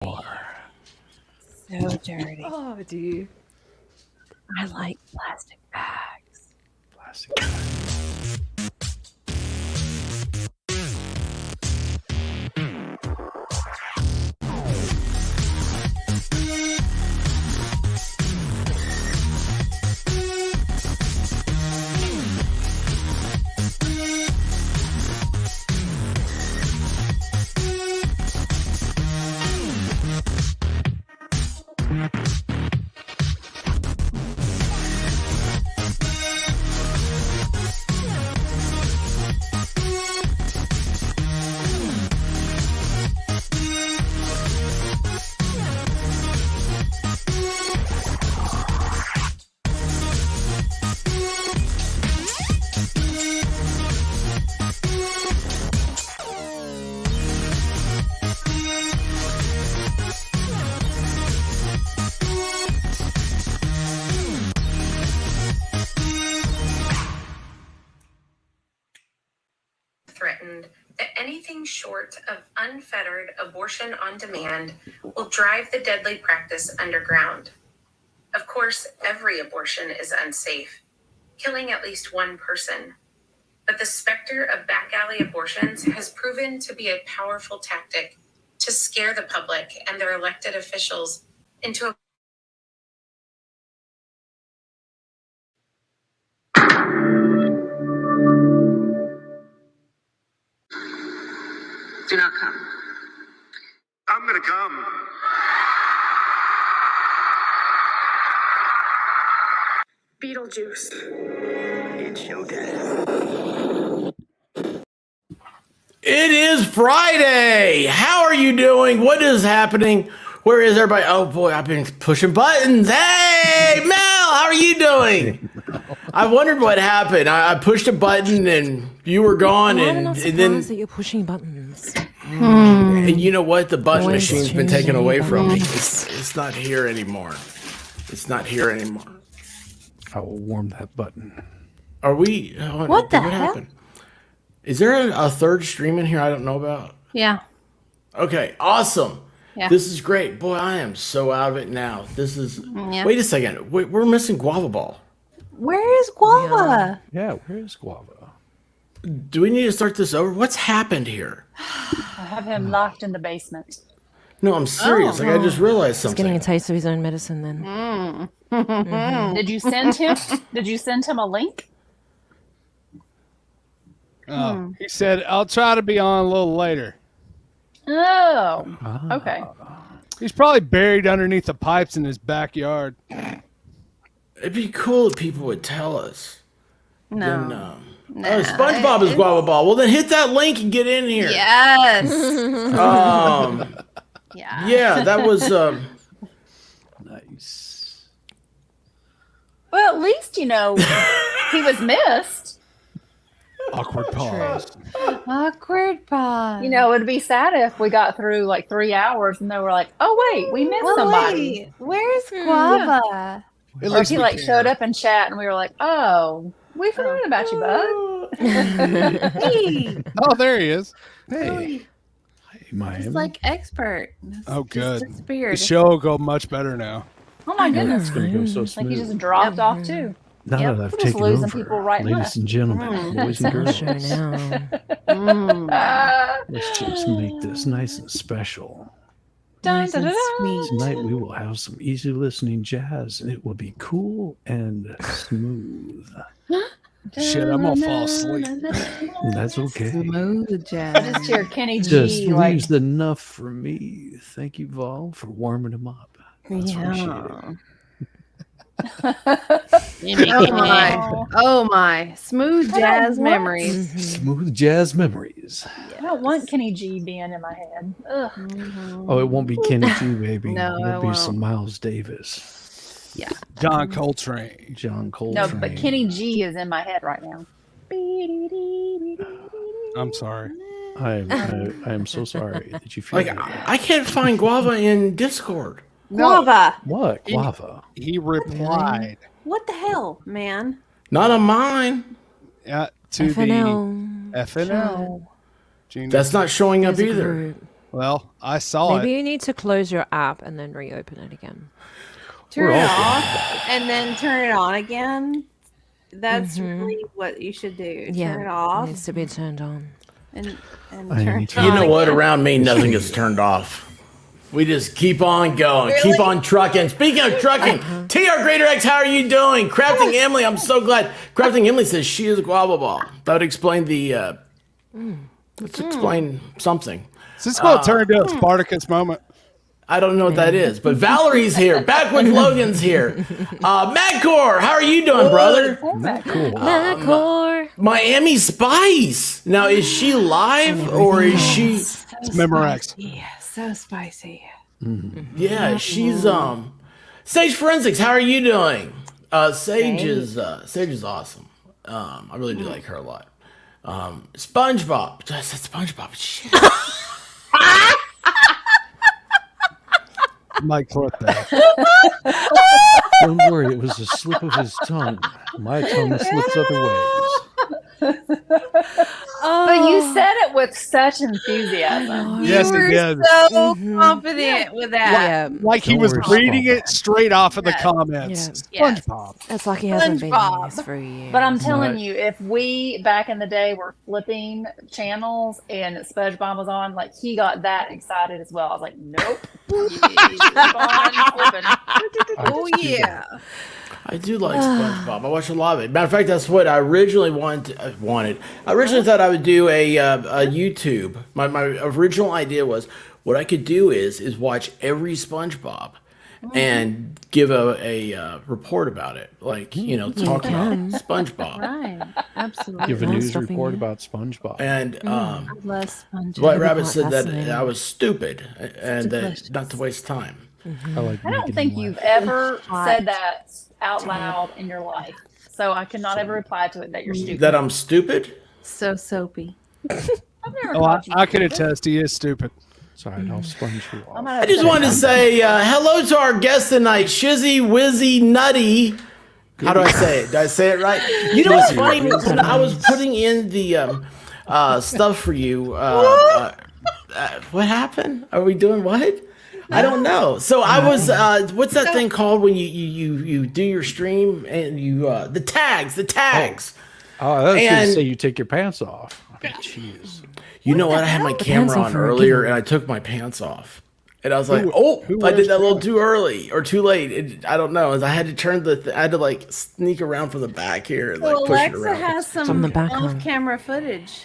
So dirty. Oh, dude. I like plastic bags. Plastic bags. Threatened that anything short of unfettered abortion on demand will drive the deadly practice underground. Of course, every abortion is unsafe, killing at least one person. But the specter of back alley abortions has proven to be a powerful tactic to scare the public and their elected officials into a Do not come. I'm gonna come. Beetlejuice. It's showtime. It is Friday. How are you doing? What is happening? Where is everybody? Oh boy, I've been pushing buttons. Hey, Mel, how are you doing? I wondered what happened. I pushed a button and you were gone, and then that you're pushing buttons. and you know what? The button Always machine's been taken changing away from me. buttons. It's not here anymore. It's not here anymore. I will warm that button. Are we? What the hell? Happened? Is there a third stream in here I don't know about? Yeah. Okay, awesome. Yeah. This is great. Boy, I am so out of it now. This is. Yeah. Wait a second. We're missing Guava Ball. Where is Guava? Yeah, where is Guava? Do we need to start this over? What's happened here? I have him locked in the basement. No, I'm serious. Like I just realized He's something. getting a taste of his own medicine then. Did you send him? Did you send him a link? He said, I'll try to be on a little later. Oh, okay. He's probably buried underneath the pipes in his backyard. It'd be cool if people would tell us. No. Then, oh, SpongeBob is Guava Ball. Well, then hit that link and get in here. Yes. Yeah. Yeah, that was. Nice. Well, at least he was missed. Awkward pause. Awkward pause. It'd be sad if we got through like 3 hours and they were like, "Oh wait, we missed somebody." Wait, where's Guava? At Or if least he we like care. showed up in chat and we were like, "Oh, we forgot about you, bud." Hey, Oh, there he is. Hey. Hey, Miami. he's like expert. Oh, good. Just The disappeared. show will go much better now. Oh my goodness! It's going to go so Like he smooth. just dropped off too. Now Yep, that I've we're just taken losing over, people right and ladies left. and gentlemen, boys and It's our girls, show now. let's just make this nice and special. Dun, Nice dun, and dun, dun. sweet. Tonight we will have some easy listening jazz, and it will be cool and smooth. Shit, I'm gonna fall asleep. That's okay. Smooth I jazz. just hear Kenny Just G like, leaves enough for me. Thank you, Vol, for warming them up. That's appreciated. Oh my. Oh my. Smooth jazz what? memories. Smooth jazz memories. I don't want Kenny G being in my head. Ugh. Oh, it won't be Kenny G, baby. No, It'll it be won't. some Miles Davis, John Coltrane. John No, Coltrane. but Kenny G is in my head right now. I'm sorry. I am so sorry that you feel Like that way. I can't find Guava in Discord. Guava. What? Guava? He replied What the hell, man? Not on mine. to FNL. the FNL. Genius. That's not showing up There's a either. group. Well, I saw Maybe it. you need to close your app and then reopen it again. Turn it off and then turn it on again. That's really what you should do. Yeah, Turn it it off needs to be turned on. and I turn am it too. on. You know what? again. Around me, nothing gets turned off. We just keep on going, keep Really? on trucking. Speaking of trucking, TR Greater X, how are you doing? Crafting Emily, I'm so glad. Crafting Emily says she is blah blah blah. That would explain the. Let's explain something. Is this going to turn into a Spartacus moment? I don't know what that is, but Valerie's here. Backwoods Logan's here. Madcore, how are you doing, brother? Not cool. Macor. Miami Spice. Now, is she live or is she? It's Memorex. Yeah, so spicy. Yeah, she's Sage Forensics. How are you doing? Sage is awesome. I really do like her a lot. SpongeBob. I said SpongeBob. Shit. Mike clip that. Don't worry, it was a slip of his tongue. My tongue slips other ways. But you said it with such enthusiasm. Yes, you he were did. so confident with that. Yeah, Like he Don't was worry, reading SpongeBob. it straight off of the comments. Yes. SpongeBob. it's like he hasn't been SpongeBob. doing this for a year. But I'm telling Right. you, if we back in the day were flipping channels and SpongeBob was on, like he got that excited as well. I was like, nope. Keep on flipping. Oh yeah. I do like SpongeBob. I watch a lot of it. Matter of fact, that's what I originally wanted. I originally thought I would do a YouTube. My original idea was what I could do is watch every SpongeBob and give a report about it. Like, talk about SpongeBob. Right. Absolutely. Give a Not news stopping report you. about SpongeBob. And I love SpongeBob. White be Rabbit quite said that fascinating. I was stupid and that delicious. not to waste time. I like I don't making think him you've laugh. ever Hot. said that out loud in your life. So I cannot ever reply to it that you're stupid. That I'm stupid? So soapy. I've never Oh, called you I can stupid. attest he is stupid. Sorry, I'll sponge you I off. might I have just said wanted to it. say hello to our guest tonight, Shizzy Wizzy Nutty. How do I say it? Did I say it right? You know what's funny? When I was putting in the stuff for you, what happened? Are we doing what? I don't know. So I was, what's that thing called when you do your stream and you, the tags. Oh, I was going And- to say you take your pants off. I mean, jeez. You know what? I had my camera off on for a earlier gimmick. and I took my pants off. And I was like, who I wears did that a little pants? too early or too late. I don't know. I had to turn I had to like sneak around from the back here and like Well, push it Alexa around. has on some the back one. off-camera footage.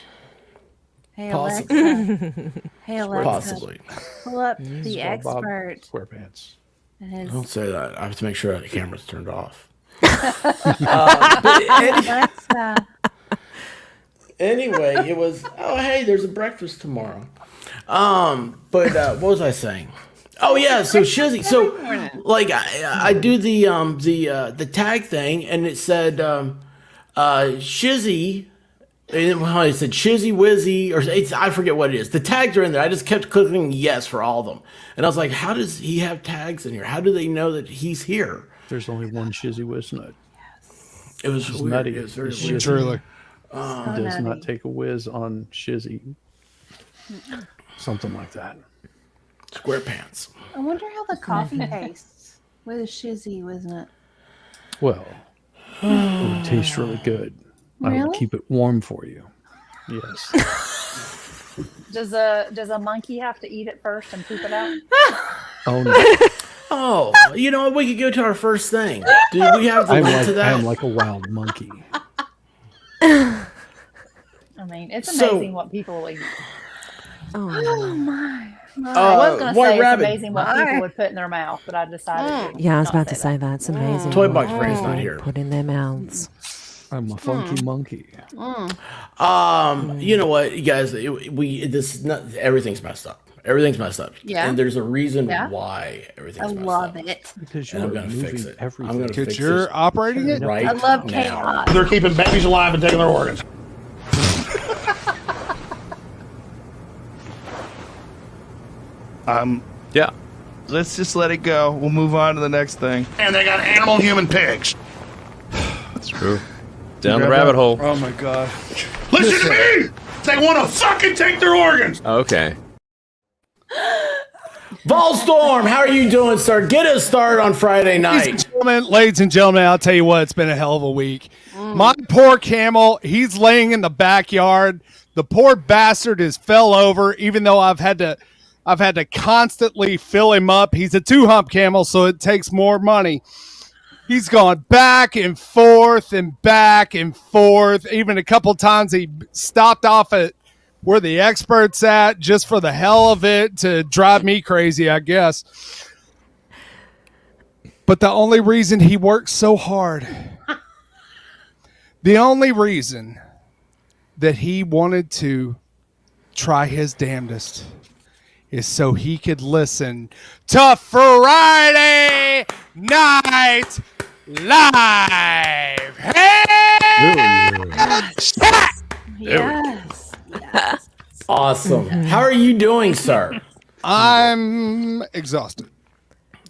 Hey Possibly. Alexa. Hey Alexa. Possibly. Pull up These the are Bob expert. SquarePants. And his Don't say that. I have to make sure that the camera's turned off. But Alexa. anyway, it was. Oh, hey, there's a breakfast tomorrow. But what was I saying? Oh yeah, so Shizzy. So like I do the tag thing, and it said Shizzy. And it said Shizzy Wizzy, or I forget what it is. The tags are in there. I just kept clicking yes for all of them, and I was like, "How does he have tags in here? How do they know that he's here?" There's only one Shizzy Wiznut. It was It's weird. nutty. It was very It's weird. Truly. He does nutty. not take a whiz on Shizzy. Something like that. SquarePants. I wonder how the coffee tastes with a shizzy, wasn't it? Well, it would taste really good. I would Really? keep it warm for you. Yes. Does a monkey have to eat it first and poop it out? Oh no. Oh, you know what? We could go to our first thing. Do we have the I'm link like, to I that? am like a wild monkey. I mean, it's So- amazing what people will eat. Oh, Oh my. I was going to White say Rabbit. it's amazing what people would put in their mouth, but I decided to yeah, I was not about to say that. It's amazing. Toy what Box Brain's not people here. Put in their mouths. I'm a funky monkey. You know what, you guys? Everything's messed up. Everything's messed up. Yeah. And there's a reason Yeah. why I everything's messed love up. it. Because And you're I'm gonna fix moving it. everything. I'm gonna Because fix you're this operating it? right I love now. chaos. They're keeping babies alive and taking their organs. Yeah. Let's just let it go. We'll move on to the next thing. And they got animal human pigs. That's true. Down the rabbit hole. Oh my god. Listen to me! They want to fucking take their organs! Okay. Volstorm, how are you doing, sir? Get us started on Friday night. Ladies and gentlemen, I'll tell you what, it's been a hell of a week. My poor camel, he's laying in the backyard. The poor bastard has fell over, even though I've had to constantly fill him up. He's a 2-hump camel, so it takes more money. He's gone back and forth and back and forth. Even a couple times he stopped off at where the expert's at just for the hell of it to drive me crazy, I guess. But the only reason he works so hard, the only reason that he wanted to try his damnedest is so he could listen to Friday Night Live. Hey! Yes. Yes. Awesome. How are you doing, sir? I'm exhausted.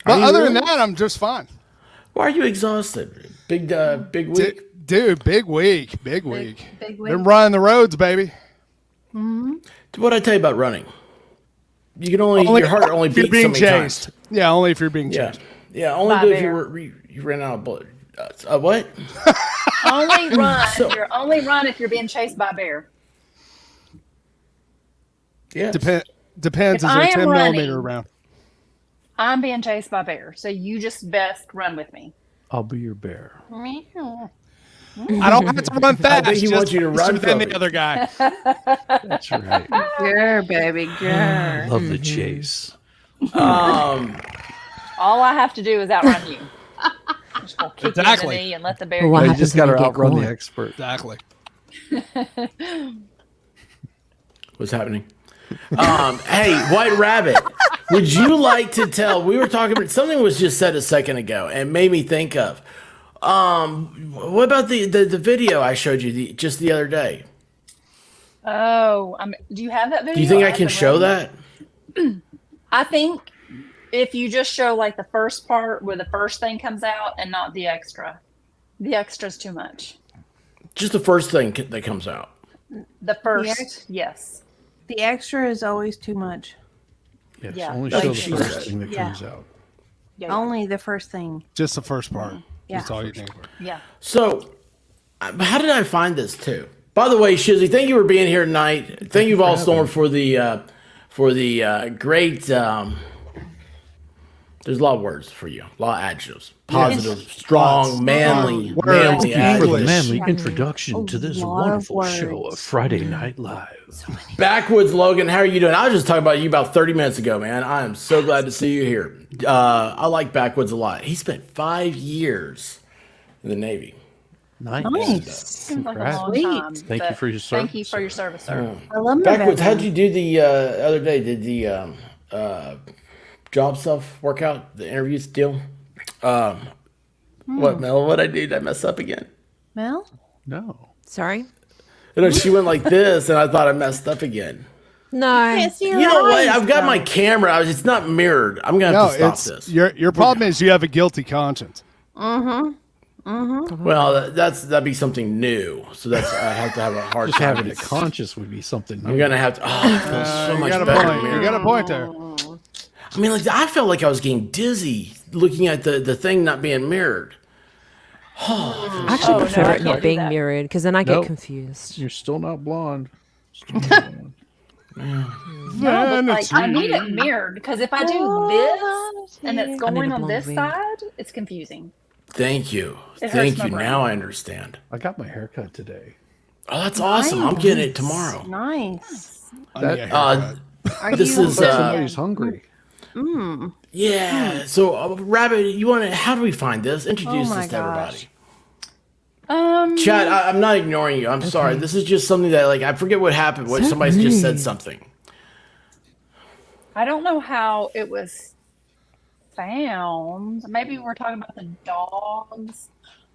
But other than that, I'm just fine. Why are you exhausted? Big week? Dude, big week. Big week. Big Been week. running the roads, baby. What I tell you about running? You can only your heart only if you're beats being so many chased. times. Yeah, only if you're being Yeah, chased. yeah. Only By do if bear. you ran out of blood. What? Only run. So- You're only run if you're being chased by a bear. Yeah. Depends. If Is there I a am 10 running- millimeter around? I'm being chased by a bear, so you just best run with me. I'll be your bear. I don't have to run fast. think he just wants you to run faster than from the it. other guy. That's right. Grr, baby, grr. Love the chase. All I have to do is outrun you. Just go kick Exactly. you in the knee and let the bear. Well, what You get happens just got when to you get outrun the caught? expert. Exactly. What's happening? Hey, White Rabbit, would you like to tell? We were talking about something was just said a second ago and made me think of. What about the video I showed you just the other day? Oh, do you have that video? Do you think I have can it show ready? that? I think if you just show like the first part where the first thing comes out and not the extra. The extra's too much. Just the first thing that comes out. The first, ex- yes. The extra is always too much. Yes, Yeah, only like show the she first said. thing that Yeah. comes out. Yeah. Only the first thing. Just the first part. Yeah. That's all you need. Yeah. So, how did I find this too? By the way, Shizzy, thank you for being here tonight. Thank you, Volstorm, for the great. There's a lot of words for you, a lot of adjectives, positive, strong, manly, Words. manly English. For the adjectives. manly introduction to this lot of wonderful show of words. Friday Night Live. Backwoods Logan, how are you doing? I was just talking about you about 30 minutes ago, man. I am so glad to see you here. I like Backwoods a lot. He spent 5 years in the Navy. Nice. Seems like a Congrats. long Sweet. time. Thank you but for your Thank you service, for your service, sir. I love my Backwoods, background. how'd you do the other day? Did the job stuff work out? The interviews deal? What, Mel? What I did? I mess up again? Mel? No. Sorry? You know, she went like this, and I thought I messed up again. No. Can't see your You know what? eyes, I've got though. my camera. It's not mirrored. I'm gonna No, have to stop it's this. your problem is you have a guilty conscience. Well, that'd be something new. So that's I have to have a hard Just time. having it conscious would be something. I'm gonna have to. Oh, I feel so You much got a better. point. You mirrored. got a point there. I mean, like I felt like I was getting dizzy looking at the thing not being mirrored. I actually Oh, no, prefer I it can't not do being that. mirrored because then I get Nope. confused. You're still not blonde. Still not blonde. No, but like I need it mirrored because if I do this and it's I need going a on blonde this wig. side, it's confusing. Thank you, It thank hurts my you. brain. Now I understand. I got my haircut today. Oh, that's awesome. I'm getting it tomorrow. Nice. I need a That- haircut. Are This you is, Somebody's hungry. Yeah. So, Rabbit, you want to? How do we find this? Introduce Oh my this to everybody. Chad, I'm not ignoring you. I'm sorry. This is just something that, like, I forget what happened. What somebody just said something. I don't know how it was found. Maybe we're talking about the dogs.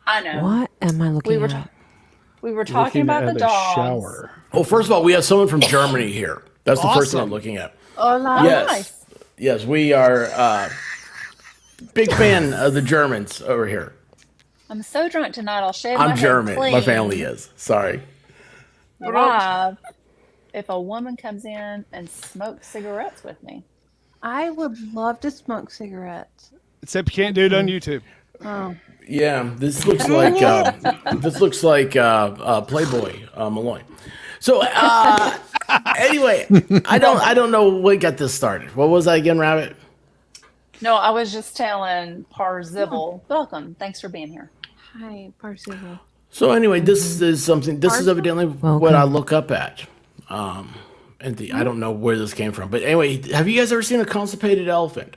I know. What am I looking We were at? ta- we were talking Looking about at the a dogs. shower. Well, first of all, we have someone from Germany here. That's the first thing I'm Awesome. looking at. Hola. Yes. nice. Yes, we are big fan of the Germans over here. I'm so drunk tonight. I'll shave my I'm head German. clean My family is. Sorry. live if a woman comes in and smokes cigarettes with me. I would love to smoke cigarettes. Except you can't do it on YouTube. Oh. Yeah, this looks like Playboy Malloy. So anyway, I don't know what got this started. What was that again, Rabbit? No, I was just telling Parzival, welcome. Thanks for being here. Hi, Parzival. So anyway, this is something. This is evidently what I look up at. I don't know where this came from, but anyway, have you guys ever seen a constipated elephant?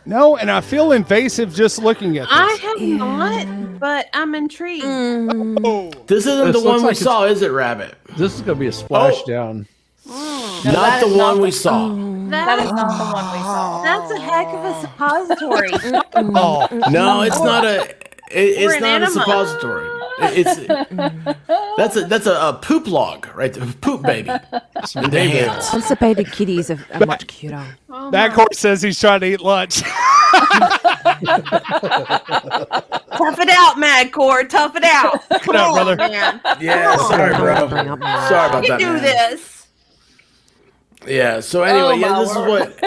No, and I feel invasive just looking at this. I have not, but I'm intrigued. This isn't This the one looks we like saw, is it, Rabbit? This is going to be a splashdown. Not the one we saw. That is not the one we saw. That's a heck of a suppository. No, it's not a. It's an not a enema. suppository. That's a poop log, right? A poop baby. Constipated kitties are much cuter. That horse says he's trying to eat lunch. Tough it out, Madcore. Tough it out. Come on, on, brother. man. Yeah, sorry, bro. Sorry about You that, can do man. this. Yeah. So anyway, my this is what,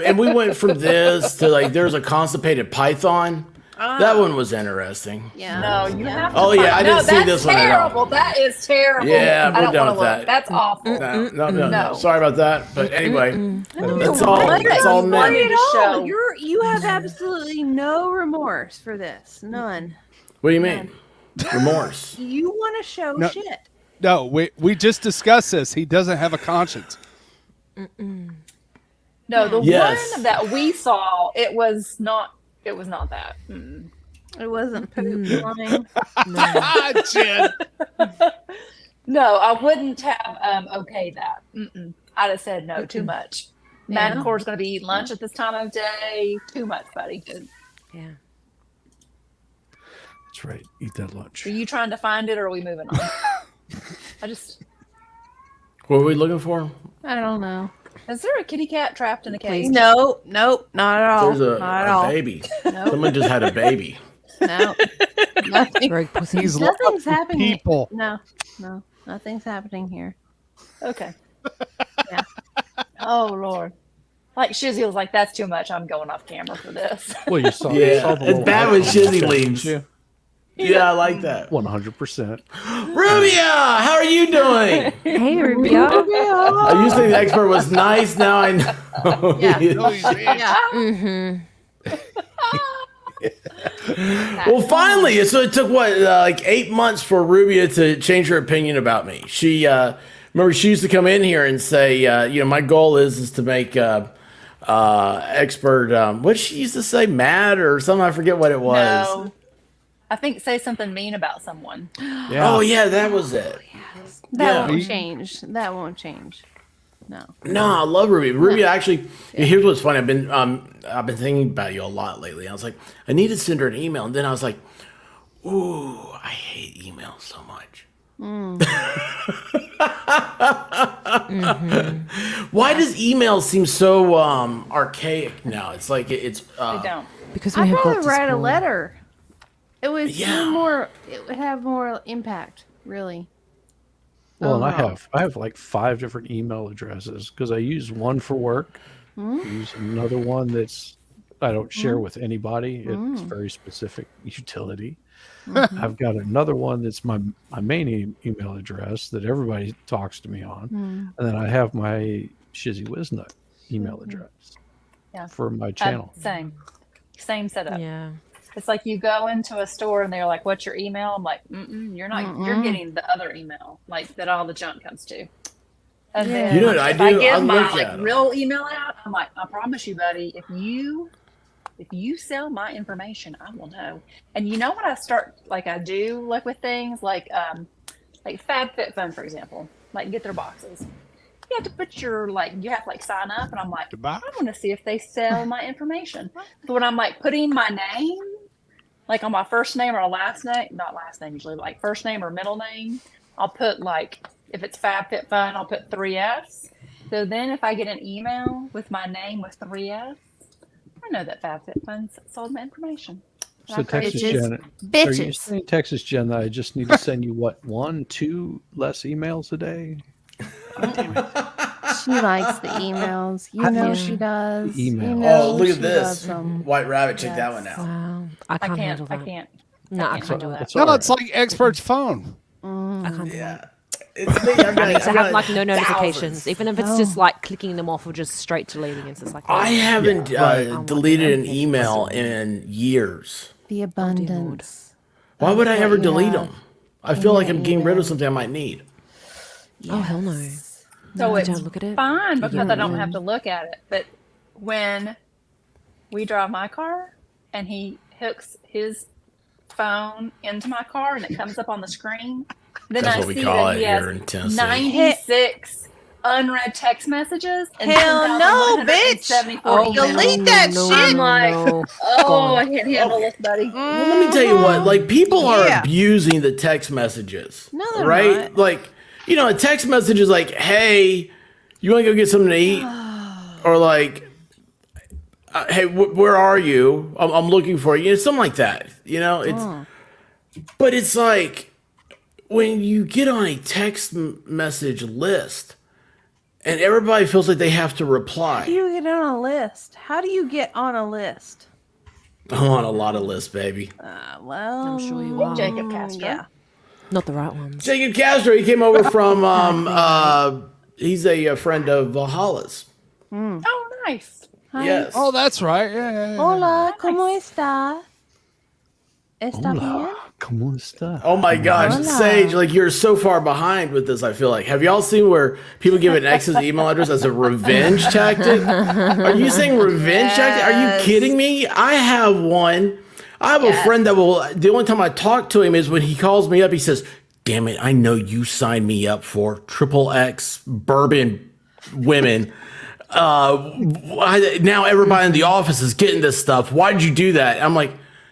and we went from this to like there's a constipated python. That one was interesting. Yeah. No, you have to. Oh, yeah, I didn't see that's this one at all. terrible. That is terrible. Yeah, I we're don't done wanna with look. that. That's awful. No. Sorry about that. But anyway, that's all. What? That's all You men. want it all. show. You have absolutely no remorse for this. None. What do you mean? Remorse. You want to show No. shit. No, we just discussed this. He doesn't have a conscience. No, the Yes. one that we saw, it was not that. It wasn't poop line. Jen. No, I wouldn't have okayed that. I'd have said no, too much. Yeah. Madcore's going to be eating lunch at this time of day. Too much, buddy. Yeah. That's right. Eat that lunch. Are you trying to find it or are we moving on? What were we looking for? I don't know. Is there a kitty cat trapped in a cage? Nope, not at all. There's not at a all. baby. Nope. Someone just had a baby. No. Nothing. Very pussy. He's Nothing's lots of happening. people. No. Nothing's happening here. Okay. Yeah. Oh, Lord. Like Shizzy was like, that's too much. I'm going off camera for this. Well, you saw. Yeah, you saw the it's little bad when icon, Shizzy didn't leaves. you? Yeah, I like that. 100%. Rubia, how are you doing? Hey, Rubio. I used to think the expert was nice. Now I know. Yeah. he is. Yeah. Well, finally, so it took what, like 8 months for Rubia to change her opinion about me. She remember she used to come in here and say, my goal is to make expert. What did she used to say, mad or something? I forget what it was. No. I think say something mean about someone. Yeah. Oh yeah, that was it. That Yeah. won't change. That won't change. No. No, I love Ruby. Ruby actually. Here's what's funny. I've been thinking about you a lot lately. I was like, I need to send her an email, and then I was like, ooh, I hate emails so much. Why does email seem so archaic now? It's like it's. They don't. Because we I'd have got rather to write a school. letter. It would Yeah. be more. It would have more impact, really. Well, and Oh. I have like 5 different email addresses because I use one for work. I use another one that's I don't share with anybody. It's very specific utility. I've got another one that's my main email address that everybody talks to me on, and then I have my Shizzy Wiznut email address for my channel. Same setup. Yeah. It's like you go into a store and they're like, "What's your email?" I'm like, "You're not. You're getting the other email, like that all the junk comes to." And then You know what I if do? I I give my look at 'em. real email out, I'm like, "I promise you, buddy, if you sell my information, I will know." And you know what I do with things like FabFitFun, for example, like get their boxes. You have to put your you have to sign up, and I'm like, I want to see if they sell my information. So when I'm putting my name, on my first name or last name, not last name usually, but first name or middle name, I'll put if it's FabFitFun, I'll put 3S. So then if I get an email with my name with 3S, I know that FabFitFun sold my information. So Texas bitches. Jen, are you Bitches. saying Texas Jen that I just need to send you 1, 2 less emails a day? She likes the emails. You know she does. Email. You know Oh, look she at this. does them. White Rabbit, check that one out. Wow. I can't handle that. I can't. No, I can't can't do handle it. that. No, it's like Expert's phone. I can't do Yeah. that. It's me. I've I got- need to I've have got like no notifications, thousands. even if it's just like clicking them off or just straight deleting. It's just like I haven't right. deleted an email in years. The abundance. Why would I what ever you delete have them? I feel like in I'm getting rid of email. something I might need. Oh hell no! So I it's don't look at it. fine because I don't have to look at it. But when we drive my car and he hooks his phone into my car and it comes up on the screen, then That's I what we see call that it he here has in Tennessee. 96 unread text messages. And Hell no, bitch. 10,174 Delete that shit. I'm like, no. oh, I can't handle this, buddy. Well, let me tell you what. Like, people are Yeah. abusing the text messages. No, they're right? not. Like, you know, a text message is like, "Hey, you want to go get something to eat?" Or like, "Hey, where are you? I'm looking for you." Something like that. You know, it's. But it's like when you get on a text message list, and everybody feels like they have to How do reply. you get on a list? How do you get on a list? I'm on a lot of lists, baby. Well, I'm sure you are. Jacob Castro. Yeah. Not the right ones. Jacob Castro, he came over from he's a friend of Valhalla's. Oh, nice. Yes. Oh, that's right. Yeah. Hola, ¿cómo está? ¿Está bien? ¿Cómo está? Oh my gosh, Hola. Sage, like you're so far behind with this, I feel like. Have y'all seen where people give an ex's email address as a revenge tactic? Are you saying revenge tactic? Are you Yes. kidding me? I have one. I have a friend that will, the only time I talk to him is when he calls me up, he says, "Damn it, I know you signed me up for XXX bourbon women. Now everybody in the office is getting this stuff. Why'd you do that?" I'm like,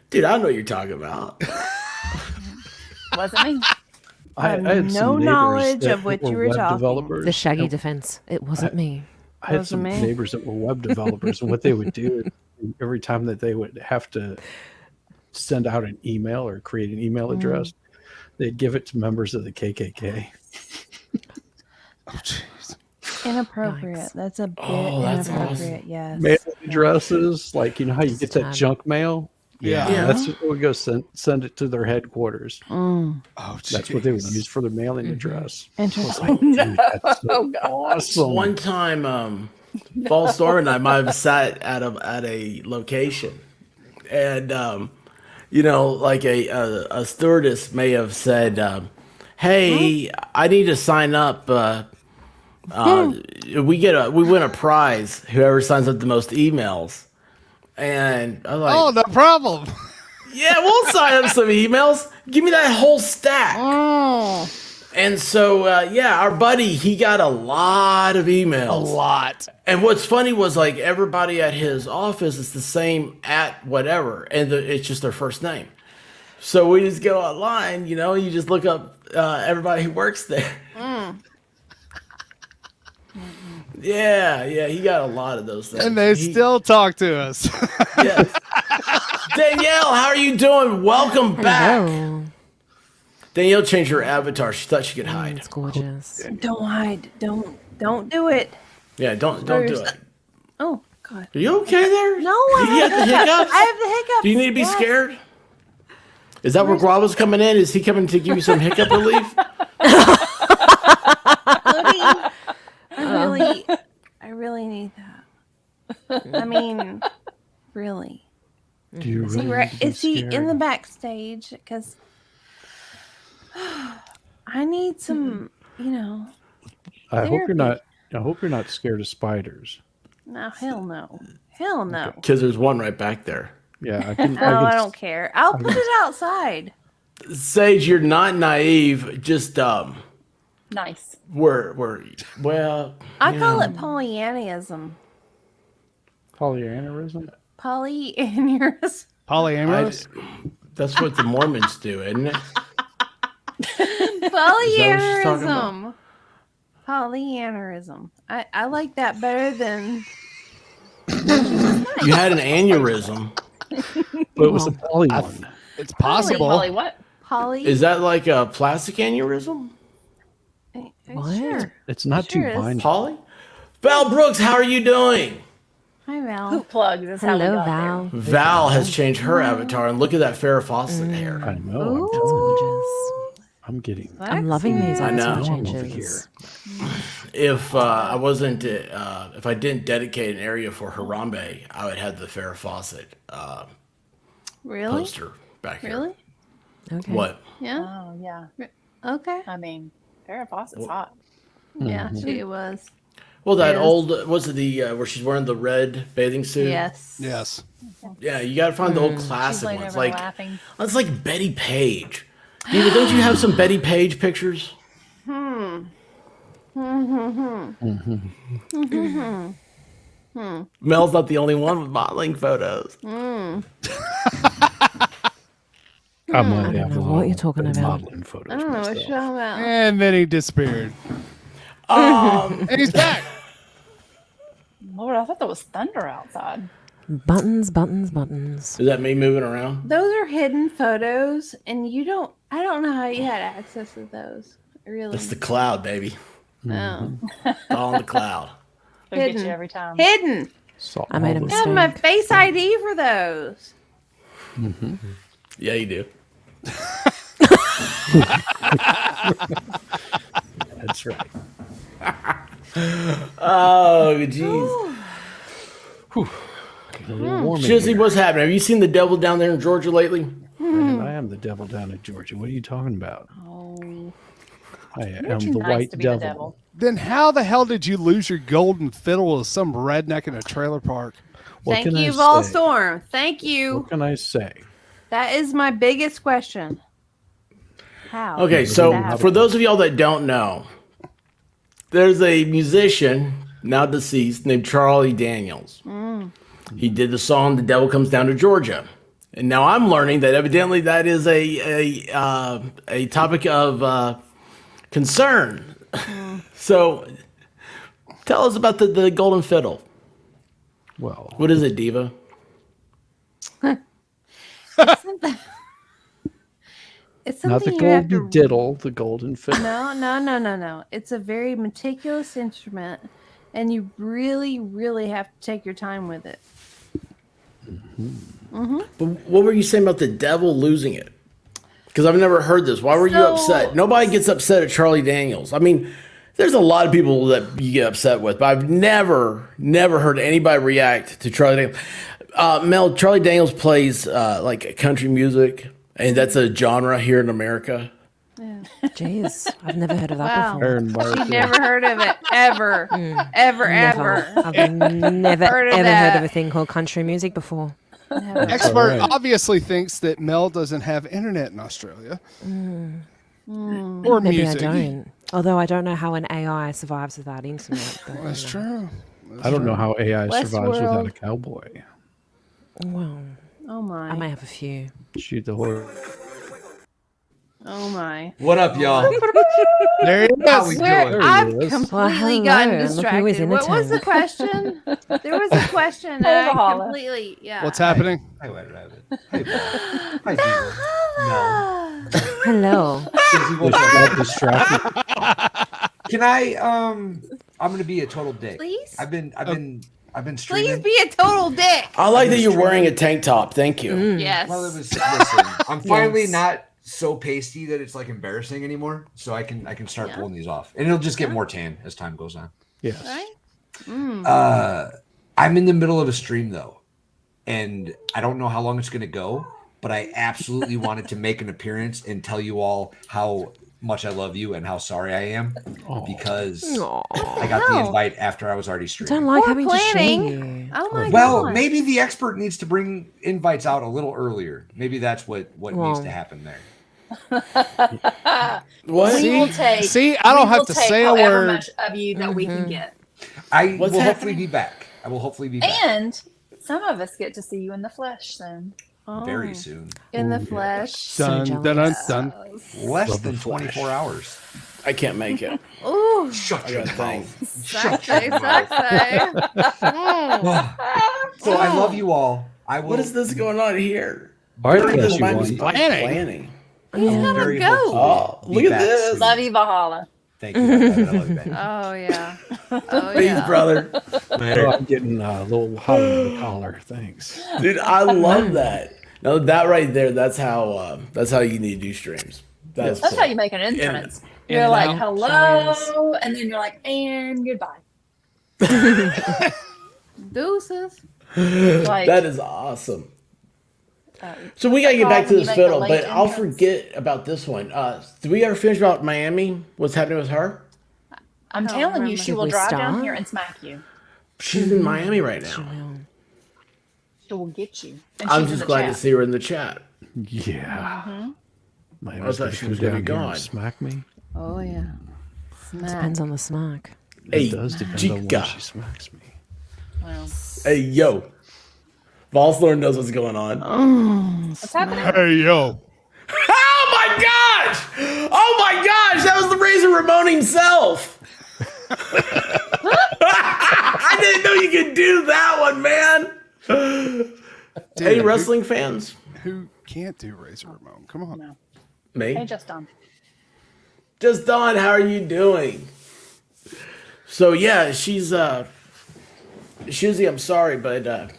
dude, I don't know what you're talking about. Wasn't me. I have had some no neighbors knowledge that of what you were web talking. developers. The Shaggy defense. It wasn't me. I had Wasn't some me. neighbors that were web developers, and what they would do is every time that they would have to send out an email or create an email address, they'd give it to members of the KKK. Oh, jeez. Inappropriate. Yikes. That's a bit that's inappropriate. Yes. Mail addresses, like you know how you get that Time. junk mail. Yeah. That's what would go send it to their headquarters. Oh, That's what they would jeez. use for their mailing address. Interesting. Dude, that's so Oh, God. awesome. One time, Fall Storm and I might have sat at a location, and you know, like a stewardess may have said, "Hey, I need to sign up. We win a prize. Whoever signs up the most emails." And I'm like, Oh, no problem. "Yeah, we'll sign up some emails. Give me that whole stack." Oh. And so, yeah, our buddy, he got a lot of emails. A lot. And what's funny was like everybody at his office is the same at whatever, and it's just their first name. So we just go online, you know, you just look up everybody who works there. Yeah, he got a lot of those things. And they still talk to us. Yes. Danielle, how are you doing? Welcome back. Hello. Danielle changed her avatar. She thought she could hide. It's gorgeous. Don't hide. Don't do it. Yeah, don't do it. Oh God. Are you okay there? No, I You have got the hiccups? I have the hiccups. Do you need to be Yes. scared? Is that where Guava's coming in? Is he coming to give you some hiccup relief? Hoodie. I really need that. I mean, really. Do you Is he, really need to be is he in scared? the backstage? Because I need some, you know. I hope therapy. you're not. I hope you're not scared of spiders. No, hell no. Hell no. Because there's one right back there. Yeah, I can. Oh, I don't care. I'll put it outside. Sage, you're not naive. Just Nice. we're well. I call it Pollyannism. Polyamorism. Polyamorous. Polyamorous. That's what the Mormons do, isn't it? Polyamorism. Polyamorism. I like that better than. You had an aneurysm. But it was a poly one. It's possible. Polly, what? Poly. Is that like a plastic aneurysm? What? Sure. It's not Sure too is. binary. Poly? Val Brooks, how are you doing? Hi, Val. Poop plugs is how we Hello, got Val. Val has changed her avatar, and look at that Farrah Fawcett hair. I know. Ooh. I'm telling you. Gorgeous. I'm getting. I'm loving these I know. avatar I'm over changes. If I wasn't, if I didn't dedicate an area for Harambe, I would have the Farrah Fawcett Really? poster back here. Really? Okay. What? Yeah. Oh yeah. Okay. I mean, Farrah Fawcett's hot. Yeah, she was. Well, that Yes. old was it the where she's wearing the red bathing suit? Yes. Yes. Yeah, you got to find the old She's classic laying ones. over Like laughing. that's like Betty Page. Diva, don't you have some Betty Page pictures? Mel's not the only one with modeling photos. I might have know a what little you're talking bit of about. modeling photos I don't know what you're myself. talking about. And then he disappeared. Um, And he's back. Lord, I thought there was thunder outside. Buttons, buttons, buttons. is that me moving around? Those are hidden photos, and I don't know how you had access to those. Really. That's the cloud, baby. Oh. It's all in the cloud. They'll get Hidden. you every time. Hidden. Saw I made a all I have my mistake. Face ID for those. Yeah, you do. That's right. Oh, jeez. A little warm in Shizzy, here. what's happening? Have you seen the devil down there in Georgia lately? Man, I am the devil down in Georgia. What are you talking about? Oh. I You're am too the nice white to be devil. the devil. Then how the hell did you lose your golden fiddle with some redneck in a trailer park? What Thank can I you, Vol say? Storm. Thank you. What can I say? That is my biggest question. How? Okay, did so that happen? for those of y'all that don't know, there's a musician now deceased named Charlie Daniels. He did the song "The Devil Comes Down to Georgia," and now I'm learning that evidently that is a topic of concern. So, tell us about the golden fiddle. Well, What is it, Diva? It's not the something you have golden to. diddle, the golden fiddle. No. It's a very meticulous instrument, and you really, really have to take your time with it. But what were you saying about the devil losing it? Because I've never heard this. Why were you So- upset? Nobody gets upset at Charlie Daniels. I mean, there's a lot of people that you get upset with, but I've never heard anybody react to Charlie Daniels. Mel, Charlie Daniels plays like country music, and that's a genre here in America. Jeez, I've never heard of that Wow. before. Aaron Mark, She never heard of it ever, ever, Never. ever. I've never Heard of ever that. heard of a thing called country music before. Expert right. obviously thinks that Mel doesn't have internet in Australia. Or Maybe music. I don't. Although I don't know how an AI survives without internet. But, That's you know. true. I don't know how AI Westworld. survives without a cowboy. Well, Oh my. I may have a few. Shoot the horse. Oh my. What up, y'all? There he How is. we Where doing? I've There he is. completely Well, gotten hello. Look who is distracted. in What was the attendance. question? There was a question that I Holla. completely What's happening? Hi, White Rabbit. Hey, Paul. Hi, Diva. No. Hello. Susie, Was what's she up? not distracted? Can I? I'm gonna be a total dick. Please? I've been Please streaming. be a total dick. I like that you're wearing a tank top. Thank you. Yes. Well, it was. Listen, I'm finally Yes. not so pasty that it's like embarrassing anymore. So I can start Yeah. pulling these off, and it'll just get more tan as time goes on. Yes. Right? I'm in the middle of a stream though, and I don't know how long it's gonna go, but I absolutely wanted to make an appearance and tell you all how much I love you and how sorry I am because I got the invite after I was already I streaming. don't like Poor having to shame planning. you. Oh my Well, god. maybe the expert needs to bring invites out a little earlier. Maybe that's what needs Well. to happen there. What? We will take. See, I don't we have will to take say a however word. much of you that we can get, I What's will hopefully happening? be back. I will hopefully be back and some of us get to see you in the flesh soon. very Oh, soon. in the flesh. Dun, dun, dun, jealous. dun. Less Love the than Flash. 24 hours. I can't make it. Ooh. Shut I your got a thing. mouth. Sexy, sexy. So I love you all. I will. What is this going on here? All right, During bless this you, time one. is Planning. planning. He's got a very goat. hopeful Oh, to be look at back this. soon. Love you, Valhalla. Thank you. I love you, baby. Oh yeah. Oh Peace, yeah. brother. Oh, I'm getting a little hot under the collar. Thanks. Dude, I love that. Now that right there, that's how you need to do streams. That's That's cool. how you make an entrance. in You're and like, out. hello, and then you're like, and goodbye. Deuces. Like, That is awesome. So we gotta get back to you this make a fiddle, late but I'll entrance. forget about this one. Did we ever finish about Miami? What's happening with her? I'm telling you, remember. she Did will we drive down start? here and smack you. She's in Miami right now. She will get you. And I'm she's in just the glad chat. to see her in the chat. Yeah. My I thought she was gonna be gone. Smack me. Oh yeah. Smack. Depends on the smack. Hey, It does depend on when chica. she smacks me. Well, Hey, yo. Volslor knows what's going on. what's happening? Hey, yo. Oh my gosh! Oh my gosh! That was the Razor Ramon himself. I didn't know you could do that one, man. Hey, Dude, wrestling fans. Who can't do Razor Ramon? Come on. No. Me. Hey, just done. Just Dawn, how are you doing? So yeah, she's Shizzy, I'm sorry, but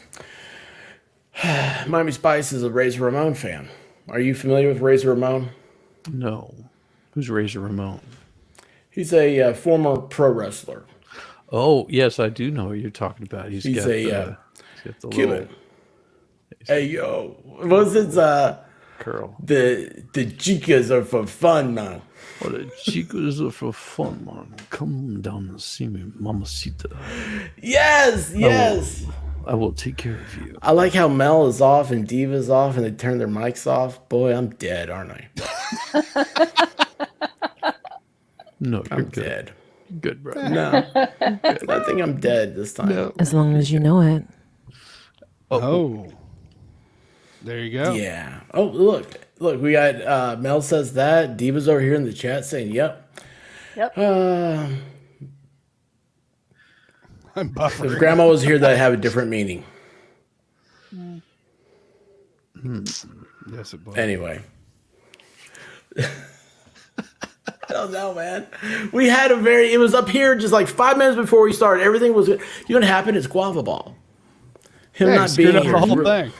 Miami Spice is a Razor Ramon fan. Are you familiar with Razor Ramon? No. Who's Razor Ramon? He's a former pro wrestler. Oh, yes, I do know what you're talking about. He's got a he's got the Cuban. little Hey yo, what's it? curl. The chicas are for fun, man. Oh, the chicos are for fun, man. Come down and see me, mamacita. Yes, yes. I will take care of you. I like how Mel is off and Diva's off and they turn their mics off. Boy, I'm dead, aren't I? No, you're I'm good. dead. Good, bro. No, I think I'm dead this time. No. As long as you know it. Oh. There you go. Yeah. Oh, look. We got Mel says that. Diva's over here in the chat saying, "Yep." Yep. If I'm buffering. Grandma was here, that'd have a different meaning. Yes, it was. Anyway. I don't know, man. We had it was up here just like 5 minutes before we started. Everything was good. You know what happened? It's Guava Ball. Him Yeah, not screwed being up here. the whole thing.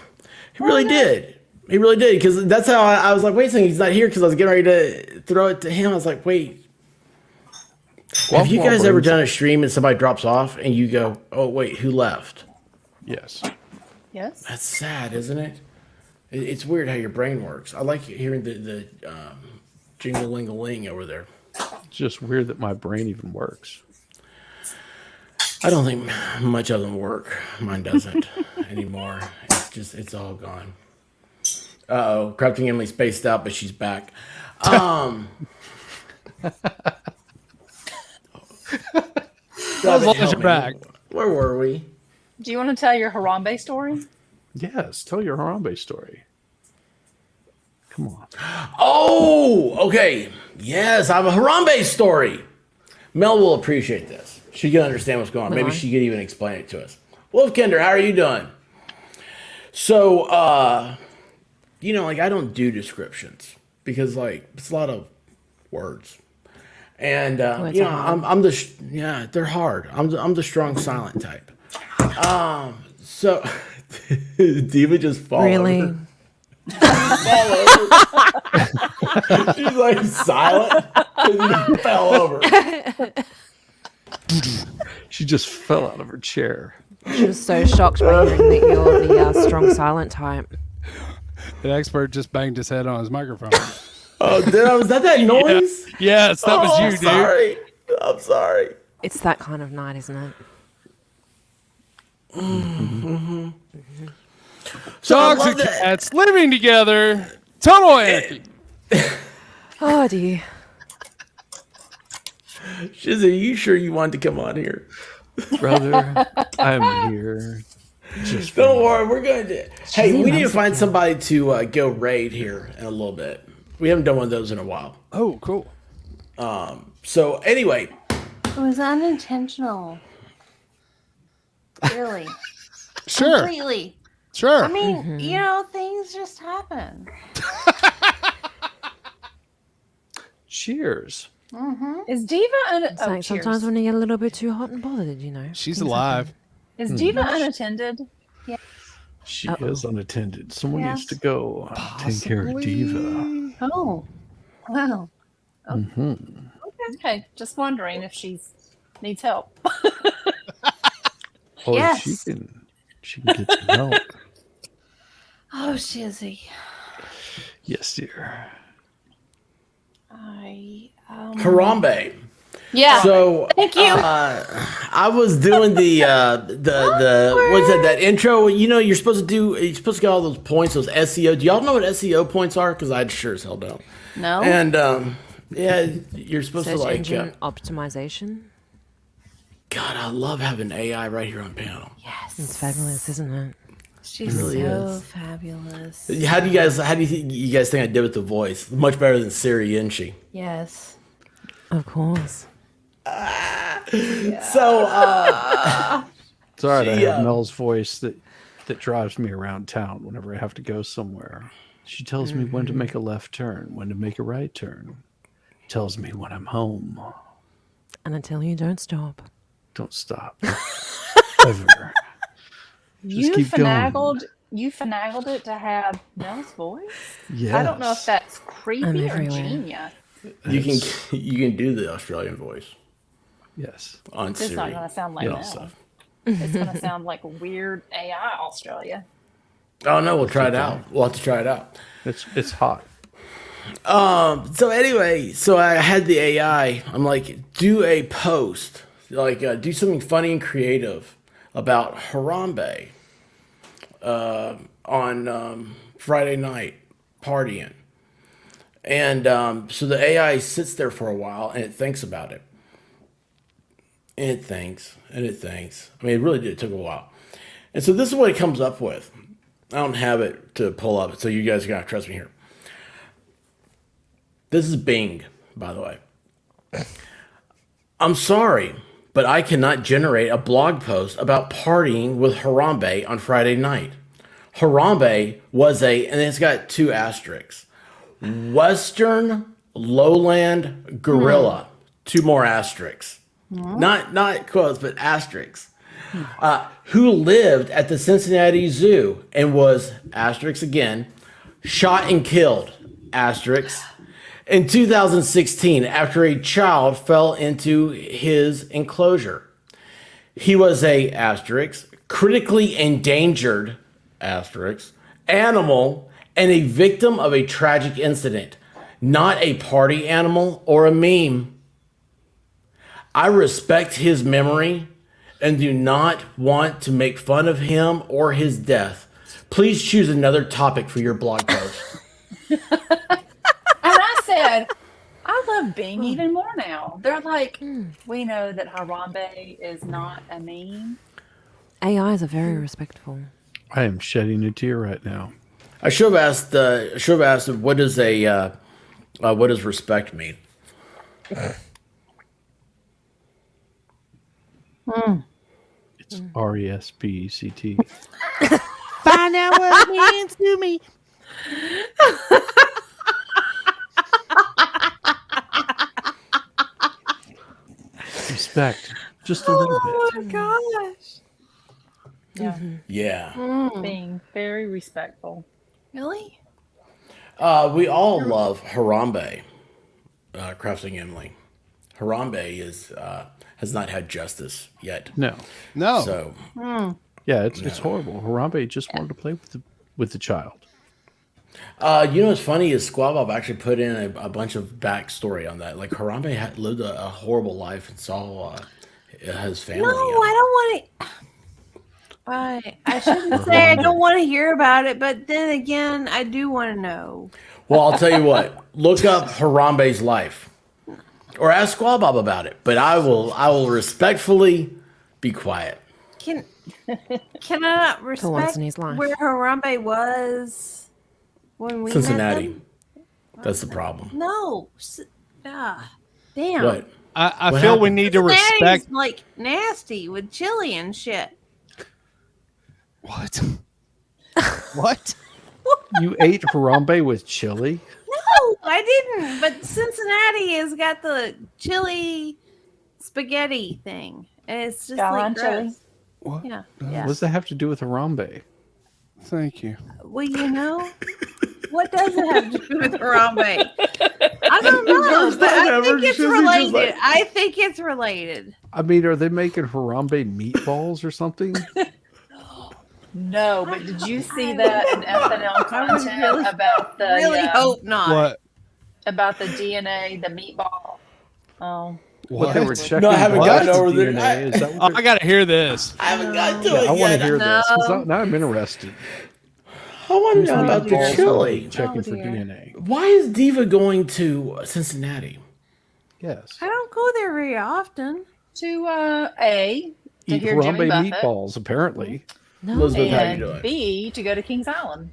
He really did. He really did. Because that's how I was like, wait a second, he's not here because I was getting ready to throw it to him. I was like, wait. Have you guys ever done a stream and somebody drops off and you go, oh, wait, who left? Yes. Yes. That's sad, isn't it? It's weird how your brain works. I like hearing the jingle-ling-a-ling over there. It's just weird that my brain even works. I don't think much of them work. Mine doesn't anymore. It's all gone. Uh-oh, Corrupting Emily spaced out, but she's back. As long as you're back. Where were we? Do you want to tell your Harambe story? Yes, tell your Harambe story. Come on. Oh, okay. Yes, I have a Harambe story. Mel will appreciate this. She can understand what's going on. Maybe she could even explain it to us. Wolfkinder, how are you doing? So, like I don't do descriptions because like it's a lot of words, and I'm they're hard. I'm the strong silent type. So Diva just fall Really? over. Fall over. She's like silent and fell over. She just fell out of her chair. She was so shocked by hearing that you're the strong silent type. The expert just banged his head on his microphone. Oh, was that noise? Yes, that was you, I'm dude. sorry. I'm sorry. It's that kind of night, isn't it? So I Dogs love and that- cats living together. Total anarchy. Oh, dear. Shizzy, are you sure you wanted to come on here? Brother, I'm here. Just for Don't you. worry, we're going to. Hey, Shizzy we need to loves find it. somebody to go raid here in a little bit. We haven't done one of those in a while. Oh, cool. So anyway, It was unintentional. Really. Sure. Completely. Sure. I mean, things just happen. Cheers. Is Diva It's like sometimes when you get a little bit too hot and bothered, you know. She's things alive. happen. Is Diva unattended? Yeah. She is unattended. Someone needs Yes. to go take care of Diva. Oh, wow. Mm-hmm. Okay, just wondering if she's needs help. Oh, Yes. she can get some help. Oh, Shizzy. Yes, dear. Harambe. Yeah. So Thank you. I was doing the what's that intro? You know, you're supposed to get all those points, those SEO. Do y'all know what SEO points are? Because I sure as hell don't. No. And yeah, you're supposed Search to like. engine optimization. God, I love having AI right here on panel. Yes. It's fabulous, isn't it? She's really so is. fabulous. How do you guys think I did with the voice? Much better than Siri, isn't she? Yes. Of course. So It's all right. I She, have Mel's voice that drives me around town whenever I have to go somewhere. She tells me when to make a left turn, when to make a right turn. Tells me when I'm home. And until you don't stop. Don't stop. Ever. Just keep going. You finagled it to have Mel's voice? Yes. I don't know if that's creepy I'm or everywhere. genius. you can do the Australian voice Yes. on It's Siri. not going to sound like Yeah, Mel. stuff. It's going to sound like weird AI Australia. Oh no, we'll try it out. We'll have to try it out. It's hot. So anyway, so I had the AI. I'm like, do a post, like do something funny and creative about Harambe on Friday night partying. And so the AI sits there for a while and it thinks about it. And it thinks, and it thinks. I mean, it really did. It took a while. And so this is what it comes up with. I don't have it to pull up, so you guys are going to trust me here. This is Bing, by the way. I'm sorry, but I cannot generate a blog post about partying with Harambe on Friday night. Harambe was and it's got 2 asterisks. Western lowland gorilla. 2 more asterisks. Not quotes, but asterisks. Who lived at the Cincinnati Zoo and was, asterisk again, shot and killed, asterisk, in 2016 after a child fell into his enclosure. He was a, asterisk, critically endangered, asterisk, animal and a victim of a tragic incident, not a party animal or a meme. I respect his memory and do not want to make fun of him or his death. Please choose another topic for your blog post. And I said, I love Bing even more now. They're like, we know that Harambe is not a meme. AIs are very respectful. I am shedding a tear right now. I should have asked what does respect mean? It's RESPECT. Find out what it means to me. Respect. Just a little bit. Oh my gosh. Yeah. Yeah. Being very respectful. Really? We all love Harambe, Crafting Emily. Harambe has not had justice yet. No. So Yeah, it's horrible. Harambe just wanted to play with the child. you know what's funny is Squab Bob actually put in a bunch of backstory on that. Like Harambe had lived a horrible life and saw his family. No, I don't want to. I shouldn't say I don't want to hear about it, but then again, I do want to know. Well, I'll tell you what. Look up Harambe's life, or ask Squab Bob about it. But I will respectfully be quiet. Can I not once respect in his life. where Harambe was when we met Cincinnati. them? That's the problem. No. Damn. What? I What feel we happened? need to Cincinnati's, respect. like nasty with chili and shit. What? What? You ate Harambe with chili? No, I didn't. But Cincinnati has got the chili spaghetti thing. And it's just Galan like chili. gross. What? Yeah. What Yeah. does that have to do with Harambe? Thank you. Well, what does it have to do with Harambe? I don't know, First but time I ever, think it's Shizzy just related. like- I think it's related. I mean, are they making Harambe meatballs or something? No, but did you see that in FNL content really- about the hope not. What? about the DNA, the meatball? Oh, What they were What? checking? No, I haven't blood gotten over there. DNA. Is that Oh, what I gotta hear this. I haven't gotten to yeah, it I want to yet. hear this. 'Cause No. now I'm interested. I want to Who's know about the meatballs chili. checking for dear. DNA. Why is Diva going to Cincinnati? Yes. I don't go there very often. to Eat hear Jimmy Harambe Buffett, meatballs, apparently. No. Elizabeth, how you and doing? B, to go to Kings Island.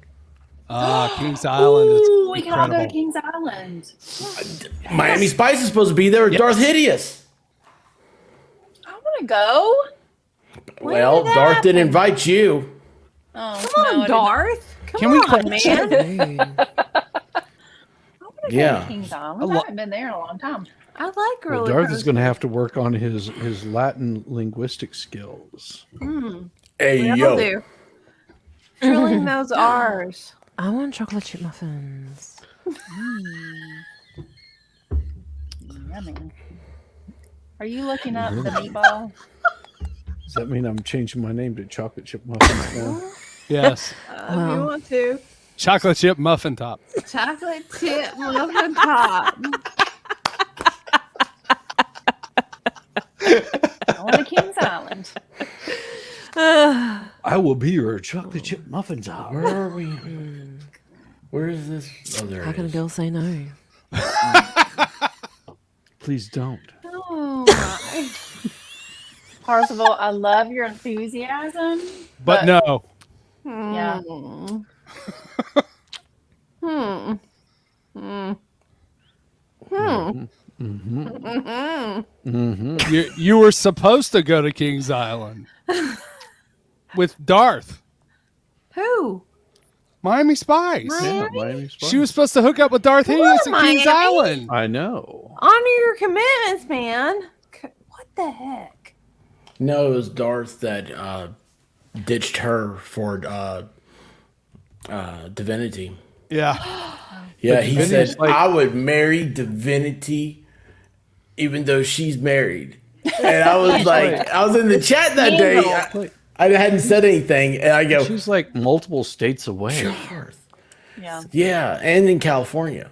Kings Island is Ooh, we can all go to incredible. Kings Island. Miami Spice is supposed to be there with Darth Hideous. I want to go. Well, did that Darth didn't happen? invite you. Oh, Come no, I on, didn't. Darth. Come Can we on, crash man. I want to go Yeah. to Kings Island. I haven't been there in a long time. I like Well, roller Darth coasters. is going to have to work on his Latin linguistic skills. Hey, We all yo. do. Drilling those R's. I want chocolate chip muffins. Yummy. Are you looking up the meatball? Does that mean I'm changing my name to Chocolate Chip Muffins now? Yes. If you want to. Chocolate chip muffin top. Chocolate chip muffin top. I want to Kings Island. I will be your chocolate chip muffins out. Where are we? Where is this? Oh, there How it can a is. girl say no? Please don't. Oh my. Parzival, I love your enthusiasm. But no. Yeah. You were supposed to go to Kings Island with Darth. Who? Miami Spice. Yeah, Miami Spice. She was supposed to hook up with Darth Hideous at Kings Miami? Island. I know. Honor your commitments, man. What the heck? No, it was Darth that ditched her for Divinity. Yeah. Yeah, But he Divinity's said, like- I would marry Divinity even though she's married. And I was like, I was in the chat that day. I hadn't said anything. And I go, She's like multiple states away. Darth. Yeah. Yeah, and in California.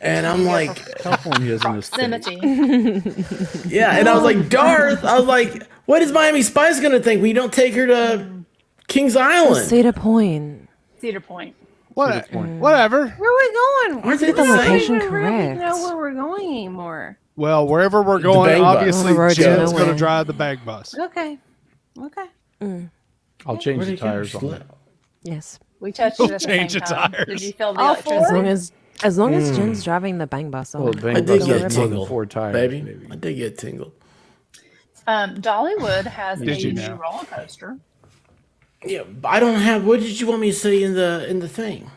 And I'm like, California isn't a state. Proximity. yeah. And I was like, Darth, I was like, what is Miami Spice going to think when you don't take her to Kings Island? Cedar Point. Cedar Point. Whatever. Where are we going? Aren't they We the don't same? even really correct? know where we're going anymore. Well, wherever we're going, bang bus. obviously On the road to Jen's going to nowhere. drive the bag bus. Okay. Okay. I'll change Where'd the it go? tires on it. Yes. We touched it at the same Change the time. tires. Did you feel the All four? electricity? As long as Jen's driving the bang bus on. Well, the I bang did bus get has a more than tingle, 4 tires, baby. maybe. I did get a tingle. Dollywood has Did a you new now? roller coaster. Yeah, but I don't have. What did you want me to say in the thing?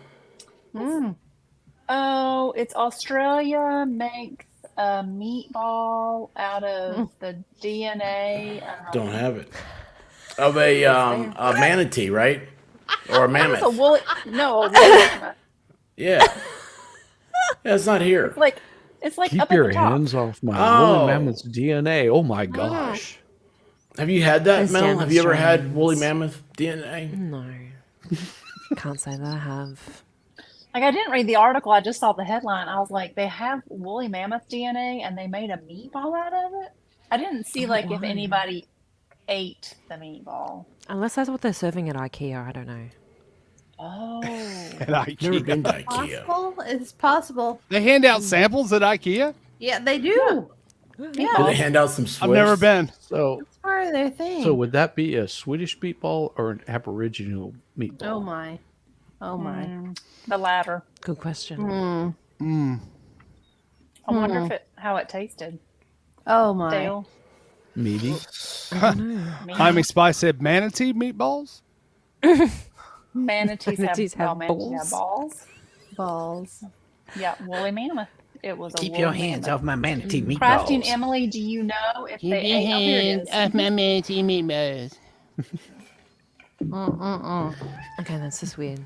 Oh, it's Australia makes a meatball out of the DNA. Don't have it. Of a manatee, right? Or a mammoth? It's a woolly. No, a woolly mammoth. Yeah. Yeah, it's not here. It's like Keep up at your the top. hands off my Oh. woolly mammoth's DNA. Oh my gosh. Have you had that, It's Mel? Jen Have you ever had Australians. woolly mammoth DNA? No. Can't say that I have. Like I didn't read the article. I just saw the headline. I was like, they have woolly mammoth DNA and they made a meatball out of it. I didn't see like if anybody ate the meatball. Unless that's what they're serving at IKEA. I don't know. Oh, At Never IKEA. been to IKEA. Possible? It's possible. They hand out samples at IKEA? Yeah, they do. Do they hand out some Swiss? I've never been. So It's part of their thing. so would that be a Swedish meatball or an Aboriginal meatball? Oh my. Oh my. the latter. Good question. I wonder how it tasted. Oh my. Dale, Meaty. Miami Spice said manatee meatballs? manatees Manatees have have manatees have balls. Balls. Yeah, woolly mammoth. It was a Keep woolly your hands mammoth. off my manatee Crafty and meatballs. Emily, do you know if Keep they your ate? Oh, here it hands is. off my manatee meatballs. Okay, that's just weird.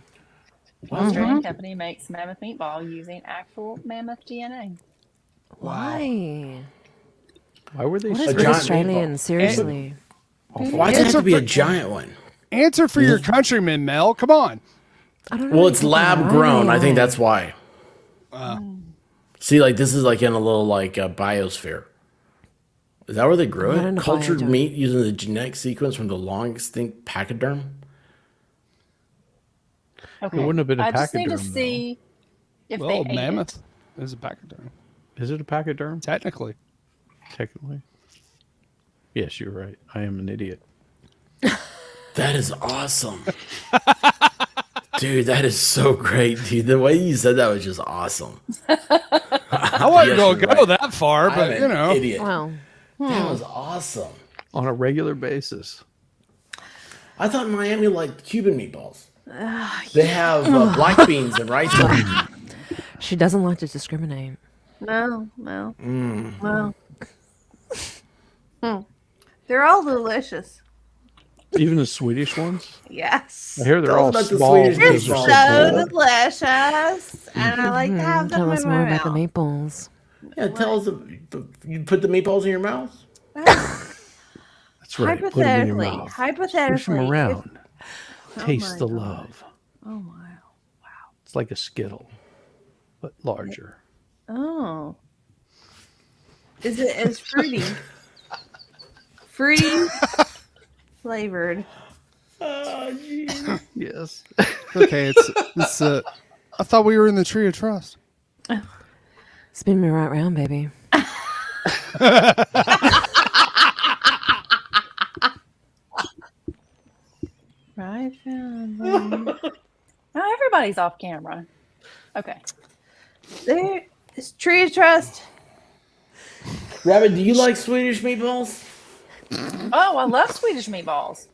Australian company makes mammoth meatball using actual mammoth DNA. Why? Why were they What so is with giant Australians? Seriously. Why does it have to be a giant one? Answer for your countrymen, Mel. Come on. I don't know. Well, it's lab grown. I think that's why. See, like this is like in a little like biosphere. Is that where they grew Not it? in a Cultured biodome. meat using the genetic sequence from the long extinct pachyderm. Okay. It wouldn't have been a I just need to pachyderm, though. see if Well, they ate mammoth it. is a pachyderm. Is it a pachyderm? Technically. Technically. Yes, you're right. I am an idiot. That is awesome. Dude, that is so great, dude. The way you said that was just awesome. I wasn't going to go that far, I'm but an you know. idiot. Well, That was awesome. On a regular basis. I thought Miami liked Cuban meatballs. They have black beans and rice on them. she doesn't like to discriminate. No. They're all delicious. Even the Swedish ones? Yes. I hear they're Tell all us about the small. Swedish They're because meatballs. they're so so delicious, and I like to have them Tell us in more my about the mouth. meatballs. Yeah, tell us. You put the meatballs in your mouth? That's right. Put them in your Hypothetically, mouth. Push hypothetically, them if- around. Taste my the God. love. oh my, It's like a Skittle, but larger. oh, is it as fruity? Fruity flavored. Yes. Okay, it's I thought we were in the tree of trust. Spin me right round, baby. Right. Now everybody's off camera. Okay. There is tree of trust. Rabbit, do you like Swedish meatballs? Oh, I love Swedish meatballs.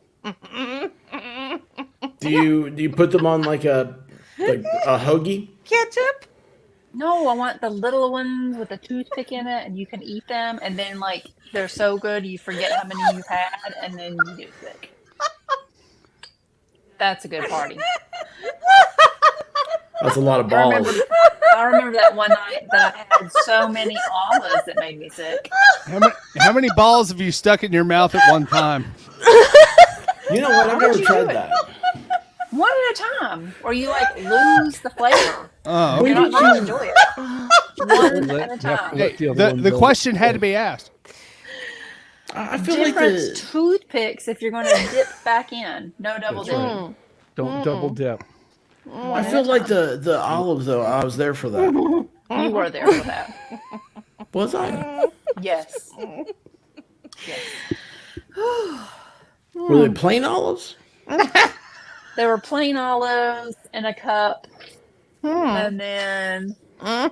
Do you put them on like a hoagie? Ketchup. No, I want the little ones with a toothpick in it, and you can eat them, and then like they're so good you forget how many you've had, and then you get sick. That's a good party. That's a lot of I balls. remember that one night that I had so many olives that made me sick. How many balls have you stuck in your mouth at one time? You know what? I've never tried that. One at a time, or you like lose the flavor. Oh, You're okay. not going to enjoy it. One at a time. Hey, the question had to be asked. I feel like Different toothpicks if you're going to dip back in. No double That's dipping. right. Don't double dip. I feel like the olives though. I was there for that. You were there for that. Was I? Yes. Were they plain olives? There were plain olives in a cup, and then I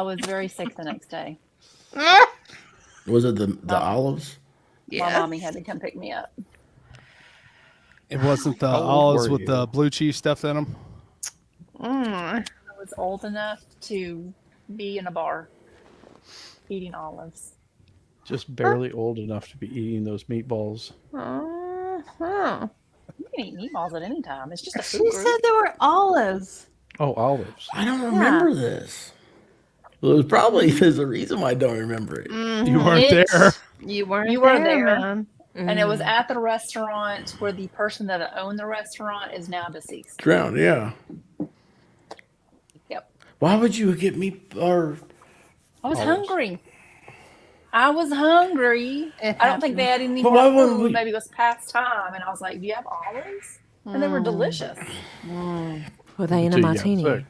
was very sick the next day. Was it the olives? My mommy had to come pick me up. It wasn't the How old olives were with you? the blue cheese stuffed in them. I was old enough to be in a bar eating olives. Just barely old enough to be eating those meatballs. You can eat meatballs at any time. It's just a She food group. said there were olives. Oh, olives. I don't remember this. Well, there's a reason why I don't remember it. You weren't there. You weren't. You were there, there. man. And it was at the restaurant where the person that owned the restaurant is now deceased. Drowned, yeah. Yep. Why would you get me or? I was Olives. hungry. I was hungry. I don't think they had any But more why wouldn't food. we- Maybe it was past time. And I was like, do you have olives? And they were delicious. Were they in a Until you got martini? sick.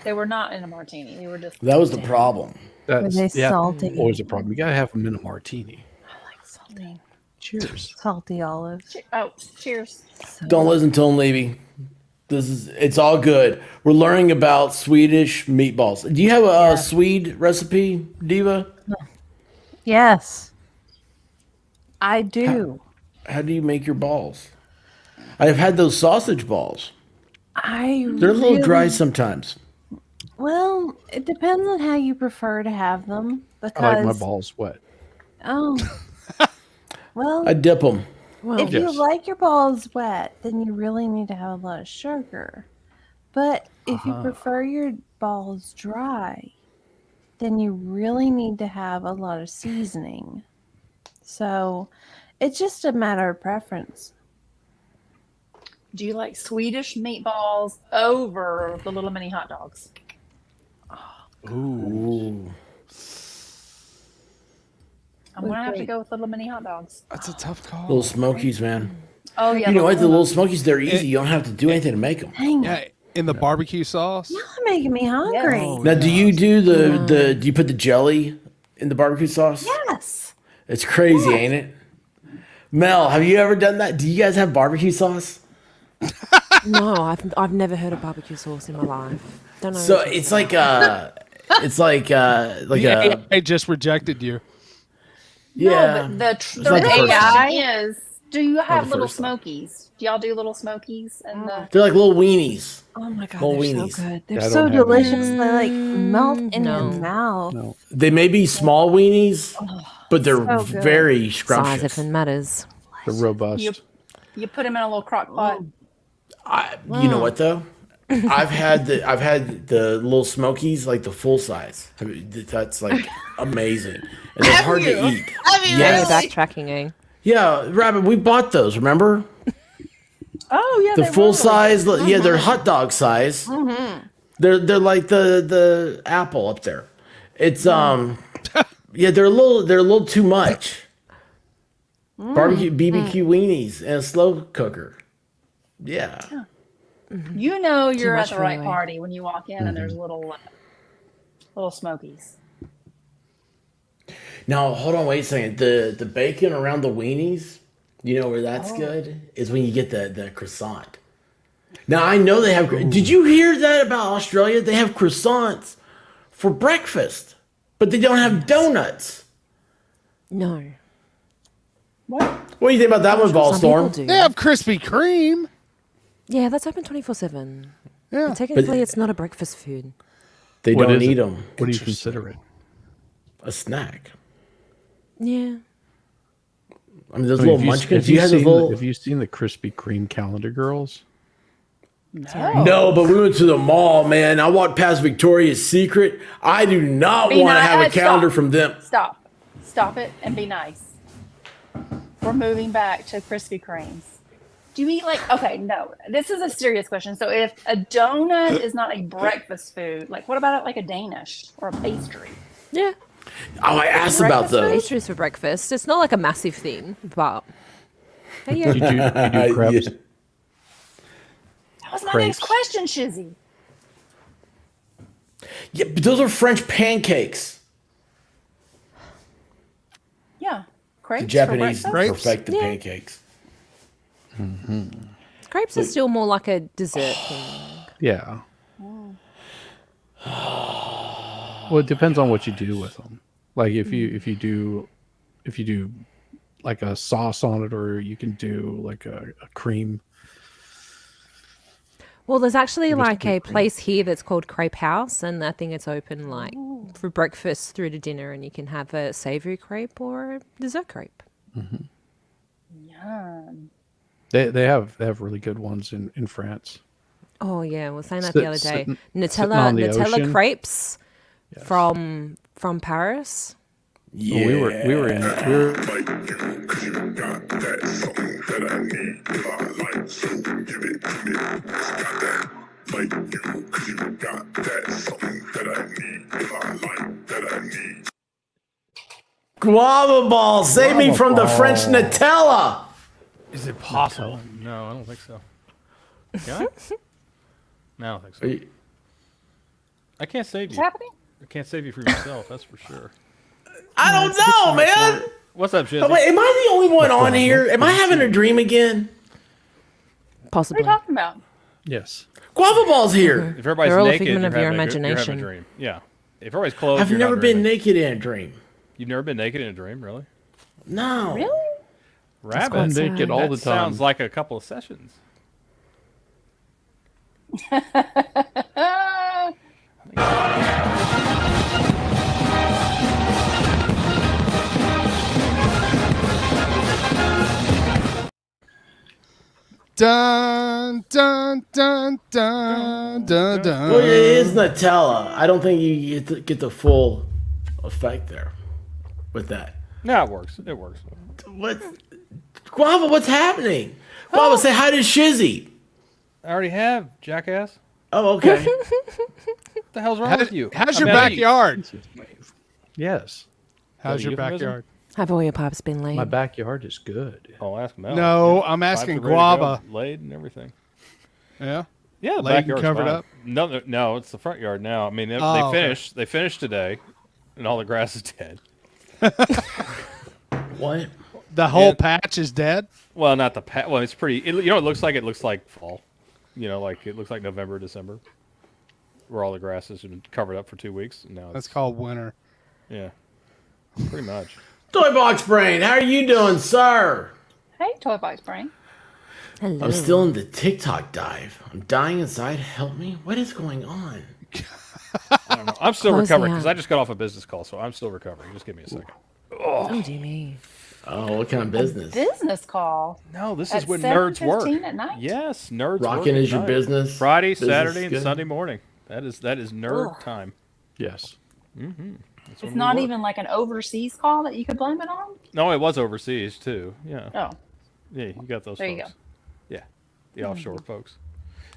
They were not in a martini. They were just. That was the problem. That's Were they salty? always a problem. You gotta have them in a martini. Salty. Cheers. Salty olives. Oh, cheers. Don't listen to him, Levy. It's all good. We're learning about Swedish meatballs. Do you have a Swede recipe, Diva? Yes, I do. How do you make your balls? I've had those sausage balls. I They're a little dry sometimes. Well, it depends on how you prefer to have them. Because I like my balls wet. Oh. Well, I dip them. Well, if you like your balls wet, then you really need to have a lot of sugar. But if you prefer your balls dry, then you really need to have a lot of seasoning. So it's just a matter of preference. Do you like Swedish meatballs over the little mini hot dogs? Ooh. I'm gonna have to go with little mini hot dogs. That's a tough call. Little Smokies, man. Oh yeah. You know what? The little Smokies, they're easy. You don't have to do anything to make them. Dang Yeah, it. in the barbecue sauce. Y'all are making me hungry. Oh, Now, do you do the do you put the jelly in the barbecue sauce? Yes. It's crazy, ain't it? Mel, have you ever done that? Do you guys have barbecue sauce? No, I've never heard of barbecue sauce in my life. Don't know. So anything it's about like The AI just rejected you. yeah. No, but the not the first question is, do you have the little first time. Smokies? Do y'all do little Smokies? And They're like little weenies. Oh my god, Little they're weenies. so good. They're I so don't have delicious. They like melt in your no. mouth. No. They may be small weenies, but they're so good. very Size scrumptious. if it matters. They're robust. you put them in a little crock pot. You know what though? I've had the little Smokies, like the full size. I mean, that's like amazing, and they're hard to eat. Yeah, backtracking, eh? Yeah, Rabbit, we bought those. Remember Oh yeah, the they full were. size? Yeah, they're hot dog size. They're like the apple up there. It's yeah, they're a little too much. Barbecue BBQ weenies and a slow cooker. Yeah. You know you're at much the for right me. party when you walk in and there's little Smokies. Now hold on, wait a second. The bacon around the weenies, you know where that's good is when you get the croissant. Now I know they have. Did you hear that about Australia? They have croissants for breakfast, but they don't have donuts. No. What? What do you think about that one, Some people Ballstorm? do. They have Krispy Kreme. Yeah, that's open 24/7. Yeah. But technically, it's not a breakfast food. They What don't is eat it? them. What do you consider it? A snack. Yeah. I mean, those I mean, little munchkins. You have those little. Have you seen the Krispy Kreme calendar girls? No, but we went to the mall, man. I walked past Victoria's Secret. I do not Be want to nice. have a calendar Stop. from them. Stop it and be nice. We're moving back to Krispy Kremes. Do you eat okay, no, this is a serious question. So if a donut is not a breakfast food, what about a Danish or a pastry? Yeah. Oh, I asked about Breakfast food? those. Pastries for breakfast. It's not like a massive thing, but hey, yeah. Did you do crepes? Yeah. That was my Crepes. next question, Shizzy. Yeah, but those are French pancakes. Yeah, crepes The for Japanese breakfast? perfected Yeah. pancakes. Crepes are still more like a dessert thing. Yeah. Well, it depends on what you do with them. Like if you do like a sauce on it, or you can do like a cream. Well, there's actually It was like a pretty place here that's called Crepe House, and I think it's open for breakfast through to dinner, and you can have a savory crepe or a dessert crepe. Yum. They have really good ones in France. Oh yeah, we were saying that the other day. Sitting Nutella on the ocean. crepes from Paris. Yeah. We were in. Guava ball, save me Guava from the ball. French Nutella. Is it possible? No, I don't think so. Can I? No, I don't think so. Are you- I can't save What's you. happening? I can't save you from yourself, that's for sure. I don't know, man. What's up, Shizzy? Oh, wait, am I the only one on here? Am I having a dream again? What Possibly. are you talking about? Yes. Guava ball's here. If everybody's They're all a naked, figment you're of your having you're having imagination. a dream. Yeah. If everybody's clothed, I've you're never not been dreaming. naked in a dream. You've never been naked in a dream, really? No. Really? Rabbit. I'm naked all That the time. sounds like a couple of sessions. Dun dun dun dun dun dun. Well, it is Nutella. I don't think you get the full effect there with that. No, it works. It works. What? Guava, what's happening? Guava, say hi to Shizzy. I already have, jackass. Oh, okay. What the hell's wrong with you? How's your backyard? Yes. How's your euphemism? backyard? Have all your pops been laid? My backyard is good. Oh, ask Mel. No, I'm asking Pipes are ready to go, Guava. laid and everything. Yeah. Yeah, the Laid and backyard's covered fine. up? No, it's the front yard now. I mean, they okay. finished. They finished today, and all the grass is dead. What? The whole patch is dead? Well, not the patch. Well, it's pretty. It looks like fall. Like it looks like November, December, where all the grass has been covered up for 2 weeks. And now That's called winter. Yeah, pretty much. Toy Box Brain, how are you doing, sir? Hey, Toy Box Brain. Hello. I'm still in the TikTok dive. I'm dying inside. Help me. What is going on? I don't know. I'm still Close the recovering because app. I just got off a business call, so I'm still recovering. Just give me a second. Oh, dear me. Oh, what kind of business? Business call. No, this At is when nerds work. 7:15 at night? Yes, nerds. Rocking work is at your night. business. Friday, Business Saturday, is and good. Sunday morning. That is nerd Ugh. time. Yes. Mm-hmm. It's not even like an overseas call that you could blame it on? No, it was overseas too. Yeah. Oh. Yeah, you got those. There you folks. go. Yeah, the offshore folks.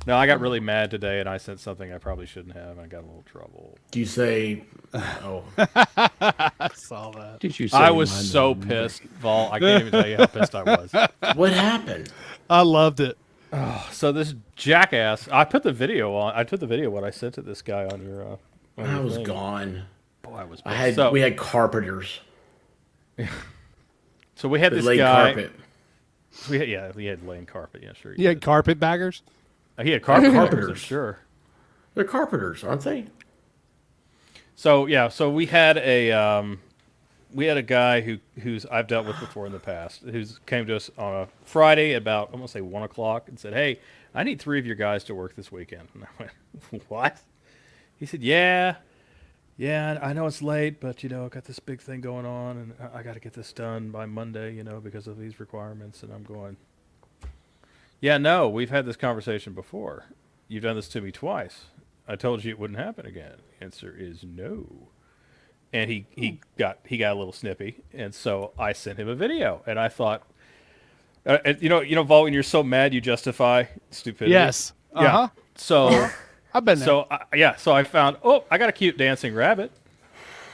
No, I got really mad today, and I sent something I probably shouldn't have. And I got in a little trouble. Do you say? Oh, I saw that. Did you say I was mine so then? pissed, Vol. I can't even tell you how pissed I was. what happened? I loved it. So this jackass, I put the video on. I took the video when I sent it to this guy on your. On I your was thing. gone. Boy, I was. I pissed. had So, we had carpenters. so we had They this laid guy. carpet. We had laying carpet. Yeah, sure. You had carpetbaggers? He had carpenters. Carpenters. Sure. They're carpenters, aren't they? So yeah, so we had a guy who's I've dealt with before in the past, who's came to us on a Friday about I'm gonna say 1 o'clock and said, "Hey, I need 3 of your guys to work this weekend." And I went, "What?" He said, "Yeah, I know it's late, but I got this big thing going on, and I got to get this done by Monday, because of these requirements." And I'm going, "Yeah, no, we've had this conversation before. You've done this to me twice. I told you it wouldn't happen again." The answer is no. And he got a little snippy, and so I sent him a video, and I thought, Vol, when you're so mad you justify stupidity. Yes. Yeah. So I've been there. So I found I got a cute dancing rabbit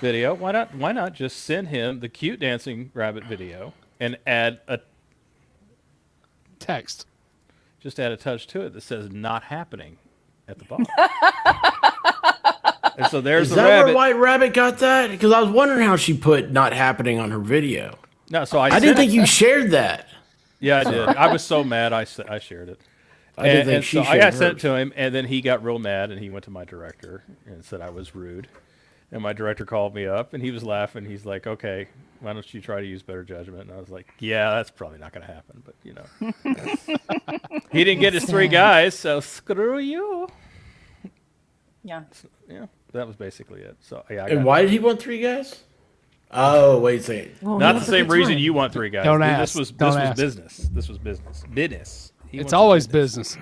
video. Why not just send him the cute dancing rabbit video and add a text. Just add a touch to it that says "not happening" at the bottom. And so there's Is the that rabbit. where White Rabbit got that? Because I was wondering how she put "not happening" on her video. No, so I sent didn't think it. you shared that. Yeah, I did. I was so mad. I shared it. I didn't think she so shared I sent it hers. to him, and then he got real mad, and he went to my director and said I was rude. And my director called me up, and he was laughing. He's like, "Okay, why don't you try to use better judgment?" And I was like, "Yeah, that's probably not going to happen." But he didn't get his 3 guys, so screw you. Yeah. Yeah, that was basically it. So yeah. And why did he want 3 guys? Oh, wait a second. Not the same reason you want 3 guys. Don't This ask. was Don't ask. business. This was business. Business. He It's wants always business.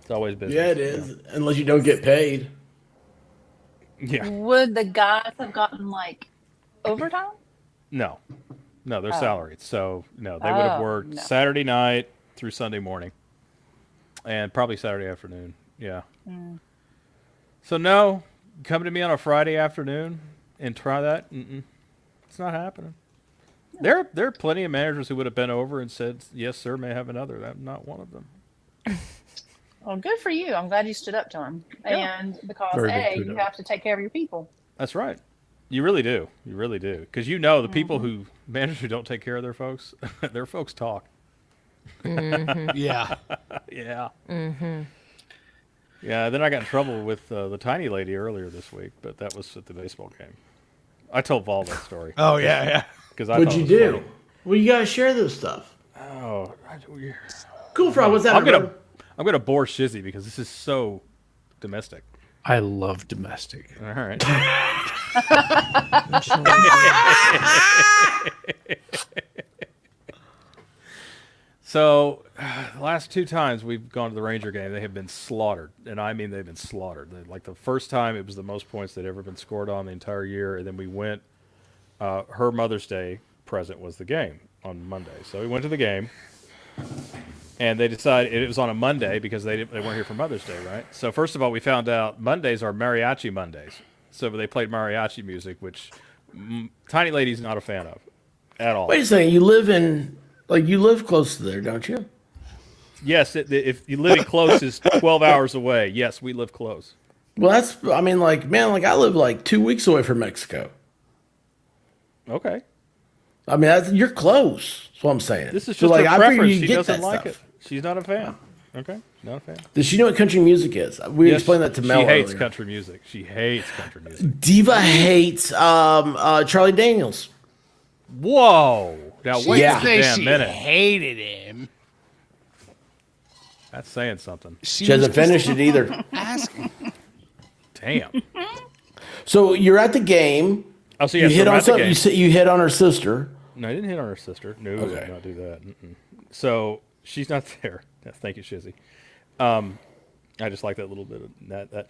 It's always business. Yeah, it is. Unless you don't get paid. Yeah. Would the guys have gotten like overtime? No, they're Oh. salaried. So no, they would have Oh, worked no. Saturday night through Sunday morning, and probably Saturday afternoon. Yeah. Mm. So no, come to me on a Friday afternoon and try that. Mm-mm. It's not happening. There are plenty of managers who would have bent over and said, "Yes, sir, may I have another." I'm not one of them. Well, good for you. I'm glad you stood up to him. Yeah. And because Very big you kudos. have to take care of your people. That's right. You really do. You really do. Because the people who managers who don't take care of their folks, their folks talk. Mhm. Yeah. Yeah. Mm-hmm. Yeah. Then I got in trouble with the tiny lady earlier this week, but that was at the baseball game. I told Vol that story. Oh, yeah, yeah. Because I What'd thought you it do? was funny. Well, you gotta share this stuff. Oh, Cool Frog, what's that? I'm gonna bore Shizzy because this is so domestic. I love domestic. All right. So, the last 2 times we've gone to the Ranger game, they have been slaughtered, and I mean they've been slaughtered. Like the first time, it was the most points they'd ever been scored on the entire year, and then we went. Her Mother's Day present was the game on Monday, so we went to the game, and they decided it was on a Monday because they weren't here for Mother's Day, right? So first of all, we found out Mondays are mariachi Mondays, so they played mariachi music, which Tiny Lady's not a fan of at all. Wait a second, you live close to there, don't you? Yes, if you living close is 12 hours away. Yes, we live close. Well, I live like 2 weeks away from Mexico. Okay. I mean, you're close. That's what I'm saying. This is just her I figured preference. you'd She get doesn't that like stuff. it. She's not a fan. Okay, not a fan. Does she know what country music is? We explained that to Mel She hates earlier. country music. She hates country music. Diva hates Charlie Daniels. Whoa! Now wait a damn she minute. hated him. That's saying something. She hasn't finished it either. Asking. Damn. So you're at the game. Oh, so you yes, hit we're on at the something. game. You hit on her sister. No, I didn't hit on her sister. No, Okay. I did not do that. Mm-mm. So she's not there. Thank you, Shizzy. I just like that little bit of that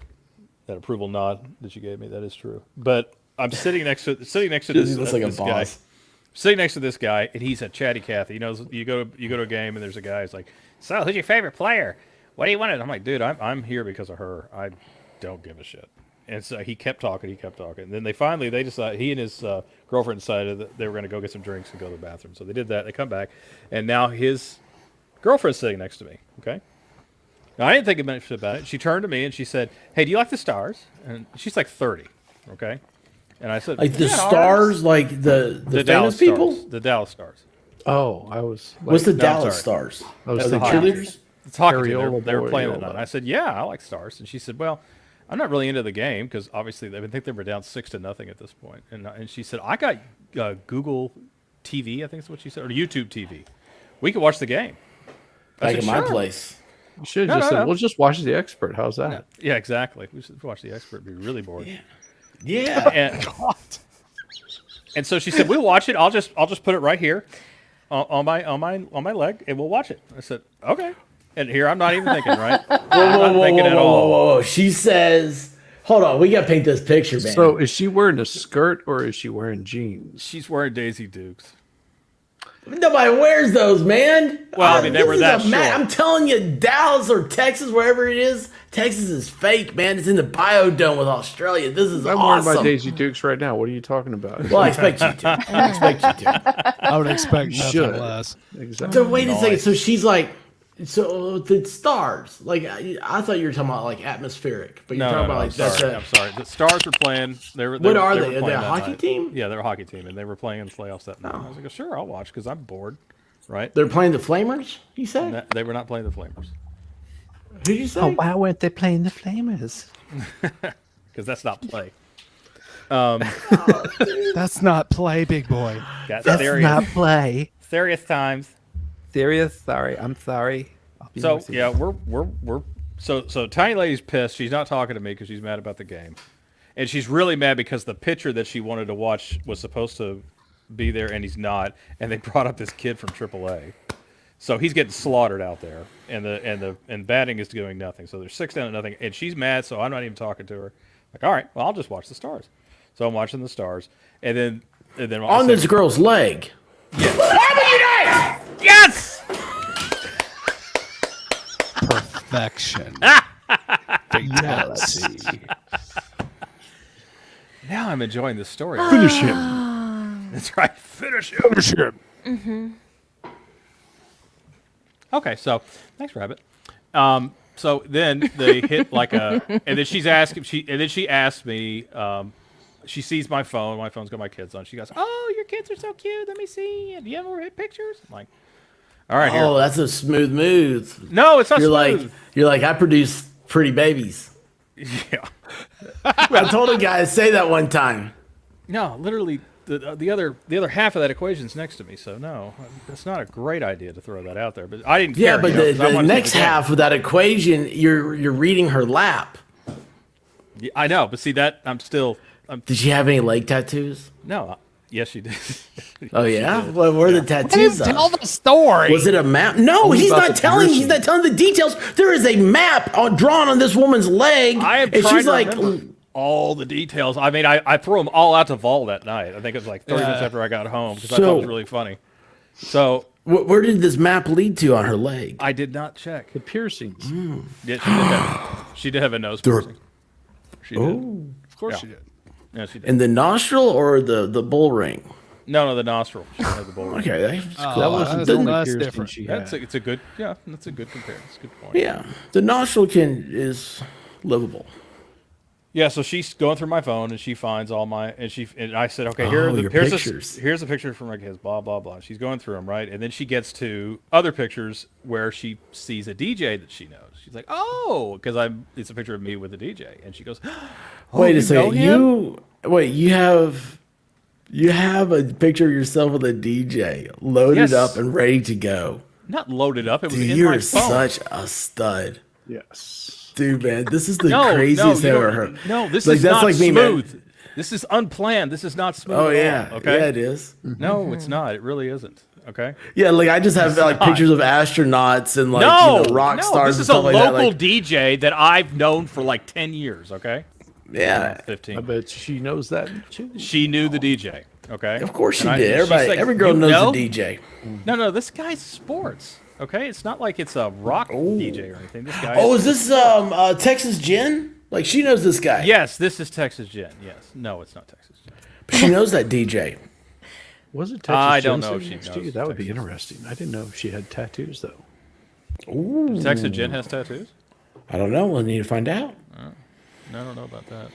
approval nod that you gave me. That is true. But I'm sitting next to this, looks like a this guy. boss. Sitting next to this guy, and he's a chatty Cathy. He knows you go to a game, and there's a guy who's like, "So, who's your favorite player? What do you want?" I'm like, "Dude, I'm here because of her. I don't give a shit." And so he kept talking. And then they decided, he and his girlfriend decided that they were going to go get some drinks and go to the bathroom. So they did that. They come back, and now his girlfriend's sitting next to me. Okay. Now I didn't think much about it. She turned to me and she said, "Hey, do you like the Stars?" And she's like 30. Okay. And I said, Like the "Yeah, Stars, like the the famous Dallas people. Stars. The Dallas Stars. Oh, I was. What's the No, I'm Dallas sorry. Stars? I was the thinking- cheerleaders. It's hockey team. Areola They were playing that Boreola. night. I said, "Yeah, I like Stars." And she said, "Well, I'm not really into the game because obviously I think they were down 6-0 at this point." And she said, "I got Google TV, I think is what she said, or YouTube TV. We could watch the game." I Like said, at my "Sure." place. You should have No, just no, said, no. "We'll just watch The Expert." How's that? Yeah, exactly. We should watch The Expert. Be really bored. Yeah. And so she said, "We'll watch it. I'll just put it right here on my leg, and we'll watch it." I said, "Okay." And here I'm not even thinking, right? I'm not thinking at all. Whoa. She says, hold on, we got to paint this picture, man. So, is she wearing a skirt or is she wearing jeans? She's wearing Daisy Dukes. Nobody wears those, man. Well, I mean, they this were is that a short. I'm telling you, Dallas or Texas, wherever it is, Texas is fake, man. It's in the biodome with Australia. This is I'm awesome. wearing my Daisy Dukes right now. What are you talking about? Well, I expect you to. I expect you to. I would expect You nothing should. less. Exactly. So wait a second. So she's like, so the Stars. Like I thought you were talking about like atmospheric, but you're talking about like that's I'm sorry. The Stars were playing. What are they? were Are they playing a that hockey night. team? Yeah, they're a hockey team, and they were playing in the playoffs that night. I was like, "Sure, I'll watch because I'm bored." Right? They're playing the Flamers. You said? And they were not playing the Flamers Who'd you say? Oh, why weren't they playing the Flamers? because that's not play. That's not play, big boy. Got That's serious, not play. serious times. Serious? Sorry, I'm sorry. I'll be So with you. yeah, we're so Tiny Lady's pissed. She's not talking to me because she's mad about the game, and she's really mad because the pitcher that she wanted to watch was supposed to be there and he's not, and they brought up this kid from AAA, so he's getting slaughtered out there, and batting is doing nothing. So they're 6-0, and she's mad. So I'm not even talking to her. Like, all right, well I'll just watch the Stars. So I'm watching the Stars, and then On this girl's leg. Yes. Perfection. Fatality. Now I'm enjoying this story. Finish him. That's right. Finish him. Finish him. Mm-hmm. Okay, so thanks, Rabbit. So then they hit like a, and then she asked me. She sees my phone. My phone's got my kids on. She goes, "Oh, your kids are so cute. Let me see. Do you have more pictures?" I'm like, all right, here. Oh, that's a smooth move. No, it's not you're smooth. You're like, I produce pretty babies. Yeah. I told a guy to say that one time. No, literally, the other half of that equation is next to me. So no, it's not a great idea to throw that out there. But I didn't Yeah, care. but you know, 'cause I the wanted to next see the game. half of that equation, you're reading her lap. Yeah, I know, but see that I'm still. Did she have any leg tattoos? No, Yes, she did. Oh Yes, she yeah. did. What were the tattoos? Tell of? the story. Was it a map? No, Only he's about not the telling. He's piercing. not telling the details. There is a map drawn on this woman's leg, I am and trying she's to like, remember all the details. I mean, I threw them all out to Vol that night. I think it was like 30 minutes Yeah. after I got home because I thought it was really funny. So where did this map lead to on her leg? I did not check. The piercings. Yeah, she did have a nose piercing. She did. Of course Yeah. she did. Yeah, she did. In the nostril or the bull ring? No, the nostril. She had the bull ring. Okay, that's Oh, cool. That was that's the only less piercing different. she had. It's a good, yeah, that's a good comparison. That's a good point. Yeah, the nostril is livable. Yeah, so she's going through my phone and she finds all my and I said, okay, Oh, your here's pictures. here's a picture from like his blah blah blah. She's going through them, right, and then she gets to other pictures where she sees a DJ that she knows. She's like, oh, because it's a picture of me with a DJ, and she goes, oh, Wait a know second, him? you have a picture of yourself with a DJ loaded Yes. up and ready to go. Not loaded up. It was Dude, in you're my phone. such a stud. Yes. Dude, man, this is the no, craziest you I've don't- ever heard. No, this Like, is that's not like me, man. smooth. This is unplanned. This is not smooth. Oh at yeah, all, okay. yeah, it is. No, it's not. It really isn't. Okay. Yeah, like I just have like not. pictures of astronauts and like no, rock no, stars this and is a stuff like local that. Like, DJ that I've known for like 10 years. Okay. yeah, 15. I bet she knows that too. She knew the DJ. Okay. of course she And did. she's Everybody, like, every girl "You knows know?" the DJ. No, this guy's sports. Okay, it's not like it's a rock DJ or anything. This guy. Oh, is this Texas Jen? Like she knows this guy. Yes, this is Texas Jen. Yes. No, it's not Texas Jen. But she knows that DJ. Was it Texas I don't Jen know if sitting she next to you? knows That would be Texas. interesting. I didn't know she had tattoos though. Ooh. Texas Jen has tattoos. I don't know. We'll need to find out. I don't know about that.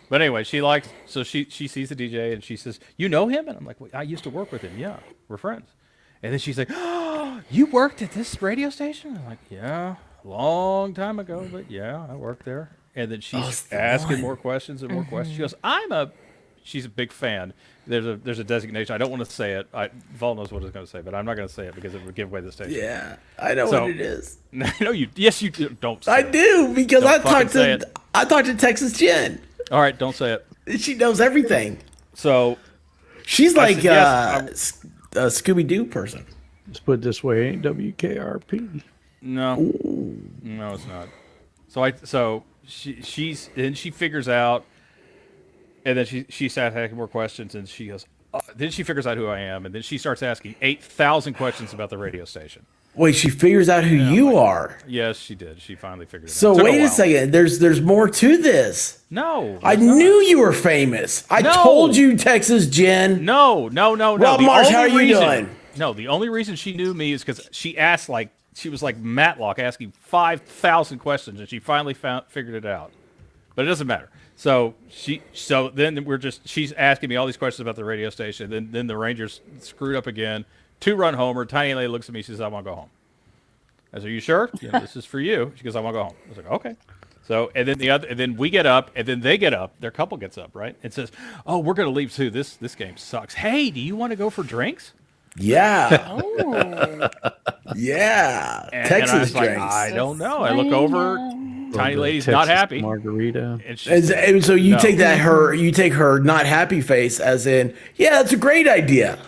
But anyway, she sees the DJ and she says, "You know him?" And I'm like, well, "I used to work with him. Yeah, we're friends." And then she's like, "Oh, you worked at this radio station?" I'm like, "Yeah, a long time ago, but yeah, I worked there." And then she's it's the asking one. more questions and more questions. She Mm-hmm. goes, she's a big fan. There's a designation. I don't want to say it. Vol knows what it's going to say, but I'm not going to say it because it would give away the station. Yeah, I know So- what it is. No, yes, you do. Don't. Say I it. do because Don't fucking say it. I talked to Texas Jen. All right, don't say it. She knows everything. So She's I like said, yes, a Scooby Doo person. Let's put it this way: ain't WKRP. No, no, it's not. So she figures out, and then she starts asking more questions, and she goes. Then she figures out who I am, and then she starts asking 8,000 questions about the radio station. Wait, she figures out who you are. Yes, she did. She finally figured it out. So Took wait a while. second. There's more to this. No, I there's not. knew you were famous. I No. told you, Texas Jen. No. Rob The Marsh, how are only you reason- doing? No, the only reason she knew me is because she asked she was like Matlock asking 5,000 questions, and she finally figured it out. But it doesn't matter. So then she's asking me all these questions about the radio station. Then the Rangers screwed up again. 2-run homer. Tiny lady looks at me. She says, "I want to go home." I said, "Are you sure? Yeah, this is for you." She goes, "I want to go home." I was like, "Okay." So and then we get up, and then they get up. Their couple gets up, right, and says, "Oh, we're gonna leave too. This game sucks. Hey, do you want to go for drinks?" Yeah. Oh. Yeah. And Texas I was like, drinks. I don't know. I look over. Tiny lady's not Texas happy. Margarita. And she And said, so you "No." take her not happy face as in, yeah, that's a great idea.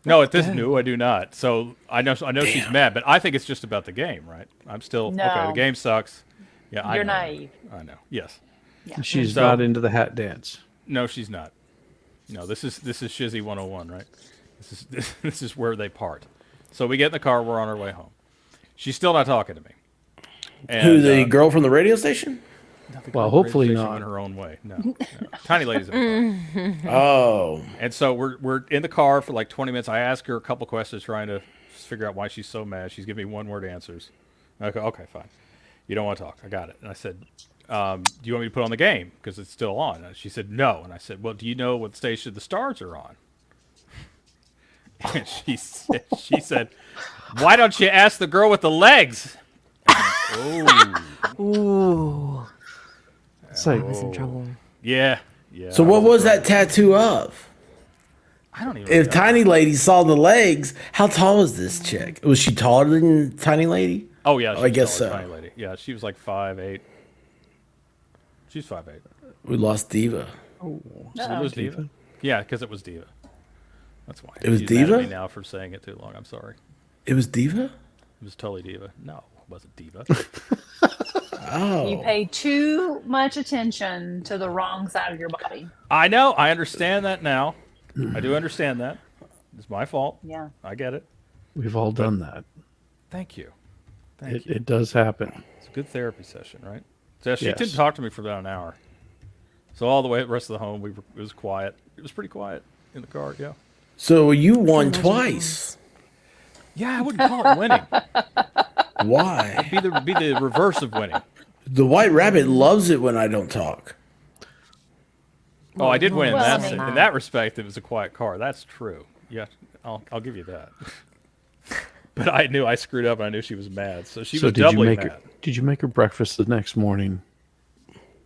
No, at this new, I do not. So I know she's mad, but I think it's just about the game, right? I'm still okay. The No. game sucks. Yeah, I You're know. naive. I know. Yes. She's So- not into the hat dance. No, she's not. No, this is Shizzy 101, right? This is where they part. So we get in the car. We're on our way home. She's still not talking to me. And, Who, the girl from the radio station? Well, hopefully She not. went her own way. No. Tiny lady's in the car. Oh. And so we're in the car for like 20 minutes. I ask her a couple questions trying to figure out why she's so mad. She's giving me one-word answers. Okay, fine. You don't want to talk. I got it. And I said, do you want me to put on the game? Because it's still on. And she said, no. And I said, well, do you know what station the stars are on? And she said, why don't you ask the girl with the legs? Oh. Ooh. It's like, I was in trouble. Yeah. So what was that tattoo of? I don't even If know. Tiny Lady saw the legs, how tall was this chick? Was she taller than Tiny Lady? Oh, yeah. I guess taller, so. Tiny lady. Yeah, she was like 5'8". She's 5'8". We lost Diva. oh, It was Diva. Yeah, because it was Diva. That's why. It was She's mad at Diva? me now for saying it too long. I'm sorry. It was Diva? It was totally Diva. No, it wasn't Diva. Oh. You pay too much attention to the wrong side of your body. I know. I understand that now. I do understand that. It's my fault. Yeah. I get it. We've all done that. Thank you. Thank you. It does happen. It's a good therapy session, right? So she Yes. didn't talk to me for about an hour. So all the way the rest of the home, it was quiet. It was pretty quiet in the car, yeah. So you won twice. Yeah, I wouldn't call it winning. Why? It'd be the reverse of winning. The White Rabbit loves it when I don't talk. Oh, I did win in Well, that I mean- in that respect. It was a quiet car. That's true. Yeah, I'll give you that. But I knew I screwed up, and I knew she was mad. So she was doubly mad. Did you make her breakfast the next morning?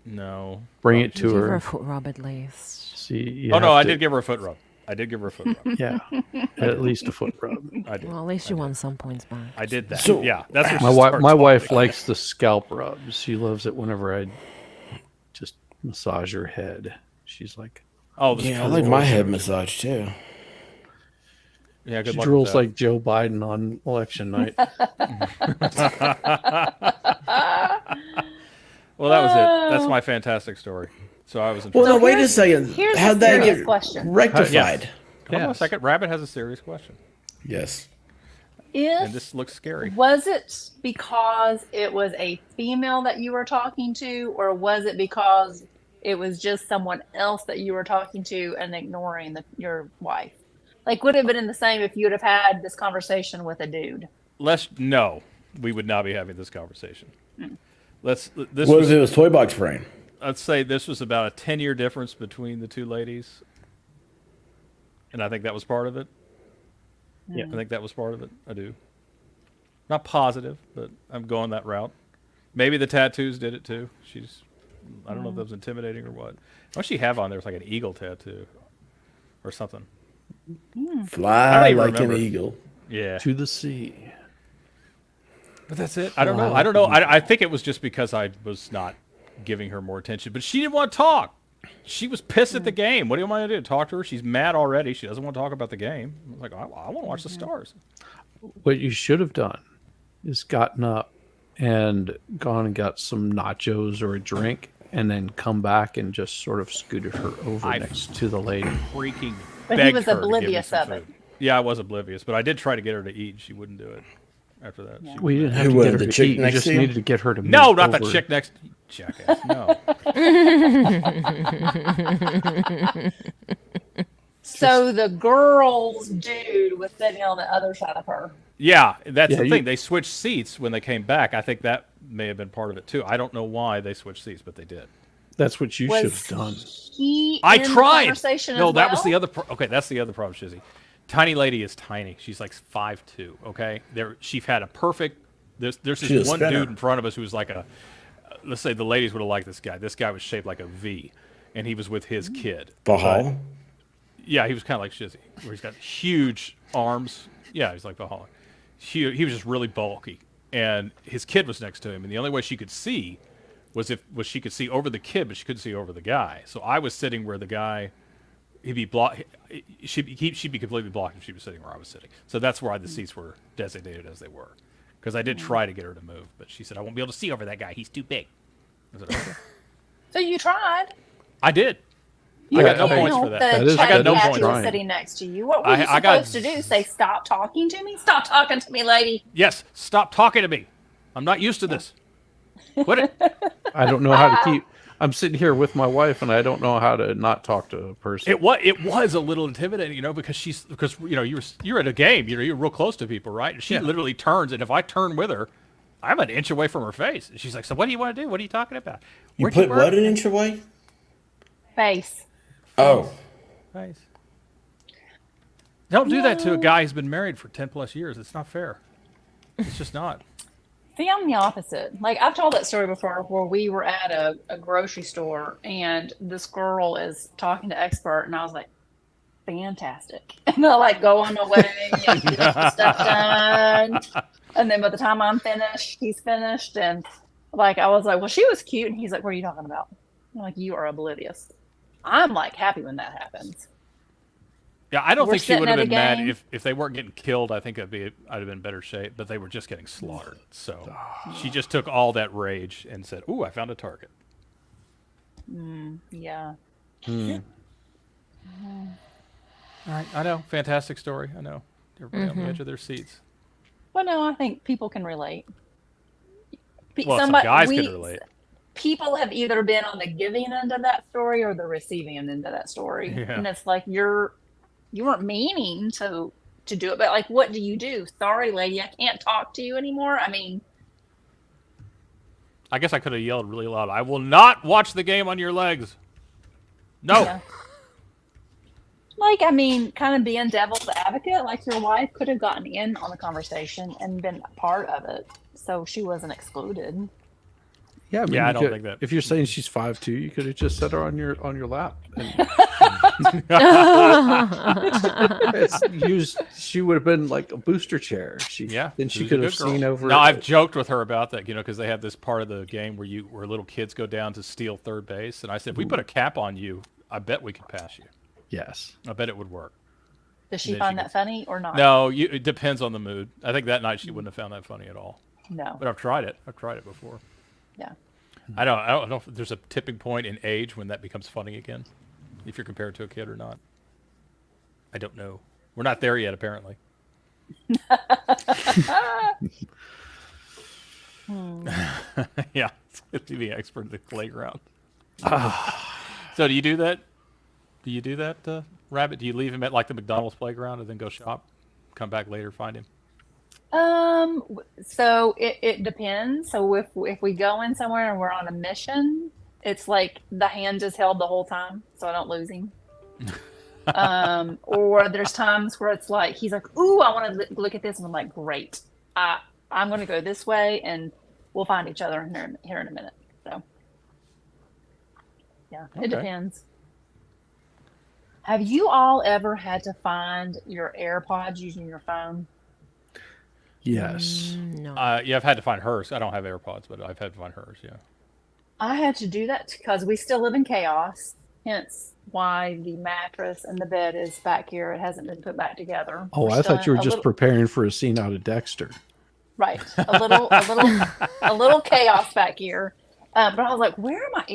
No. Bring it to Give her her. a foot rub at least. See. You Oh no, have I to- did give her a foot rub. I did give her a foot rub. Yeah, at least a foot rub. I did. Well, at least you won some points back. I did that. So- Yeah, that's what My she wife. started My talking wife about. likes the scalp rubs. She loves it whenever I just massage her head. She's like, Oh, the Yeah, I screw like my rolls. head massage too. Yeah, good she luck drools with that. like Joe Biden on election night. Well, that was it. That's my fantastic story. So I was in Well, trouble. no, wait a second. here's How'd a that serious get question. rectified? Hold on a Yes. second. Rabbit has a serious question, Yes. and If this looks scary. was it because it was a female that you were talking to, or was it because it was just someone else that you were talking to and ignoring your wife? Like, would it have been the same if you would have had this conversation with a dude? No, we would not be having this conversation. This What was, if it was Toy Box Brain? I'd say this was about a 10-year difference between the two ladies, and I think that was part of it. Yeah. I think that was part of it. I do. Not positive, but I'm going that route. Maybe the tattoos did it too. I don't know if that was intimidating or what. What she have on there was like an eagle tattoo or something. I Fly don't even like remember. an eagle. Yeah. To the sea. But that's it. I don't know. I don't know. I think it was just because I was not giving her more attention. But she didn't want to talk. She was pissed at the game. What do you want me to do? Talk to her? She's mad already. She doesn't want to talk about the game. I was like, I want to watch the Stars. What you should have done is gotten up and gone and got some nachos or a drink, and then come back and just sort of scooted her over I next to the lady. Freaking But he begged was her to give me oblivious some of it. food. Yeah, I was oblivious, but I did try to get her to eat. She wouldn't do it. After that, she Well, you didn't have Who to was get her the to chick eat. You next just to you? needed to get her to no, move not the over. chick next. Jackass. No. So the girl's dude was sitting on the other side of her. Yeah, that's Yeah, the you- thing. They switched seats when they came back. I think that may have been part of it too. I don't know why they switched seats, but they did. That's what you Was should have done. He I in the tried. conversation No, as that was the well? other. Okay, that's the other problem, Shizzy. Tiny lady is tiny. She's like 5'2". Okay, she had a perfect. There's She's this a one spinner. dude in front of us who was like a. Let's say the ladies would have liked this guy. This guy was shaped like a V, and he was with his kid. Bahal? Yeah, he was kind of like Shizzy, where he's got huge arms. Yeah, he's like Bahal. He was just really bulky, and his kid was next to him, and the only way she could see was she could see over the kid, but she couldn't see over the guy. So I was sitting where the guy, he'd be blocked. She'd be completely blocked if she was sitting where I was sitting. So that's why the seats were designated as they were. Because I did try to get her to move, but she said I won't be able to see over that guy. He's too big. I said, okay. So you tried. I did. You I got no can't points for help that. that That is- I got no chatty points. Patty was Trying. sitting next to you. What were you I got- supposed to do? Say, stop talking to me? Stop talking to me, lady. Yes, stop talking to me. I'm not used to this. Quit it. I don't know how to keep. I'm sitting here with my wife, and I don't know how to not talk to a person. It was a little intimidating, because you're at a game, you're real close to people, right? And she literally turns, and if I turn with her, I'm an inch away from her face. And she's like, "So what do you want to do? What are you talking about?" You Where'd put work?" what an inch away? Face. Oh. Face. Don't do that to a guy who's been married for 10 plus years. It's not fair. It's just not. See, I'm the opposite. Like, I've told that story before where we were at a grocery store and this girl is talking to Expert, and I was like, fantastic. And I like go on my way and get the stuff done. And then by the time I'm finished, he's finished. And like, I was like, well, she was cute. And he's like, what are you talking about? I'm like, you are oblivious. I'm like happy when that happens. Yeah, I don't We're think she would sitting have at a been mad game. if they weren't getting killed. I think I'd have been in better shape, but they were just getting slaughtered. So she just took all that rage and said, "Ooh, I found a target." Yeah. All right, I know, fantastic story. I know everybody on the edge of their seats. Well, no, I think people can relate. Well, some guys can relate. People have either been on the giving end of that story or the receiving end of that story, Yeah. and it's like you weren't meaning to do it, but like, what do you do? Sorry, lady, I can't talk to you anymore. I mean, I guess I could have yelled really loud. I will not watch the game on your legs. No. yeah. Like, I mean, kind of being devil's advocate, like your wife could have gotten in on the conversation and been a part of it, so she wasn't excluded. Yeah, I mean, Yeah, I you don't could- think that. If you're saying she's 5'2", you could have just set her on your lap. And she would have been like a booster chair. Then she was a could have good girl. seen over. No, I've joked with her about that, because they have this part of the game where little kids go down to steal third base, and I said, if we put a cap on you, I bet we could pass you. Yes, I bet it would work. Does she find that funny or not? No, it depends on the mood. I think that night she wouldn't have found that funny at all. No. But I've tried it. I've tried it before. Yeah. I don't know if there's a tipping point in age when that becomes funny again, if you're compared to a kid or not. I don't know. We're not there yet, apparently. Yeah, it's to be an expert at the playground. So do you do that? Do you do that, Rabbit? Do you leave him at like the McDonald's playground and then go shop, come back later, find him? So it depends. So if we go in somewhere and we're on a mission, it's like the hand is held the whole time, so I don't lose him. Or there's times where it's like he's like, "Ooh, I want to look at this," and I'm like, "Great, I'm going to go this way, and we'll find each other here in a minute." So yeah, it depends. Have you all ever had to find your AirPods using your phone? Yes. No. Yeah, I've had to find hers. I don't have AirPods, but I've had to find hers. Yeah. I had to do that because we still live in chaos. Hence why the mattress and the bed is back here. It hasn't been put back together. Oh, I thought you were just preparing for a scene out of Dexter. Right. A little chaos back here. But I was like, where are my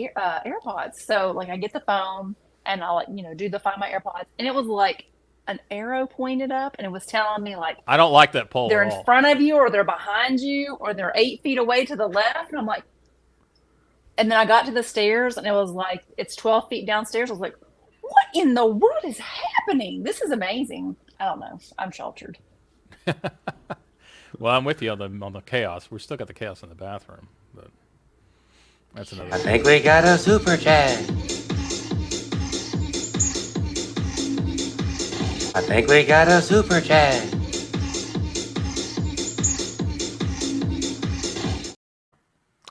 AirPods? So like I get the phone and I'll do the Find My AirPods. And it was like an arrow pointed up and it was telling me like, I don't like that poll they're at in all. front of you or they're behind you or they're 8 feet away to the left. And I'm like, and then I got to the stairs and it was like, it's 12 feet downstairs. I was like, what in the world is happening? This is amazing. I don't know. I'm sheltered. Well, I'm with you on the chaos. We're still got the chaos in the bathroom, but that's another. I think we got a super chat. I think we got a super chat.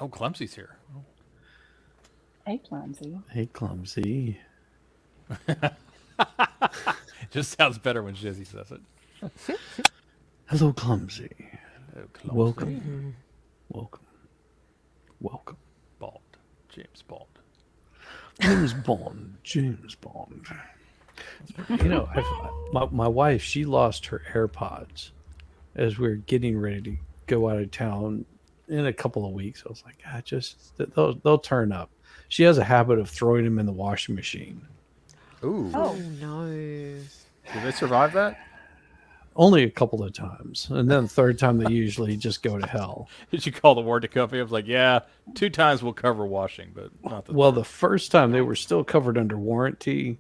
Oh, Clumsy's here. Oh. Hey, Clumsy. Hey, Clumsy. Just sounds better when Jizzy says it. Hello, Clumsy. Hello, Clumsy. Welcome. Welcome. Welcome. Bond. James Bond. James Bond. James Bond. You know, my wife, she lost her AirPods as we were getting ready to go out of town in a couple of weeks. I was like, they'll turn up. She has a habit of throwing them in the washing machine. Ooh. Oh no. Did they survive that? Only a couple of times. And then the third time they usually just go to hell. Did you call the warranty company? I was like, yeah, 2 times we'll cover washing, but not the Well, the first time they were still covered under warranty.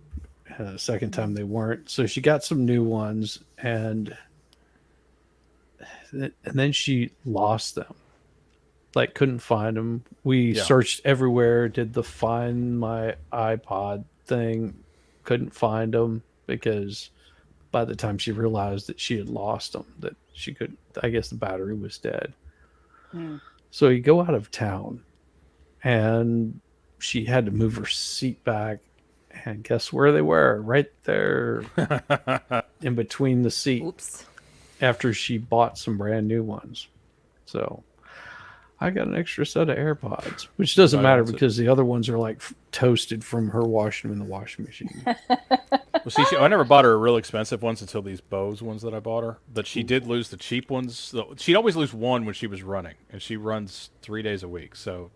The second time they weren't. So she got some new ones and then she lost them. Like couldn't find them. We searched everywhere, did the Find My iPod thing, couldn't find them because by the time she realized that she had lost them, that she could, I guess the battery was dead. So you go out of town and she had to move her seat back and guess where they were? Right there in between the seat. Oops. After she bought some brand new ones. So I got an extra set of AirPods, which doesn't matter because the other ones are like toasted from her washing them in the washing machine. Well, see, I never bought her real expensive ones until these Bose ones that I bought her. But she did lose the cheap ones. She'd always lose one when she was running, and she runs 3 days a week. So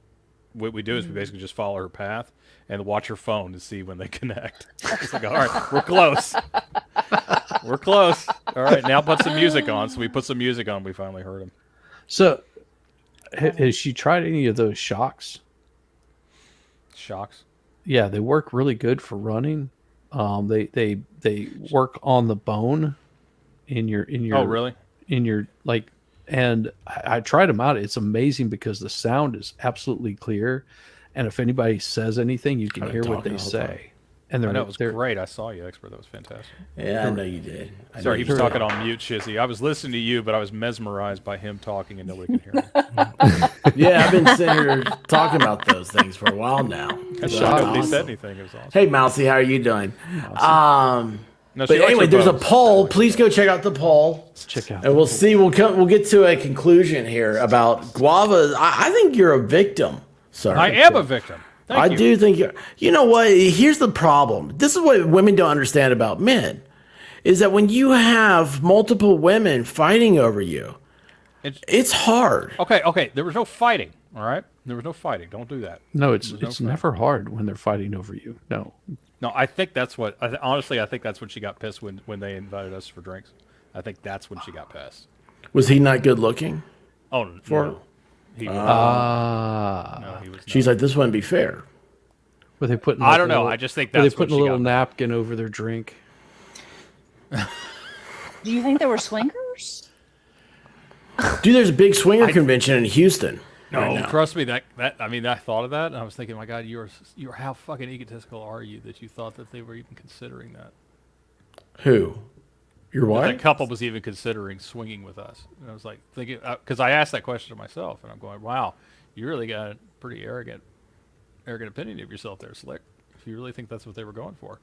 what we do is we basically just follow her path and watch her phone to see when they connect. It's like, all right, we're close. We're close. All right, now put some music on. So we put some music on. We finally heard him. So, has she tried any of those shocks? Shocks? Yeah, they work really good for running. They work on the bone in your Oh, really? In your like, and I tried them out. It's amazing because the sound is absolutely clear, and if anybody says anything, you can hear what they say. And I know, it was great. I saw you, Expert. That was fantastic. Yeah, I know you did. Sorry, he was talking on mute, Shizzy. I was listening to you, but I was mesmerized by him talking, and nobody could hear me. Yeah, I've been sitting here talking about those things for a while now. That's nobody said anything. It was awesome. Hey, Mousy, how are you doing? No, But she likes anyway, her there's a bows. poll. Please go check out the poll. Let's check out. And we'll see. We'll get to a conclusion here about guava. I think you're a victim, sir. I am a victim. I do think you're. You know what? Here's the problem. This is what women don't understand about men, is that when you have multiple women fighting over you, it's hard. Okay. There was no fighting. All right, there was no fighting. Don't do that. No, it's There was no fighting. never hard when they're fighting over you. No. No, I think that's what. Honestly, I think that's when she got pissed when they invited us for drinks. I think that's when she got pissed. Was he not good looking? Oh, no. He was. No, he was. She's like, this wouldn't be fair. Were they putting? I don't know. I just think were that's they putting when a she little got napkin over their drink. Do you think there were swingers? Dude, there's a big swinger convention in Houston. No, right now. trust me. I mean, I thought of that, and I was thinking, my God, you're how fucking egotistical are you that you thought that they were even considering that? Who? Your That wife? that couple was even considering swinging with us. And I was like thinking, because I asked that question to myself, and I'm going, wow, you really got a pretty arrogant opinion of yourself there, Slick. If you really think that's what they were going for.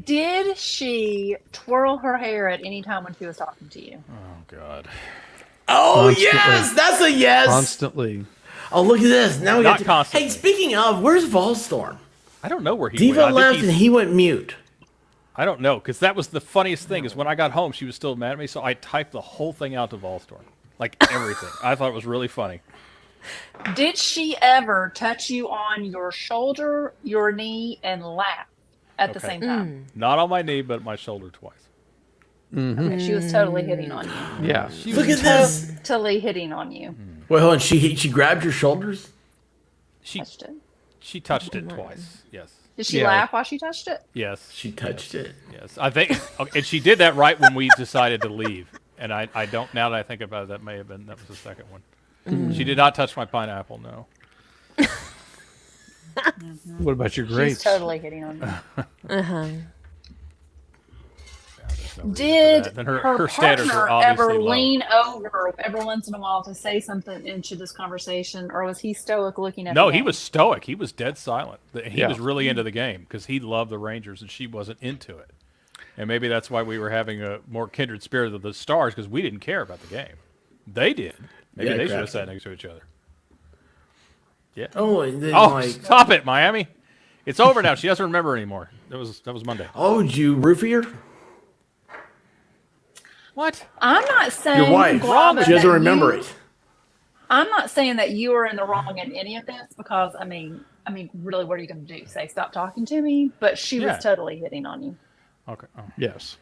Did she twirl her hair at any time when she was talking to you? Oh God. Oh Constantly. yes, that's a yes. Constantly. Oh, look at this. Now we Not got to, constantly. Hey, speaking of, where's Volstorm? I don't know where he Diva went. I think left he's- and he went mute. I don't know, because that was the funniest thing, is when I got home, she was still mad at me, so I typed the whole thing out to Volstorm. Like, everything. I thought it was really funny. Did she ever touch you on your shoulder, your knee, and lap at the Okay. same time? Not on my knee, but my shoulder twice. Okay, she was totally hitting on you. Yeah. She Look was at this. Totally hitting on you. Wait, hold on. She grabbed your shoulders? She Touched it. She touched it twice. Yes. Did she Yeah. laugh while she touched it? Yes. She touched it. Yes. I think, and she did that right when we decided to leave. And I don't, now that I think about it, that was the second one. She did not touch my pineapple, no. What about your grapes? She's totally hitting on you. Uh-huh. Did that. Then her, her standards partner are obviously ever low. lean over every once in a while to say something into this conversation, or was he stoic looking at No, the he game? was stoic. He was dead silent. He Yeah. was really into the game because he loved the Rangers and she wasn't into it. And maybe that's why we were having a more kindred spirit of the Stars, because we didn't care about the game. They did. Maybe Yeah, they should have crap. sat next to each other. Yeah. Oh, and then Oh, like, stop it, Miami. It's over now. She doesn't remember anymore. That was Monday. oh, did you roofie her? What? I'm not saying Your wife. Guava, She doesn't that remember you- it. I'm not saying that you are in the wrong in any of this, because I mean, really, what are you going to do? Say stop talking to me? But she Yeah. was totally hitting on you. Okay. Oh. Yes.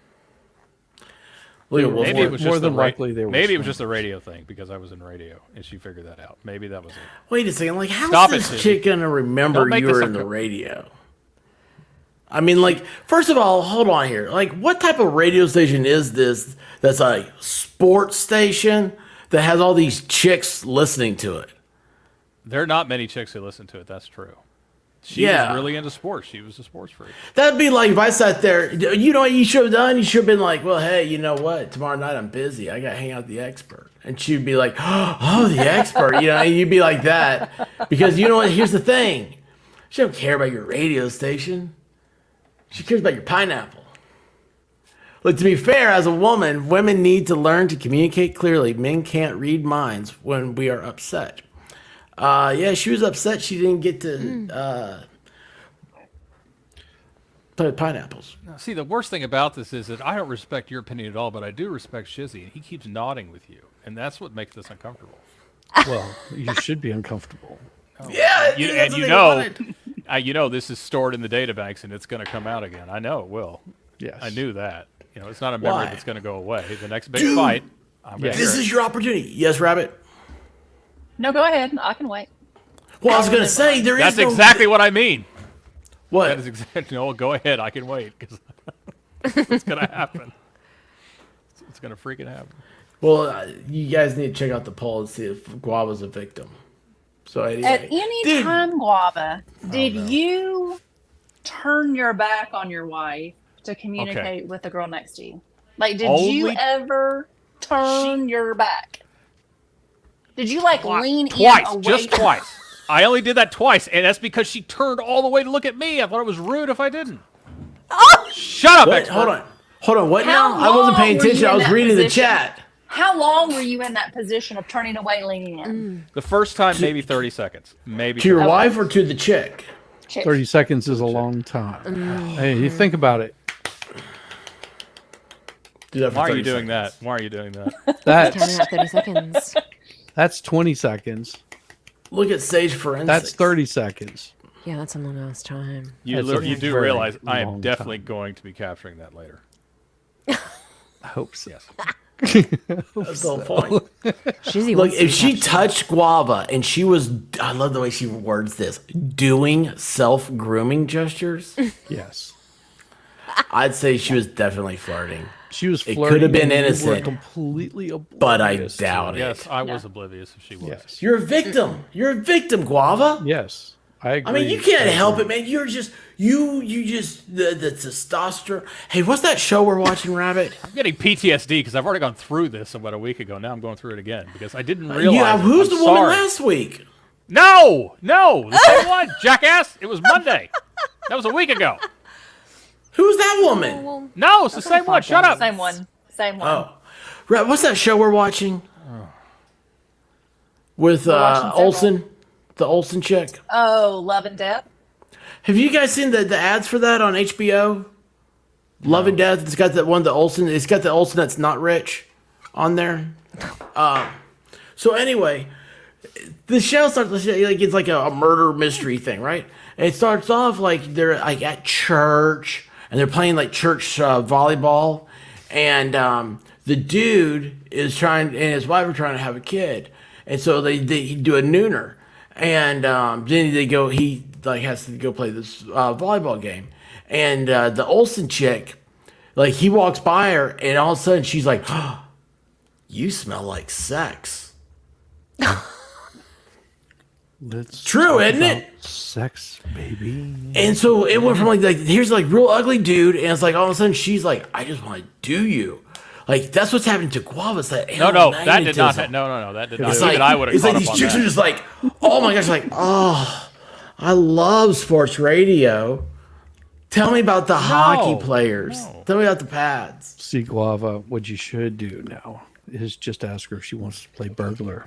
Look at Maybe Maybe it was more just than the likely they were maybe it was swinging. just a radio thing because I was in radio and she figured that out. Maybe that was it. Wait a second. Like, how's Stop it, this Susie. chick gonna remember Don't make you this were a in the co- radio? I mean, like, first of all, hold on here. Like, what type of radio station is this that's a sports station that has all these chicks listening to it? There are not many chicks who listen to it. That's true. She Yeah. was really into sports. She was a sports freak. That'd be like if I sat there, you know what you should have done? You should have been like, well, hey, you know what? Tomorrow night I'm busy. I got to hang out with the expert. And she'd be like, oh, the expert. You know, and you'd be like that. Because you know what? Here's the thing. She don't care about your radio station. She cares about your pineapple. Look, to be fair, as a woman, women need to learn to communicate clearly. Men can't read minds when we are upset. Yeah, she was upset she didn't get to Play with pineapples. Now, see, the worst thing about this is that I don't respect your opinion at all, but I do respect Shizzy, and he keeps nodding with you, and that's what makes this uncomfortable. Well, you should be uncomfortable. Yeah, you know this is stored in the databanks, and it's going to come out again. I know it will. Yes, I knew that. You know, it's not a memory Why? that's going to go away. The next big fight, I'm going to This is your opportunity. Yes, Rabbit. No, go ahead. I can wait. Well, I was going to say there is. That's no... exactly what I mean. What? That is exactly. No, go ahead. I can wait because it's going to happen. It's going to freaking happen. Well, you guys need to check out the poll and see if Guava's a victim. So anyway, At any time, Guava, did you turn your back on your wife to communicate with the girl next to you? Like, did you ever turn your back? Did you lean twice, in away? just twice? I only did that twice, and that's because she turned all the way to look at me. I thought it was rude if I didn't. Oh! Shut up, Wait, expert. hold on. What now? I wasn't paying attention. I was reading the chat. How long were you in that position of turning away, leaning in? The first time, maybe 30 seconds. Maybe to your 30 wife or to the chick? 30 seconds is a long time. Hey, you think about it. Do that for Why are 30 you doing seconds. that? Why are you doing that? That's Counting out 30 seconds. That's 20 seconds. Look at Sage Forensics. That's 30 seconds. Yeah, that's a long ass time. You do very realize I am long definitely going to be capturing that later. I hope so. Yes. That's the whole point. Look, if she touched Guava and she was, I love the way she words this, doing self-grooming gestures. Yes. I'd say she was definitely flirting. She was flirting. It could have been and you were innocent. completely oblivious. But I doubt it. Yes, I was oblivious if she was. Yes. You're a victim. You're a victim, Guava. Yes. I agree. I mean, you can't help it, man. You're just, you just, the testosterone. Hey, what's that show we're watching, Rabbit? I'm getting PTSD because I've already gone through this about a week ago. Now I'm going through it again because I didn't realize. Yeah, who's I'm the woman sorry. last week? No, the same one, jackass. It was Monday. That was a week ago. Who's that woman? No, it's the same one. Shut up. Same one. Same one. Oh, right. What's that show we're watching? With Olsen, the Olsen chick. Oh, Love and Death. Have you guys seen the ads for that on HBO? Love and Death. It's got that one, the Olsen. It's got the Olsen that's not rich on there. So anyway, the show starts like it's like a murder mystery thing, right? And it starts off like they're like at church and they're playing like church volleyball, and the dude is trying and his wife are trying to have a kid, and so they do a nooner, and then they go. He like has to go play this volleyball game, and the Olsen chick, like he walks by her, and all of a sudden she's like, oh, "You smell like sex." Let's True, talk isn't about it? Sex, baby. And so it went from like here's like real ugly dude, and it's like all of a sudden she's like, I just want to do you. Like that's what's happening to Guava. It's that No, that did not. magnetism. No, that did not. It's Even like, I would have it's caught like up these on chicks that. are just like, oh my gosh, like, oh, I love sports radio. Tell me about the hockey players. Tell me about the pads. See, Guava, what you should do now is just ask her if she wants to play burglar.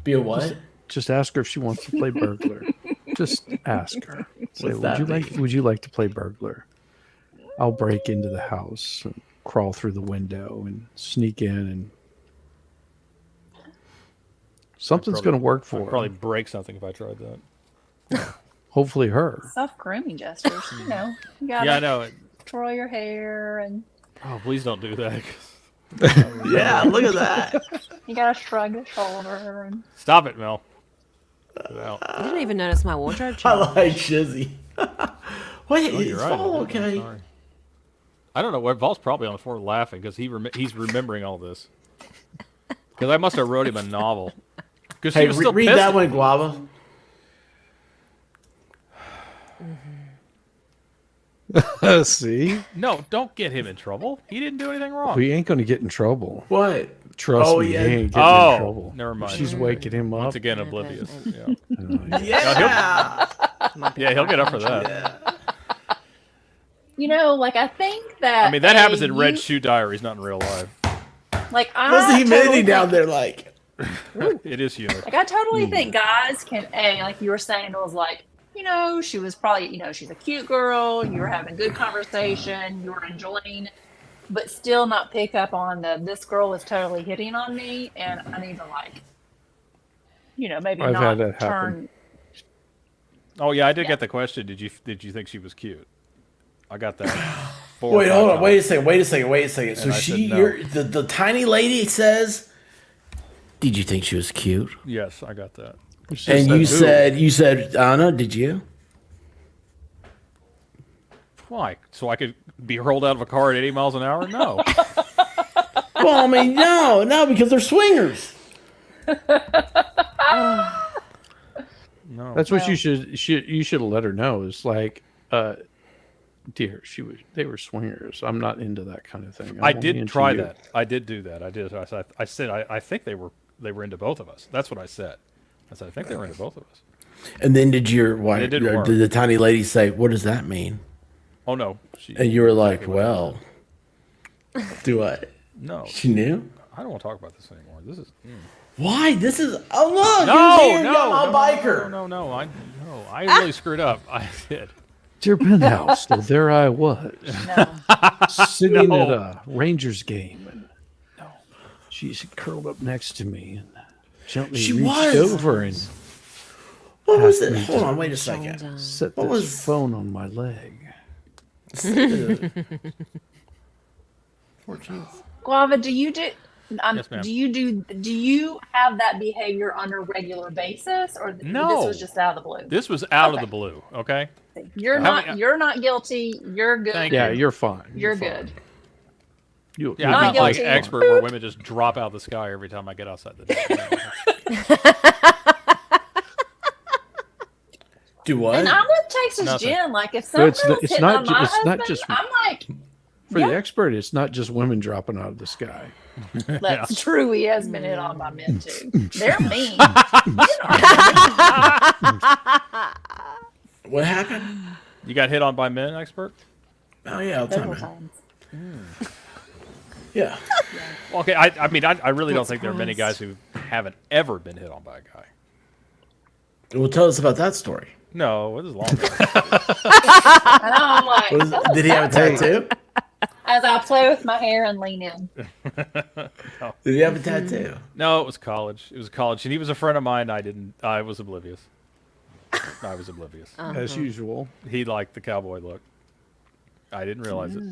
Be a what? Just ask her if she wants to play burglar. Just ask her. Say, What's that would you like to play burglar? I'll break into the house and crawl through the window and sneak in, and something's going to work for I'd her. probably break something if I tried that. Hopefully her. Self-grooming gestures. You know, you gotta Yeah, I know. twirl your hair and Oh, please don't do that. Yeah, look at that. you gotta shrug your shoulder and Stop it, Mel. Get it out. I didn't even notice my wardrobe I change. like Shizzy. Wait, Oh, is you're right. Paul I'm okay? sorry. I don't know. Where Paul's probably on the floor laughing because he's remembering all this. Because I must have wrote him a novel. Because Hey, he was still read pissed that at- one, Guava. See? No, don't get him in trouble. He didn't do anything wrong. We ain't going to get in trouble. What? Trust Oh, me, yeah. he ain't getting Oh, in trouble. never mind. She's waking him up. Once again, oblivious. Yeah. Yeah. Yeah, he'll get up for that. you know, like I think that I mean, that happens in Red Shoe Diaries, not in real life. Like I What's the humidity totally down think- there like? It is humid. Like I totally think guys can like you were saying, it was like, you know, she was probably, you know, she's a cute girl. You were having good conversation. You were enjoying, but still not pick up on this girl is totally hitting on me, and I need to like, you know, maybe I've not had that happen. turn. Oh yeah, I did get the question. Did you think she was cute? I got that. 4 or Wait, 5 hold on. times. Wait a second. And So I she, said no. the tiny lady says, "Did you think she was cute?" Yes, I got that. And you said, Anna, did you? Why? So I could be hurled out of a car at 80 miles an hour? No. Well, I mean, no, because they're swingers. No. That's what you should let her know. It's like, dear, they were swingers. I'm not into that kind of thing. I I'm only did into try you. that. I did do that. I did. I said I think they were into both of us. That's what I said. I said I think they were into both of us. And then did your wife? it didn't work. Did the tiny lady say, "What does that mean?" Oh no. And you were like, "Well, do I?" No. She knew. I don't want to talk about this anymore. This is. Why? This is. Oh look! No, biker. No. I really screwed up. I did. Dear penthouse, so there I was, sitting at a Rangers game, and she's curled up next to me and gently She reached was. over and What was asked it? me Hold to on, wait a second. Set What this was- phone on my leg. Guava, do you do? Yes, ma'am. Do you have that behavior on a regular basis, or No. this was just out of the blue? This was out of Okay. the blue. Okay. You're not guilty. You're good. Thank Yeah, you. you're fine. You're good. You, Yeah, Not I'm not like guilty. expert where women just drop out of the sky every time I get outside the door. Do what? And I'm with Texas Nothing. Jen. Like if So it's someone's it's hitting not on ju- my it's not husband, just I'm like, for the expert. It's not just women dropping out of the sky. that's true. He has been hit on by men too. They're mean. What happened? You got hit on by men, expert? Oh yeah, all the time. Several man. times. Yeah. Okay, I mean, I really don't think there are many guys who haven't ever been hit on by a guy. Well, tell us about that story. No, it was long ago. And I'm like, Did he have a tattoo? as I play with my hair and lean in. No. Did he have a tattoo? No, it was college. It was college, and he was a friend of mine. I was oblivious. I was oblivious. As usual. He liked the cowboy look. I didn't realize it.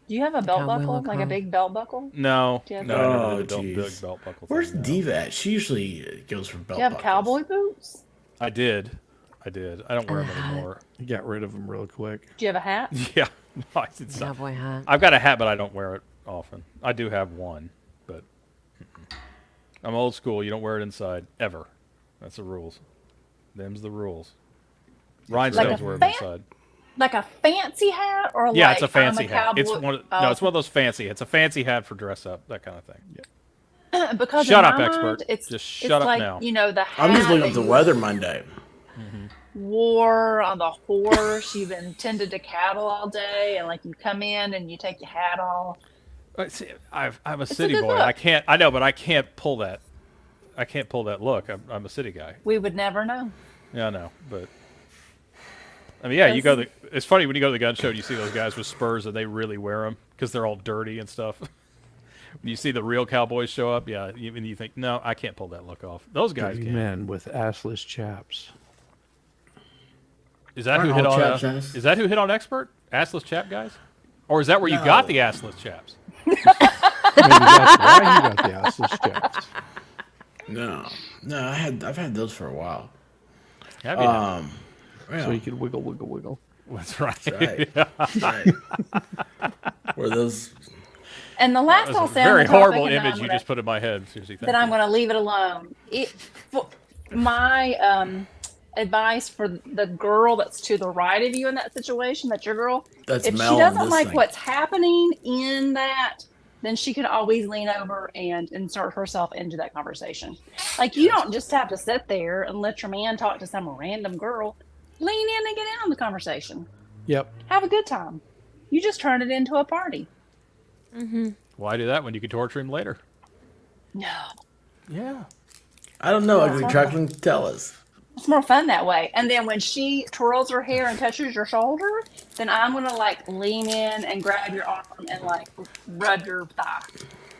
Do you have a belt Cowboy buckle, look, like huh? a big belt buckle? No, Do you have- no, I never Oh, did a jeez. big belt buckle. Where's thing, no. Diva at? She usually goes for belt Do you have buckles. cowboy boots? I did. I don't wear them anymore. You got rid of them real quick. Do you have a hat? Yeah, no, it's not. Cowboy hat. I've got a hat, but I don't wear it often. I do have one, but I'm old school. You don't wear it inside ever. That's the rules. Them's the rules. Rhinestones Like a wear them fan- inside. Like a fancy hat, or Yeah, like it's a fancy I'm hat. It's cowboy- one. Of, Oh, no, it's one of those fancy. It's a fancy hat for dress up, that kind of thing. Yeah. because Shut in up, my expert. mind, it's Just it's shut up like, now. You know, the hat I'm just looking up that the you weather Monday. wore on the horse. You've been tended to cattle all day, and like you come in and you take your hat off. See, I'm a a city good boy. look. I can't. I know, but I can't pull that. I can't pull that look. I'm a city guy. We would never know. Yeah, I know, but I mean, yeah, you go. It's funny when you go to the gun show and you see those guys with spurs and they really wear them because they're all dirty and stuff. When you see the real cowboys show up, yeah, and you think, no, I can't pull that look off. Those guys Dirty can. men with assless chaps. Is that Aren't who hit all on? chaps ass? Is that who hit on expert? Assless chap guys, or is that where you got the assless chaps? Maybe that's why you got the assless chaps. No, I've had those for a while. Have you now? Yeah. So you could wiggle, wiggle, wiggle. That's right. That's right. Were those? And the last That I'll was a say on very the topic, horrible and then image I'm you gonna- just put in my head, Susie. that I'm going to leave it alone. My advice for the girl that's to the right of you in that situation, that's your girl. That's if she Mel on doesn't this like thing. what's happening in that, then she can always lean over and insert herself into that conversation. Like you don't just have to sit there and let your man talk to some random girl. Lean in and get in on the conversation. Yep. Have a good time. You just turn it into a party. Why do that when you can torture him later? No. Yeah. I don't know. That's Ugly all Truckling, tell us. It's more fun that way. And then when she twirls her hair and touches your shoulder, then I'm gonna like lean in and grab your arm and like rub your thigh.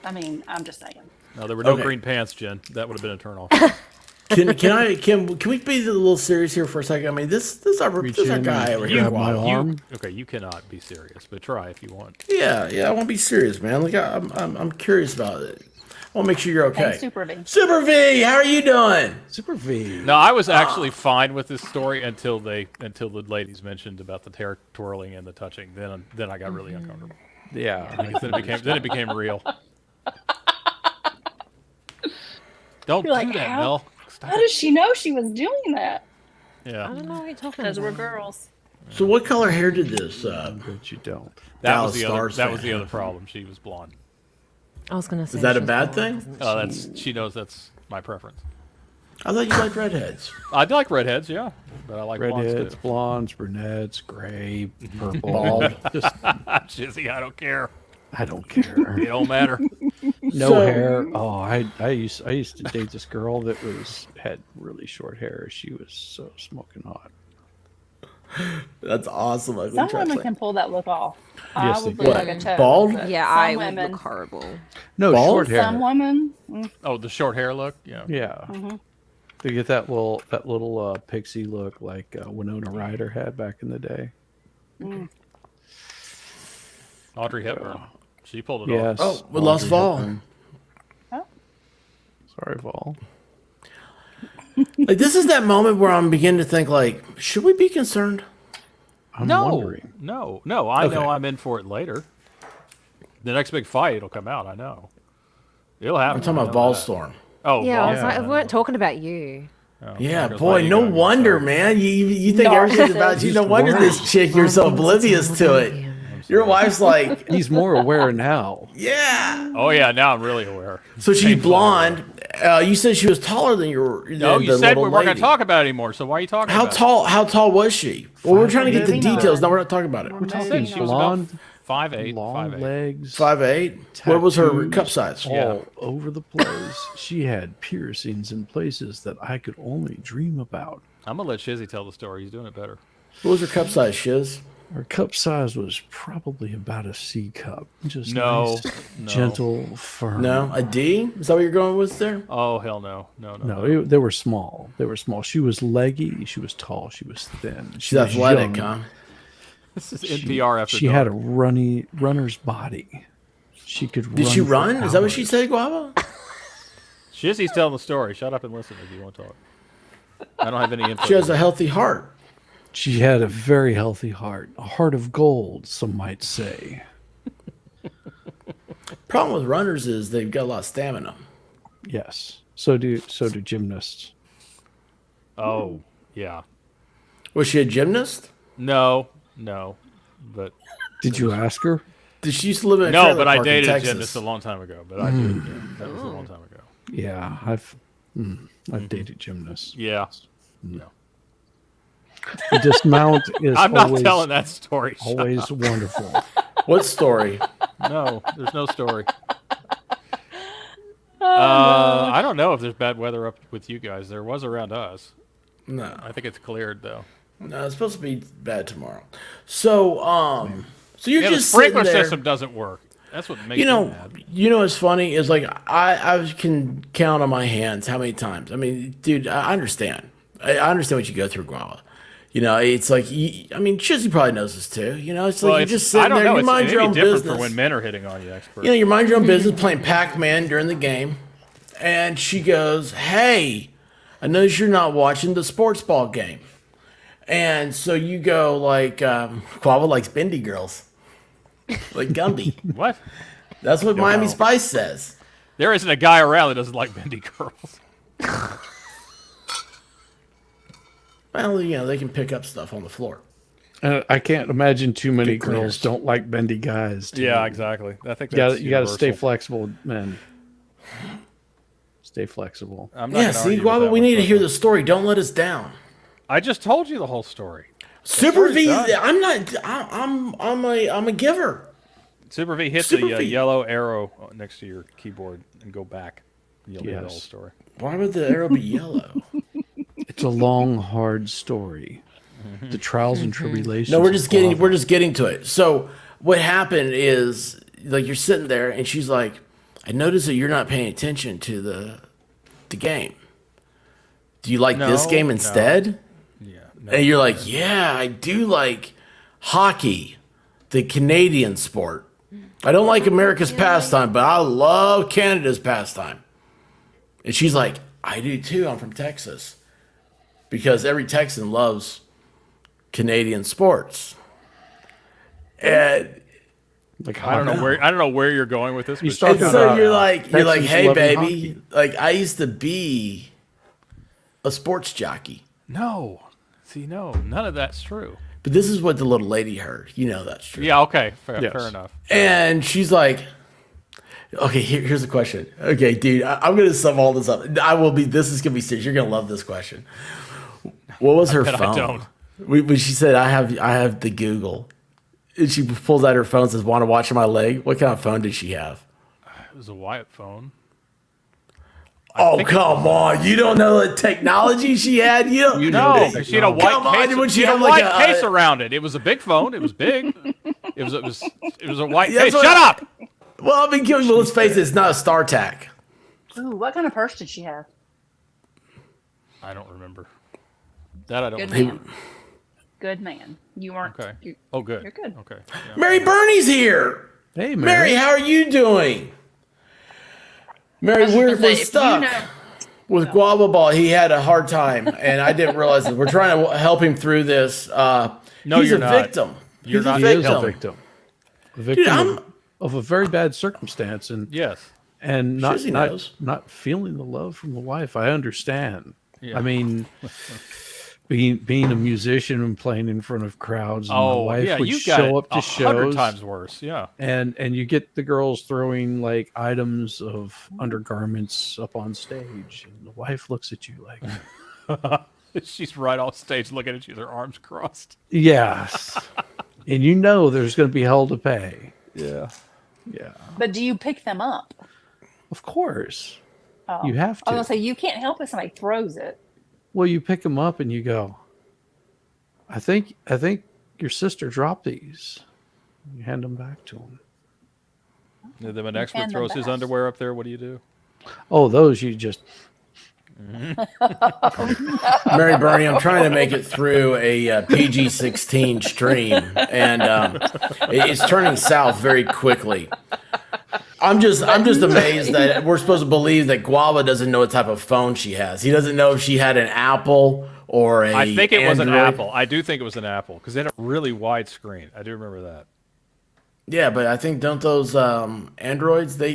I mean, I'm just saying. No, there were no Okay. green pants, Jen. That would have been a turnoff. Can we be a little serious here for a second? I mean, this is our guy over here. Okay, you cannot be serious, but try if you want. Yeah, I want to be serious, man. Like I'm curious about it. I want to make sure you're okay. Hey, Super V. Super V, how are you doing? Super V. No, I was actually fine with this story until the ladies mentioned about the hair twirling and the touching. Then I got really uncomfortable. Yeah. Because then it became real. Don't You're do like, that, how, Mel. How does she know she was doing that? Yeah. I don't know what you're talking Because about. we're girls. So what color hair did this? But you don't. That was the other problem. She was blonde. I was gonna say. Is that a she's bad blonde, thing? isn't Oh, she knows that's my preference. I thought you liked redheads. I like redheads, yeah, but I like Redheads, blondes, blondes, brunettes, gray, purple. bald. Just Jizzy, I don't care. I don't care. It don't matter. No So- hair. Oh, I used to date this girl that had really short hair. She was so smoking hot. That's awesome. Like, Some women can pull that look off. Yes, I would they look can. like a toad. Bald? but Yeah, some I would women, look horrible. No, Bald? short hair. Some women. Oh, the short hair look. Yeah. Yeah. Mm-hmm. They get that little pixie look like Winona Ryder had back in the day. Audrey Hepburn. She pulled it Yes. off. Oh, we lost Vol. Sorry, Vol. Like this is that moment where I'm beginning to think like, should we be concerned? I'm no, wondering. no. I Okay. know I'm in for it later. The next big fight, it'll come out. I know. It'll happen. I'm talking I about know that. Ballstorm. Oh, Yeah, I Ball- was like, we weren't talking about you. Oh, Yeah, I was boy, letting no you go. wonder, man. You think everything's about you. No wonder this chick, you're so oblivious to it. Your wife's like, He's more aware now. yeah. Oh yeah, now I'm really aware. So she's Painfully blonde. You said she was taller than your. No, you the said we little weren't going lady. to talk about it anymore. So why are you talking How about tall? How tall was she? Well, we're trying to get the Moving on. details. No, we're not talking about it. We're it? talking She was about blonde, 5'8", long 5'8". legs, 5'8". What was her tattoos cup size? all over the place. She had piercings in places that I could only dream about. I'm gonna let Shizzy tell the story. He's doing it better. What was her cup size, Shiz? Her cup size was probably about a C cup. Just No, nice, no. gentle, firm. No, a D. Is that what you're going with there? Oh hell no, no. They were small. They were small. She was leggy. She was tall. She was thin. She She's was athletic, young. huh? This is NPR after She dark. had a runner's body. She could. Did she for run? Is that what she hours. said, Guava? Shizzy's telling the story. Shut up and listen if you want to talk. I don't have any input. She has a healthy heart. She had a very healthy heart, a heart of gold, some might say. Problem with runners is they've got a lot of stamina. Yes. So do gymnasts. Oh yeah. Was she a gymnast? No. But Did you ask her? Did she used to live in a no, trailer but I park in dated a Texas? gymnast a long time ago. But I did. Yeah, that was a long time ago. Yeah, I've dated gymnasts. Yeah. The dismount is I'm not always, telling that story. Shut always up. wonderful. What story? No, there's no story. I don't know if there's bad weather up with you guys. There was around us. No. I think it's cleared though. No, it's supposed to be bad tomorrow. So, so you're Yeah, just the sprinkler sitting there. system doesn't work. That's what makes You know, me mad. what's funny is like I can count on my hands how many times. I mean, dude, I understand. I understand what you go through, Guava. You know, it's like I mean, Shizzy probably knows this too. You know, it's like you're just sitting I don't there, know. you It's mind your maybe own different business. for when men are hitting on you, expert. You know, you mind your own business playing Pac-Man during the game, and she goes, "Hey, I notice you're not watching the sports ball game," and so you go like, "Guava likes bendy girls, like Gumby." What? That's what Don't Miami know. Spice says. There isn't a guy around that doesn't like bendy girls. Well, you know, they can pick up stuff on the floor. I can't imagine too many Good cleaners. girls don't like bendy guys. Yeah, exactly. I think You gotta, that's you gotta stay universal. flexible, man. Stay flexible. I'm not Yeah, gonna see, argue with Guava, that we one, need to but- hear the story. Don't let us down. I just told you the whole story. Super V, story's done. I'm not. I'm a giver. Super V, hit Super the V. yellow arrow next to your keyboard and go back. You'll hear the whole Yes. story. Why would the arrow be yellow? It's a long, hard story. The trials and tribulations. No, we're of just getting guava. to it. So what happened is, like, you're sitting there, and she's like, "I noticed that you're not paying attention to the game. Do you like this game instead?" Yeah. And you're like, "Yeah, I do like hockey, the Canadian sport. I don't like America's pastime, but I love Canada's pastime." And she's like, "I do too. I'm from Texas." Because every Texan loves Canadian sports. And like, I don't know where you're going with this. You But start and so you're like, Texans "Hey, loving baby, hockey." like I used to be a sports jockey." no, see, no, none of that's true. But this is what the little lady heard. You know that's true. Yeah, okay, fair Yes. enough. And she's like, "Okay, here's the question. Okay, dude, I'm gonna sum all this up. This is gonna be serious. You're gonna love this question. What was her bet I phone?" don't. When she said, I have the Google." And she pulls out her phone and says, "Want to watch my leg?" What kind of phone did she have? It was a Wyatt phone. Oh, come on. You don't know the technology she had? You No, she had a white Come case. on, would She you had a have like white case around it. It was a big phone. It was big. It was a white That's case. what- Shut up. Well, I mean, let's face it, it's not a StarTAC. Ooh, what kind of purse did she have? I don't remember. That I don't Good remember. man. Good man. You weren't. Okay. You, Oh, good. You're good. Okay. Mary Bernie's here. Hey, Mary, how are you doing? Mary, we're stuck with Guava Ball. He had a hard time, and I didn't realize it. We're trying to help him through this. No, he's you're a not. victim. You're He's not. a He is victim. a victim. A victim Dude, of a very bad circumstance, and Yes. and not Shizzy not, knows. not feeling the love from the wife. I understand. Yeah. I mean, being a musician and playing in front of crowds, and my Oh, wife yeah. would You got show it up to 100 shows, times worse. Yeah. and you get the girls throwing like items of undergarments up on stage, and the wife looks at you like, She's right off stage looking at you with her arms crossed. yes, and you know there's going to be hell to pay. Yeah. Yeah, But do you pick them up? of course. Oh. You have I to. was gonna say you can't help if somebody throws it. Well, you pick them up and you go, I think your sister dropped these. You hand them back to him. And then an You expert hand them throws his back. underwear up there. What do you do? Oh, those you just Mary Bernie, I'm trying to make it through a PG-16 stream, and it's turning south very quickly. I'm just amazed that we're supposed to believe that Guava doesn't know what type of phone she has. He doesn't know if she had an Apple or a I think it was an Android. Apple. I do think it was an Apple because it had a really wide screen. I do remember that. Yeah, but I think don't those Androids they're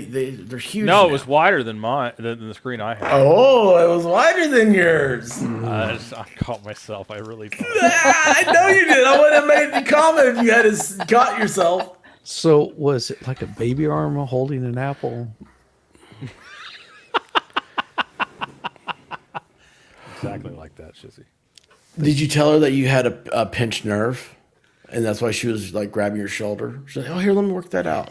huge. No, now. it was wider than mine than the screen I had. Oh, it was wider than yours. I caught myself. I really thought. I know you did. I wouldn't have made the comment if you had caught yourself. So was it like a baby arm holding an apple? Exactly like that, Shizzy. Did you tell her that you had a pinched nerve, and that's why she was like grabbing your shoulder? She's like, "Oh, here, let me work that out."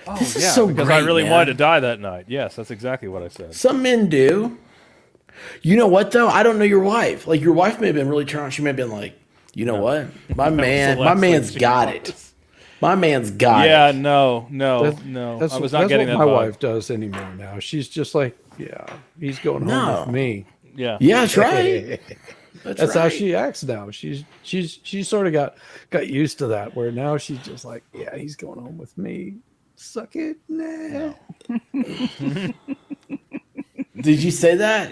Oh, This is yeah, so because great, I really man. wanted to die that night. Yes, that's exactly what I said. Some men do. You know what though? I don't know your wife. Like your wife may have been really turned on. She may have been like, you know what? My man's got it. My man's got it. Yeah, no. That's, I was that's not getting what that my vibe. wife does anymore now. She's just like, yeah, he's going home No. with me. Yeah. Yeah, that's right. That's how she acts now. She sort of got used to that. Where now she's just like, yeah, he's going home with me. Suck it, nah. Did you say that,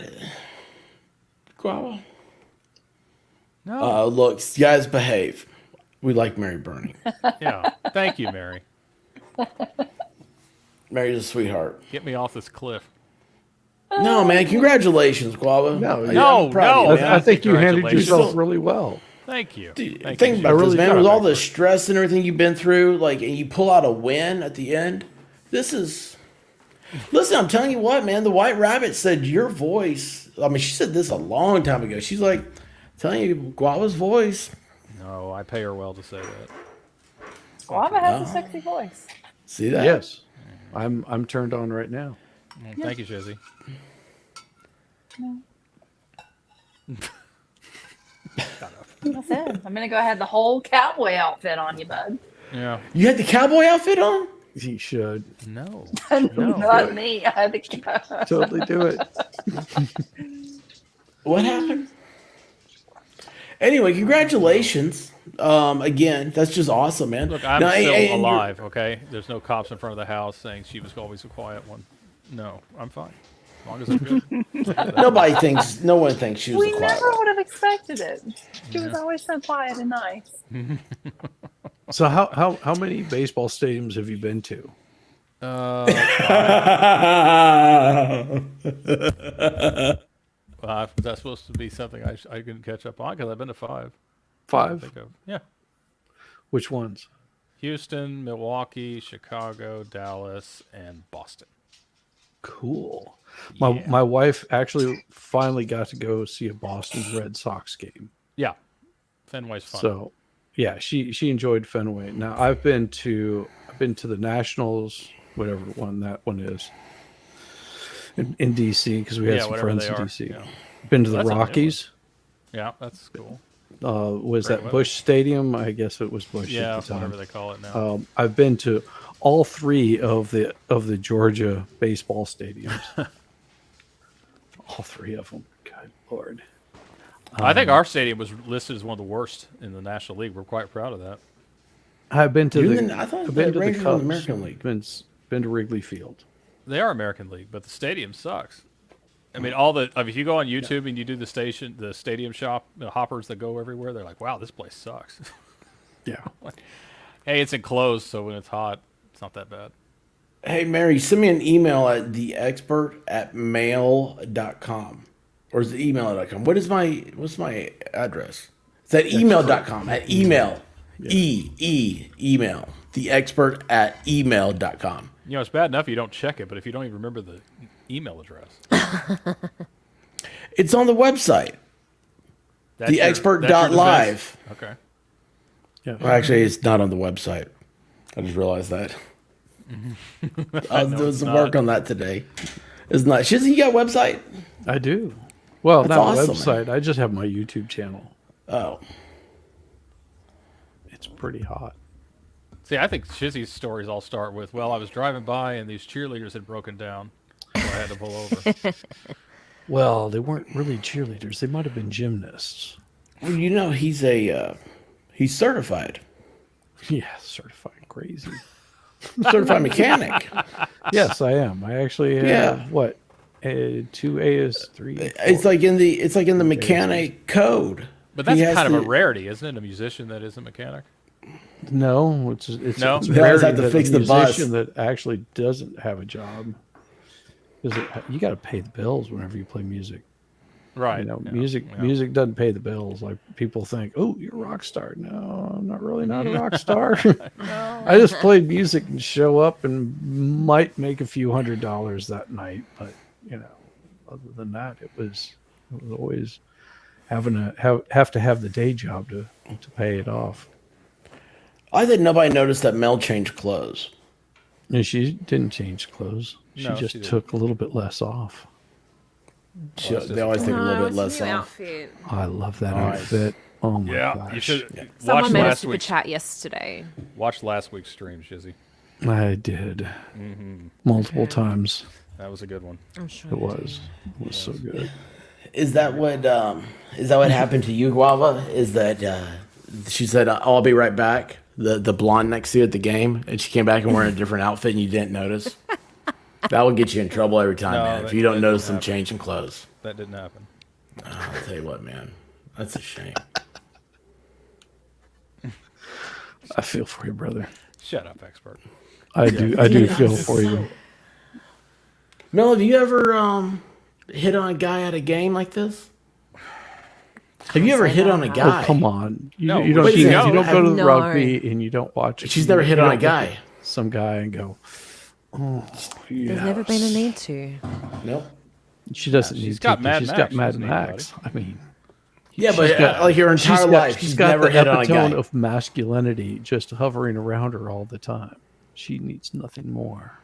Guava? No. Look, you guys behave. We like Mary Bernie. Yeah. Thank you, Mary. Mary's a sweetheart. Get me off this cliff. No, man, congratulations, Guava. No, I'm proud of you, man. I think you handled Congratulations. yourself really well. Thank you. Dude, Thank think you. about this, really man. got With it, all the expert. stress and everything you've been through, like, and you pull out a win at the end. This is. Listen, I'm telling you what, man. The White Rabbit said your voice. I mean, she said this a long time ago. She's like, telling you, Guava's voice. No, I pay her well to say that. Guava has a sexy voice. See that? Yes, I'm turned on right now. Well, thank you, Shizzy. I said, I'm gonna go ahead the whole cowboy outfit on you, bud. Yeah. You had the cowboy outfit on? He should. No. Not me. I had the Totally do it. What happened? Anyway, congratulations. Again, that's just awesome, man. Look, I'm Now, still and you're- alive, okay? There's no cops in front of the house saying she was always a quiet one. No, I'm fine. As long as I'm good. No one thinks she was We the quiet never one. would have expected it. She was always so quiet and nice. So how many baseball stadiums have you been to? That's supposed to be something I can catch up on because I've been to 5. 5? Think of. Yeah. Which ones? Houston, Milwaukee, Chicago, Dallas, and Boston. Cool. My wife actually finally got to go see a Boston Red Sox game. Yeah. Fenway's fun. So, yeah, she enjoyed Fenway. Now I've been to the Nationals, whatever that one is, in DC because we had some friends in DC. Yeah. Been to the That's a new one. Rockies. Yeah, that's cool. Was Great that weather. Busch Stadium? I guess it was Busch. Yeah, at the time. whatever they call it now. I've been to all 3 of the Georgia baseball stadiums. All 3 of them. Good Lord. I think our stadium was listed as one of the worst in the National League. We're quite proud of that. I've been to I thought I've the been to the Rangers were in Cubs. the American League. Been to Wrigley Field. They are American League, but the stadium sucks. I mean, if you go on YouTube and you do the stadium shop, the hoppers that go everywhere, they're like, "Wow, this place sucks." Yeah. Hey, it's enclosed, so when it's hot, it's not that bad. Hey, Mary, send me an email at theexpert@mail.com. Or is it email.com? What's my address? It's at email.com. At email. Email. Theexpert@email.com. You know, it's bad enough you don't check it, but if you don't even remember the email address. It's on the website. Theexpert.live. Okay. Yeah. Well, actually, it's not on the website. I just realized that. I was doing some work on that today. It's not. Shizzy, you got a website? I do. Well, That's not awesome, a website. I just have my YouTube channel. Oh. It's pretty hot. See, I think Shizzy's stories all start with, well, I was driving by and these cheerleaders had broken down, so I had to pull over. Well, they weren't really cheerleaders. They might have been gymnasts. Well, you know, he's certified. Yeah, certified crazy. Certified mechanic. Yes, I am. I actually have what? 2A is 3. It's like in the mechanic code. But that's He has kind of to- a rarity, isn't it? A musician that isn't a mechanic? No, it's No? it's They always rare have to that fix a the bus. musician that actually doesn't have a job. Because you got to pay the bills whenever you play music. Right. You know, yeah, music yeah. doesn't pay the bills. Like people think, oh, you're a rock star. No, I'm not really not a rock star. I just played music and show up and might make a few $100s that night. But you know, other than that, it was always having to have the day job to pay it off. I think nobody noticed that Mel changed clothes. And she didn't change clothes. She No, just she didn't. took a little bit less off. They always take a little bit less off. Outfit. I love that Nice. outfit. Oh my Yeah, gosh. you should Someone watch made a last super week's chat yesterday. watch last week's stream, Shizzy. I did. Mm-hmm. Multiple times. That was a good one. I'm sure It was. It was so good. Is that what happened to you, Guava? Is that she said, I'll be right back. The blonde next to you at the game, and she came back and wearing a different outfit and you didn't notice? That would get you in trouble every time, No, man. If that- you don't that notice didn't them changing clothes. That didn't happen. Oh, I'll tell you what, man. That's a shame. I feel for you, brother. Shut up, expert. I do feel for you. Mel, have you ever hit on a guy at a game like this? Have you ever hit on a guy? Oh, come on. You No, don't but you you don't know, go to the no. rugby and you don't watch it. She's never hit You on a don't look guy. at some guy and go, oh, yeah. There's never been a need to. Nope. She doesn't She's need got to. Mad She's Max. got She Mad doesn't need Max. I mean, Yeah, but she's got- like her entire life, she's she's got never the hit on a epitome guy. of masculinity just hovering around her all the time. She needs nothing more.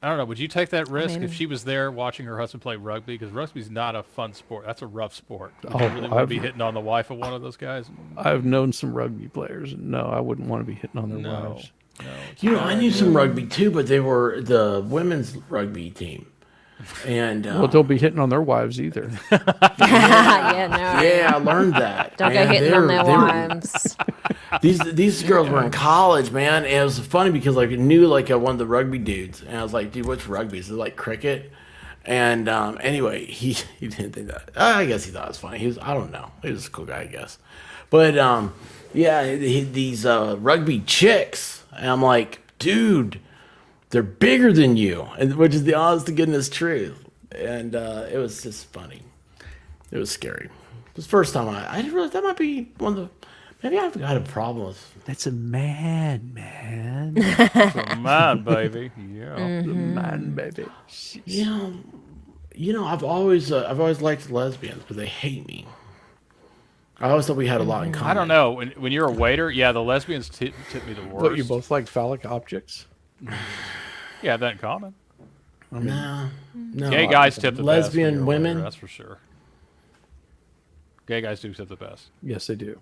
I don't know. Would you take that risk mean- if she was there watching her husband play rugby? Because rugby's not a fun sport. That's a rough sport. Would you really want to be hitting on the wife of one of those guys? I've known some rugby players, and no, I wouldn't want to be hitting on their wives. No. You know, I knew some rugby too, but they were the women's rugby team. And Well, don't be hitting on their wives either. Yeah, no. Yeah, I learned that. Don't go man. hitting on their They were- wives. These girls were in college, man, and it was funny because like I knew like one of the rugby dudes, and I was like, dude, what's rugby? Is it like cricket? And anyway, he didn't think that. I guess he thought it was funny. I don't know. He was a cool guy, I guess. But yeah, these rugby chicks, and I'm like, dude, they're bigger than you, and which is the honest to goodness truth. And it was just funny. It was scary. It was the first time I didn't realize that might be one of the. Maybe I've got a problem with. That's a man. It's a man, baby. Yeah. The man, baby. You know, I've always liked lesbians, but they hate me. I always thought we had a lot in common. I don't know. When you're a waiter, yeah, the lesbians tip me the worst. What, you both like phallic objects? Yeah, that in common. No. Gay guys tip the best. when lesbian you're a waiter, women. that's for sure. Gay guys do tip the best. Yes, they do.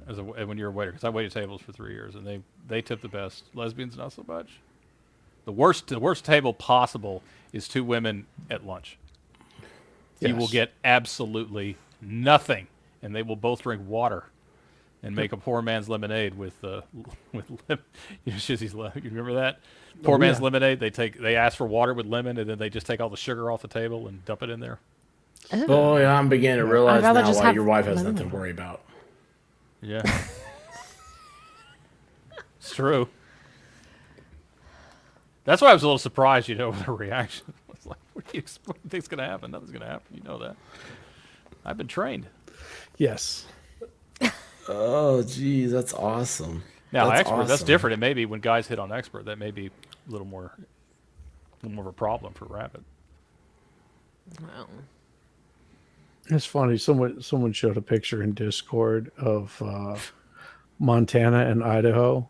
When you're a waiter, because I waited tables for 3 years, and they tip the best. Lesbians, not so much. The worst table possible is 2 women at lunch. Yes. You will get absolutely nothing, and they will both drink water and make a poor man's lemonade with Shizzy's lemon. You remember that? Poor man's lemonade. They ask for water with lemon, and then they just take all the sugar off the table and dump it in there. Oh yeah, I'm beginning to realize rather now just why have your wife has lemon. nothing to worry about. Yeah. It's true. That's why I was a little surprised, with her reaction. I was like, what do you think's going to happen? Nothing's going to happen. You know that. I've been trained. Yes. Oh, geez, that's awesome. Now, That's expert, that's awesome. different. It may be when guys hit on expert, that may be a little more of a problem for Rabbit. Well, It's funny. Someone showed a picture in Discord of Montana and Idaho,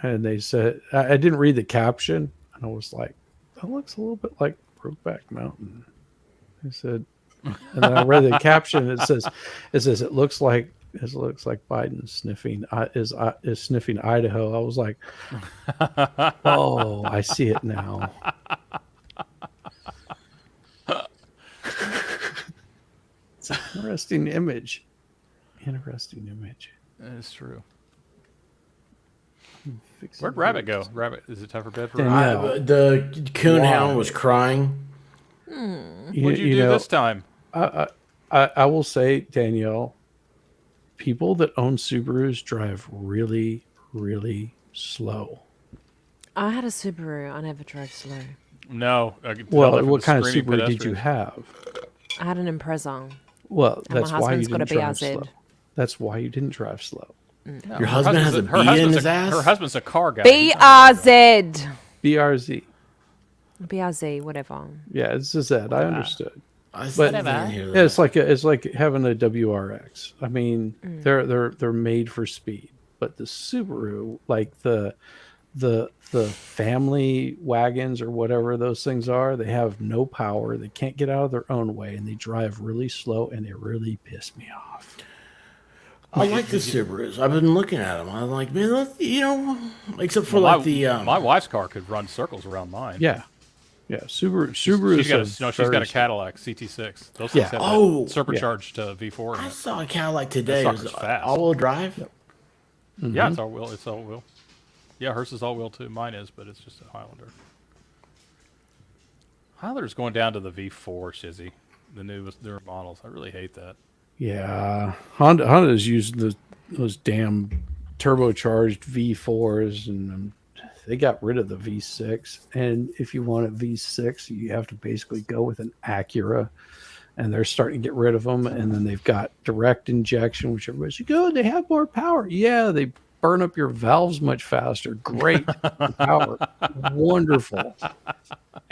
and they said I didn't read the caption, and I was like, "That looks a little bit like Brokeback Mountain." I said, and then I read the caption. It says it looks like Biden sniffing is sniffing Idaho. I was like, "Oh, I see it now." It's an interesting image. Interesting image. That is true. Fixing Where'd Rabbit go? words. Rabbit, is it time for bed for Danielle. Rabbit? The coonhound Why? was crying. What'd you do this time? I will say, Danielle, people that own Subarus drive really, really slow. I had a Subaru. I never drove slow. No. I can tell that Well, from what the kind of screaming Subaru did you pedestrians. have? I had an Impreza. Well, And my that's why you husband's got didn't a drive BRZ. slow. That's why you didn't drive slow. No, Your husband has a her bee in husband's his ass? Her husband's a car guy. BRZ. BRZ. BRZ, whatever. Yeah, it's a Z. I understood. I But still didn't hear yeah, that. it's like having a WRX. I mean, they're made for speed. But the Subaru, like the family wagons or whatever those things are, they have no power. They can't get out of their own way, and they drive really slow, and they really piss me off. I like the Subarus. I've been looking at them. I'm like, man, except for Well, like the. my wife's car could run circles around mine. Yeah, Subaru. She's got a very- Cadillac CT6. Those Yeah. things have Oh. that supercharged V4 in I it. saw a Cadillac today. That It was sucker's fast. all-wheel drive. Yeah, it's all wheel. It's all wheel. Yeah, hers is all wheel too. Mine is, but it's just a Highlander. Highlander's going down to the V4, Shizzy. The newer models. I really hate that. Yeah, Honda's used those damn turbocharged V4s, and they got rid of the V6. And if you want a V6, you have to basically go with an Acura, and they're starting to get rid of them. And then they've got direct injection, which everybody's like, "Oh, they have more power." Yeah, they burn up your valves much faster. Great power, wonderful.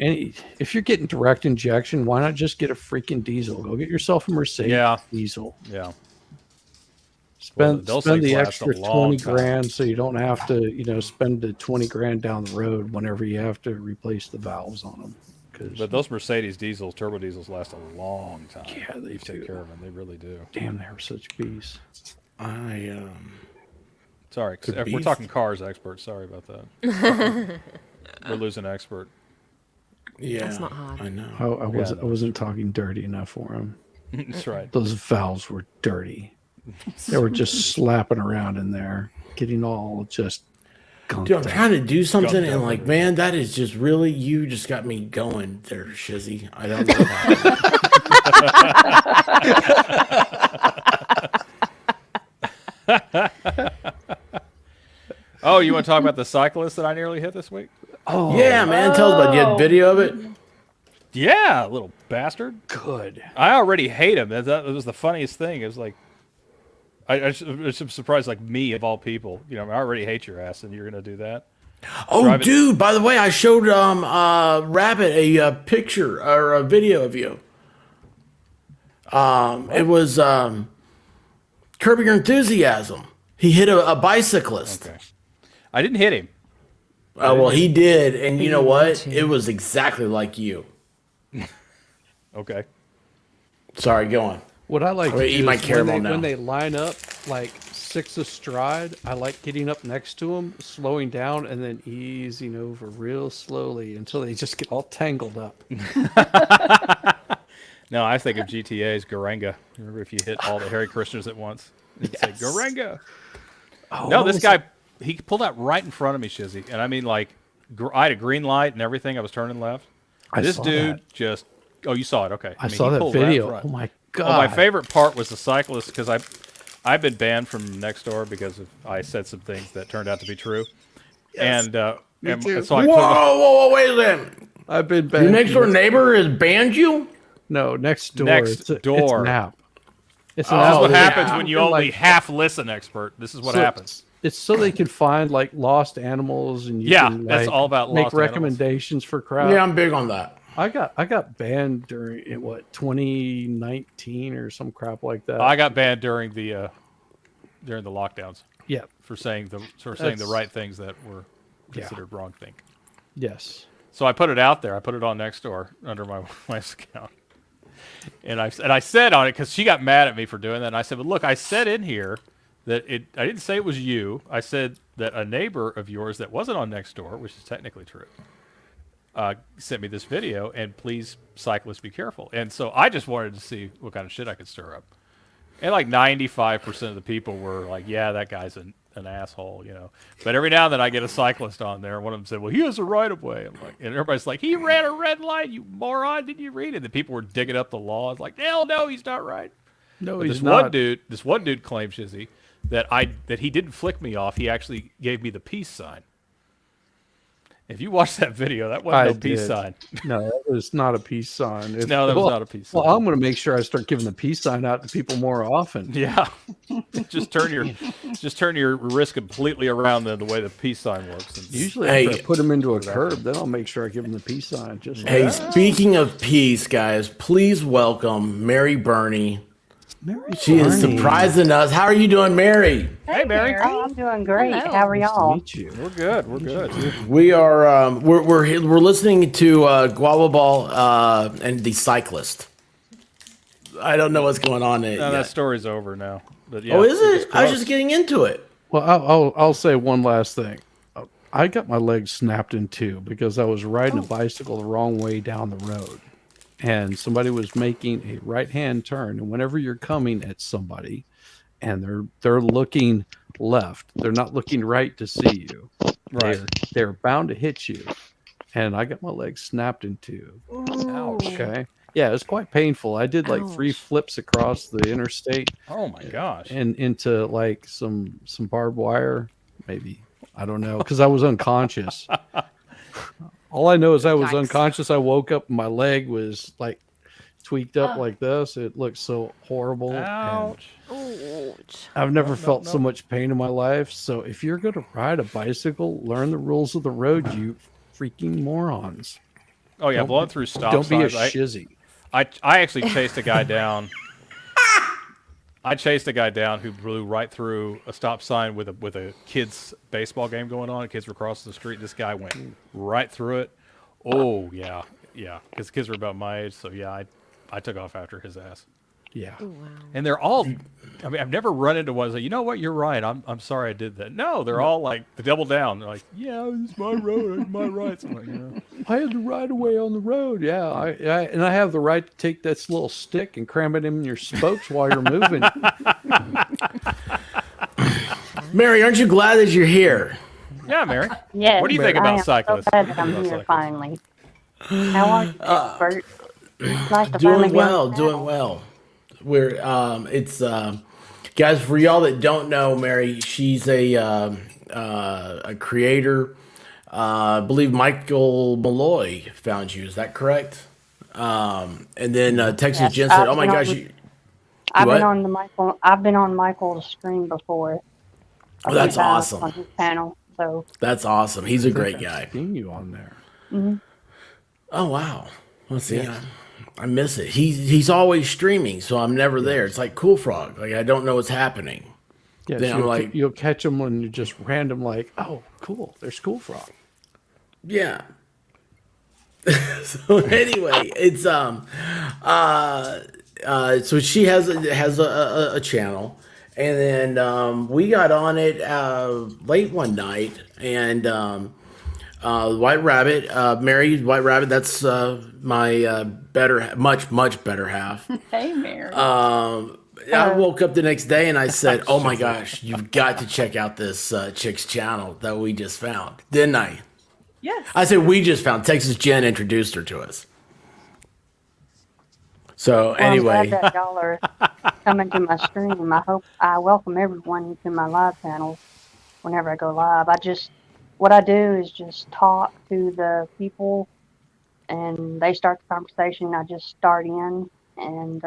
And if you're getting direct injection, why not just get a freaking diesel? Go get yourself a Mercedes diesel. Yeah. Spend those spend things the last a extra long 20 time. grand so you don't have to, spend the 20 grand down the road whenever you have to replace the valves on them. But those Mercedes diesels, turbo diesels, last a long time. Yeah, they You take do. care of them. They really do. Damn, they were such beasts. Sorry, The we're beast? talking cars experts. Sorry about that. We're losing an expert. Yeah, That's not hard. I know. I wasn't talking dirty enough for him. That's right. Those valves were dirty. They were just slapping around in there, getting all just gunked Dude, I'm up. trying to do something, Gunked and up. like, man, that is just really you just got me going there, Shizzy. I don't know. Oh, you want to talk about the cyclist that I nearly hit this week? Oh yeah, man. Tell us about it. You had video of it. Yeah, little bastard. Good. I already hate him. That was the funniest thing. It was like, I was surprised, like me of all people. I already hate your ass, and you're gonna do that. Oh, dude! By the way, I showed Rabbit a picture or a video of you. It was Curb Your Enthusiasm. He hit a bicyclist. Okay. I didn't hit him. Well, he did, and you know what? It was exactly like you. Okay. Sorry, go on. What I like I'm to gonna do eat my is caramel when now. they line up like 6 astride, I like getting up next to them, slowing down, and then easing over real slowly until they just get all tangled up. No, I think of GTA's Garanga. Remember if you hit all the Hare Krishnas at once? You'd say Garanga. Oh, No, what this was guy, he pulled out right in front of me, Shizzy. And I mean, like, I had a green light and everything. I was turning left. This saw dude that. just, oh, you saw it. Okay. I mean, saw he that pulled right in video. front. Oh, my Well, my God. favorite part was the cyclist because I've been banned from Nextdoor because I said some things that turned out to be true. Yes. And, Me and too. so I Whoa, wait a minute. I've been Your banned. next door neighbor has banned you? No, next door. Next It's door. an app. It's This an is app. what They- happens when you they're only like- half listen, expert. This is what So happens. It's so they can find like lost animals and you Yeah, can, that's like, all about make lost animals. recommendations for crowd. Yeah, I'm big on that. I got banned during 2019 or some crap like that. I got banned during the lockdowns. Yeah. For saying the That's- right things that were Yeah. considered wrong thing. Yes. So I put it out there. I put it on Nextdoor under my wife's account. And I said on it because she got mad at me for doing that. And I said, "But look, I said in here that I didn't say it was you. I said that a neighbor of yours that wasn't on Nextdoor, which is technically true, sent me this video. And please, cyclists, be careful." And so I just wanted to see what kind of shit I could stir up. And like 95% of the people were like, "Yeah, that guy's an asshole," But every now and then I get a cyclist on there. And one of them said, "Well, he has a right of way." I'm like, and everybody's like, "He ran a red light, you moron! Didn't you read it?" The people were digging up the law. I was like, "Hell no, he's not right." No, But he's this not. one dude claimed, Shizzy, that he didn't flick me off. He actually gave me the peace sign. If you watch that video, that wasn't no peace did. sign. No, that was not a peace sign. No, that was not a peace sign. Well, I'm going to make sure I start giving the peace sign out to people more often. Yeah, just turn your wrist completely around the way the peace sign works. And Usually, after I put them into a curb, then I'll make sure I give them the peace sign. Just Hey, speaking of peace, guys, please welcome Mary Burney. She is Burney. surprising us. How are you doing, Mary? Hey, Mary. Oh, I'm doing great. Hello. How are y'all? meet you. We're good. We're good. We are. We're listening to Guava Ball and the cyclist. I don't know what's going on there. No, yet. that story's over now. But yeah, Oh, is it's it? I was gross. just getting into it. Well, I'll say one last thing. I got my leg snapped in two because I was riding a bicycle the wrong way down the road, and somebody was making a right-hand turn. And whenever you're coming at somebody, and they're looking left, they're not looking right to see you. Right. They're bound to hit you, and I got my leg snapped in two. Ouch. Okay. Yeah, it was quite painful. I did like 3 flips across the interstate. Oh my gosh. And into like some barbed wire, maybe. I don't know, because I was unconscious. All I know is I was unconscious. I woke up and my leg was like tweaked up like this. It looked so horrible. and Ouch. I've never felt so much pain in my life. So if you're going to ride a bicycle, learn the rules of the road, you freaking morons. Oh yeah, Don't blowing be- through stop don't be a signs. shizzy. I actually chased a guy down. I chased a guy down who blew right through a stop sign with a kids baseball game going on. Kids were crossing the street. This guy went right through it. Oh yeah, because kids were about my age. So yeah, I took off after his ass. Yeah. Oh, wow. And they're all. I mean, I've never run into one say, you know what, you're right. I'm sorry I did that. No, they're all like the double down. They're like, yeah, it's my road, it's my rights. I'm like, I had the right of way on the road. Yeah, and I have the right to take this little stick and cram it in your spokes while you're moving. Mary, aren't you glad that you're here? Yeah, Mary. Yes. What do you think I about am cyclists? So glad that I'm here finally. How are you, Expert? It's nice to finally Doing be well, on the doing panel. well. We're guys, for y'all that don't know, Mary, she's a creator. I believe Michael Malloy found you. Is that correct? And then Texas Yes, Jen said, I've "Oh my been gosh, on- you I've what? been on the Michael. I've been on Michael's stream before. Oh, that's awesome. On his panel. So That's awesome. He's a great guy. I've seen you on there. mhm. Oh wow. Let's see. Yes. I miss it. He's always streaming, so I'm never there. It's like Cool Frog. Like I don't know what's happening. Yeah, Then I'm like, you'll catch them when you're just random, like, oh, cool, there's Cool Frog. yeah. So anyway, it's so she has a channel, and then we got on it late one night, and White Rabbit, Mary White Rabbit, that's my much better half. Hey, Mary. I woke up the next day and I said, "Oh my gosh, you've got to check out this chick's channel that we just found," didn't I? Yes. I said we just found. Texas Jen introduced her to us. So anyway, I'm glad that y'all are coming to my stream. I welcome everyone to my live panels whenever I go live. What I do is just talk to the people, and they start the conversation. I just start in, and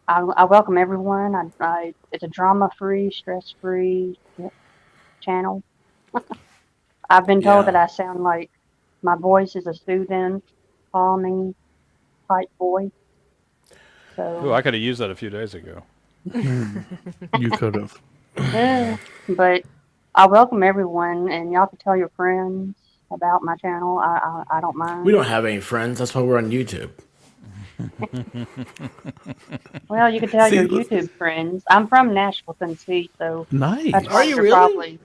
I welcome everyone. It's a drama-free, stress-free channel. I've been told that I sound like my voice is a soothing, calming type voice. So Ooh, I could have used that a few days ago. You could have. yeah, but I welcome everyone, and y'all can tell your friends about my channel. I don't mind. we don't have any friends. That's why we're on YouTube. Well, you can tell See, your look- YouTube friends. I'm from Nashville, Tennessee, so Nice. that's why Are you you're really? probably.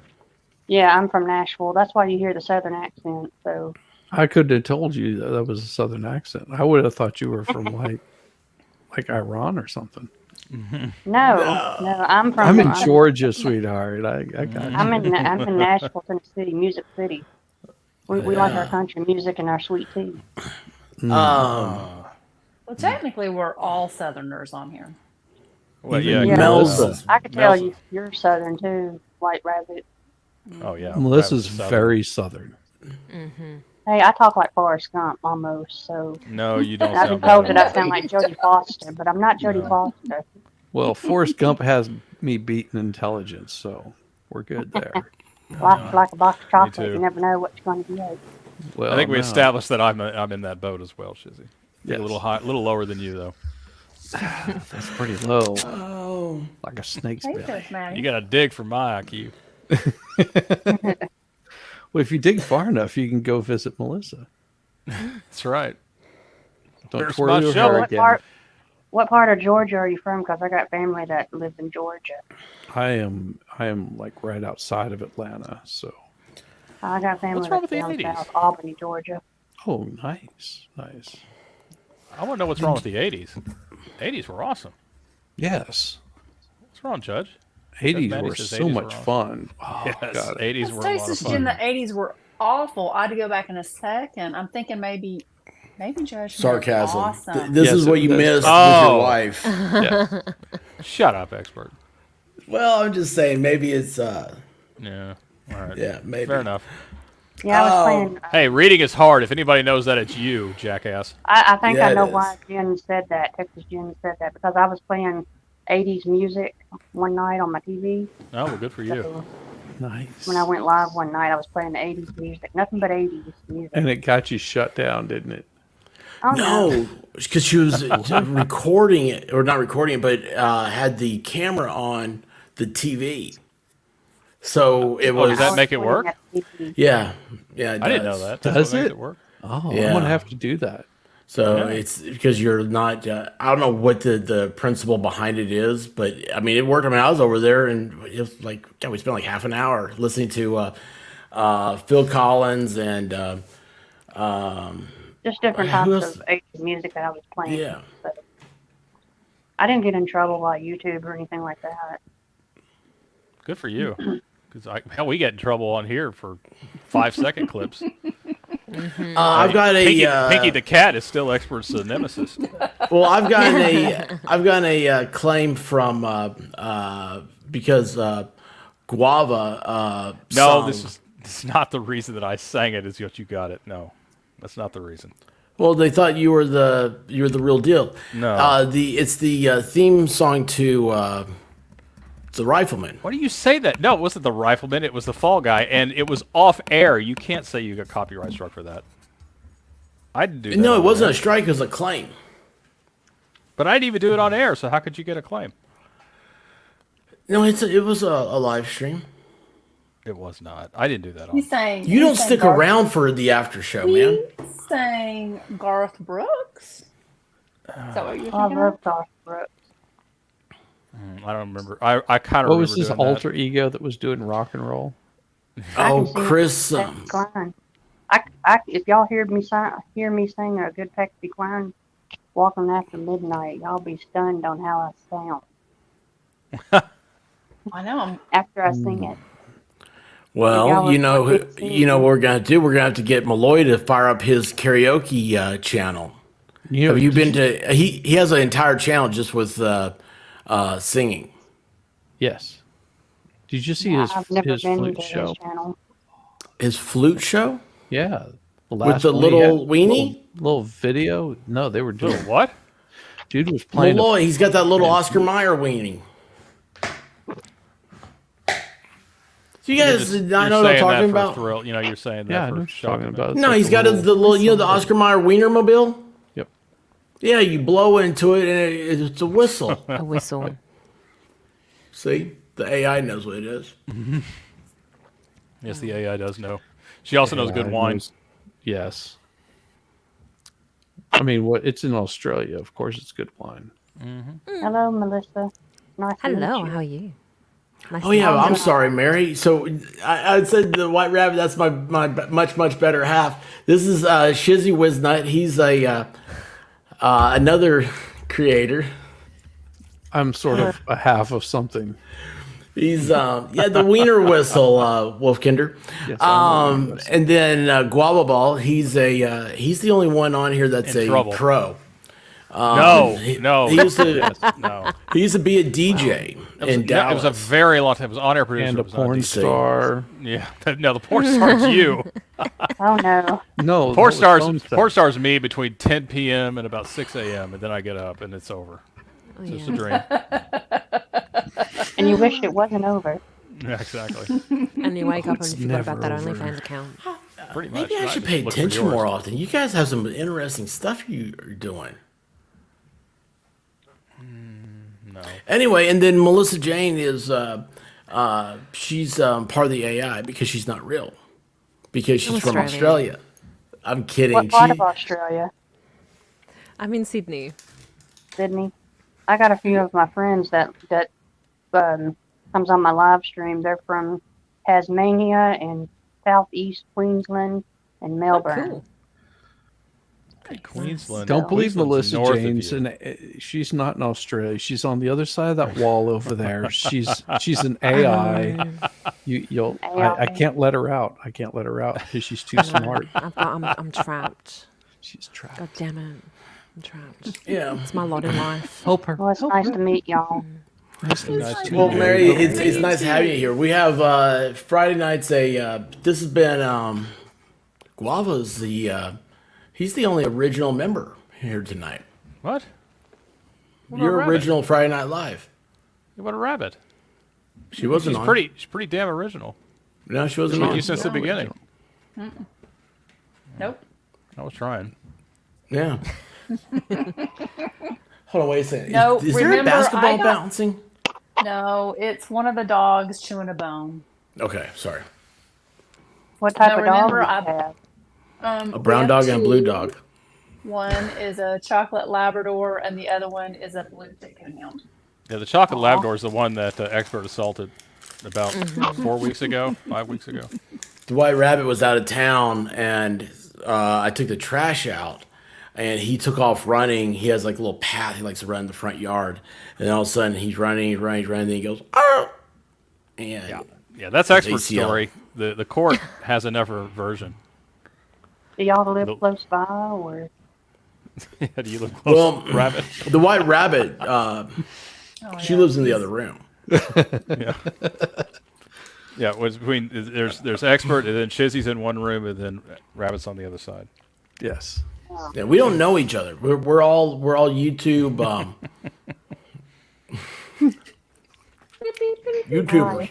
Yeah, I'm from Nashville. That's why you hear the Southern accent. So I could have told you that was a Southern accent. I would have thought you were from like Iran or something. no, I'm from. I'm in Georgia, sweetheart. I got you. I'm in Nashville, Tennessee, Music City. We like our country music and our sweet tea. Well, technically, we're all Southerners on here. Well, Even yeah, Mel's- I could tell Mel's- you're Southern too, White Rabbit. Oh yeah, Melissa's Southern. very Southern. Hey, I talk like Forrest Gump almost. So No, you don't I've sound been told bad. that I sound like Jodie Foster, but I'm not Jodie Foster. Well, Forrest Gump has me beaten intelligence, so we're good there. Like a box of chocolate, too. you never know what you're going to get. Well, I think we no. established that I'm in that boat as well, Shizzy. Yes. A little high, a little lower than you though. That's pretty low, Oh, like a snake's Hey, belly. Coach Maddie. You got to dig for my IQ. Well, if you dig far enough, you can go visit Melissa. That's right. Don't There's twirl my your shovel. hair What again. what part of Georgia are you from? Because I got family that lives in Georgia. I am like right outside of Atlanta, so. I got family What's wrong that's with the down 80s? south, Albany, Georgia. Oh, nice. I want to know what's wrong with the 80s. 80s were awesome. Yes. What's wrong, Judge? 80s Maddie were says so 80s much were awesome. fun. Oh, Yes, God. 80s were a lot of Texas Jen, fun. the 80s were awful. I had to go back in a second. I'm thinking maybe Judge meant sarcasm. awesome. This Yes, is what it you does. missed with Oh. your wife. Yeah. Shut up, expert. Well, I'm just saying, maybe it's Yeah. All right. yeah, maybe. Fair enough. Yeah, I was Oh. playing. Hey, reading is hard. If anybody knows that, it's you, jackass. I think Yeah, I know it why is. Jen said that. Texas Jen said that because I was playing 80s music one night on my TV. Oh, well, good for you. So Nice. when I went live one night, I was playing the 80s music, nothing but 80s music. And it got you shut down, didn't it? Oh No, because she was recording it, or not recording it, but had the camera on the TV. So it was. Does that make it work? Yeah, yeah, it I didn't know does. that. That's what makes it work. Oh, Yeah. I'm gonna have to do that. So Okay. it's because you're not. I don't know what the principle behind it is, but I mean it worked. I mean I was over there and it was like, God, we spent like half an hour listening to Phil Collins and just different who types else? of 80s music that I was playing. Yeah. So I didn't get in trouble by YouTube or anything like that. Good for you. Because hell, we get in trouble on here for 5-second clips. I've got a Pinky the cat is still Expert's nemesis. Well, I've gotten a claim from because Guava. No, sung. this is not the reason that I sang it. Is what you got it. No, that's not the reason. Well, they thought you were the real deal. No. It's the theme song to The Rifleman. Why do you say that? No, it wasn't the Rifleman. It was the Fall Guy, and it was off air. You can't say you got copyright struck for that. I didn't do that. No, it on wasn't air. a strike. It was a claim. But I didn't even do it on air. So how could you get a claim? No, it was a live stream. It was not. I didn't do that on. He's saying You don't he's saying stick Garth- around for the after show, man. He's saying Garth Brooks. Is that what you're I thinking love of? Garth Brooks. I don't remember. I kind of What remember was his doing alter ego that was doing rock and roll? Oh, I can sing Chris. Patsy Cline. If y'all hear me sing a good Patsy Cline, walking after midnight, y'all be stunned on how I sound I know. after I sing it. Well, Y'all you know are what we're gonna do. We're gonna have to get Malloy to fire up his karaoke channel. Have you been to? He has an entire channel just with singing. Yes. Did you see Yeah, his I've never been flute to show? his channel. His flute show? Yeah. The With last the one he little had, weenie? little video. No, they were doing Little what? Dude was playing. Malloy, he's got that little Oscar Mayer weenie. You guys did not know what I'm talking about? Thrill. You know, you're saying that Yeah, I know for what you're talking about. No, he's got the little, the Oscar Mayer Wienermobile. Yep. Yeah, you blow into it and it's a whistle. A whistle. See, the AI knows what it is. Yes, the AI does know. She also knows good wine. Yes. I mean, it's in Australia. Of course, it's good wine. Hello, Melissa. Nice to meet Hello, you. how are you? Nice Oh to yeah, meet I'm you. sorry, Mary. So I said the White Rabbit. That's my much better half. This is Shizzy Wiznut. He's a another creator. I'm sort of a half of something. He's the Wiener Whistle, Wolfkinder. Yes, I know And then Guava Ball. He's the only one on here that's In a trouble. pro. No. He used to Yes, no. he used to be a DJ in It Dallas. was a very long time. It was on-air producer. And it a was not porn DJ. star. Yeah. No, the porn star's you. Oh no. No, Porn that was phone stars. sex. Porn stars me between 10 p.m. and about 6 a.m. and then I get up and it's over. Oh, It's just yeah. a dream. And you wish it wasn't over. Yeah, exactly. And you wake up and It's you forgot about that never over. OnlyFans account. Pretty much. Maybe I should pay Look for attention yours. more often. You guys have some interesting stuff you are doing. No. Anyway, and then Melissa Jane is she's part of the AI because she's not real. Because she's from Australian. Australia. I'm kidding. What part She- of Australia? I'm in Sydney. Sydney. I got a few of my friends that comes on my live stream. They're from Tasmania and southeast Queensland and Melbourne. Cool. Queensland. Don't believe Queensland's Melissa north of James, you. and she's not in Australia. She's on the other side of that wall over there. She's an AI. I can't let her out. I can't let her out because she's too smart. I'm trapped. She's trapped. God damn it. I'm trapped. Yeah. It's my lot in life. Help her. Well, it's nice to meet y'all. Nice to meet you. Well, Mary, it's nice having you here. We have Friday nights. This has been Guava's he's the only original member here tonight. What? Your original Friday Night Live. What a rabbit. She wasn't She's on. She's pretty damn original. No, she wasn't With on. you since the beginning. Nope. I was trying. Yeah. Hold on, wait a second. No, is there a remember, basketball bouncing? No, it's one of the dogs chewing a bone. Okay, sorry. What type No, of dog remember, do you have? A we brown have dog and a blue two. dog. One is a chocolate Labrador, and the other one is a blue tick hound. Yeah, the chocolate Labrador is the one that Expert assaulted about 4 weeks ago, 5 weeks ago. The White Rabbit was out of town, and I took the trash out, and he took off running. He has like a little path. He likes to run in the front yard, and then all of a sudden he's running, and he goes, "Arr!" And yeah, that's his Expert's ACL. story. The court has another version. Do y'all live close by, or? Yeah, do you live close Well, to Rabbit? The White Rabbit, she lives in the other room. Yeah. Yeah, was between there's Expert, and then Shizzy's in one room, and then Rabbit's on the other side. Yes. Yeah, we don't know each other. We're all YouTube YouTubers.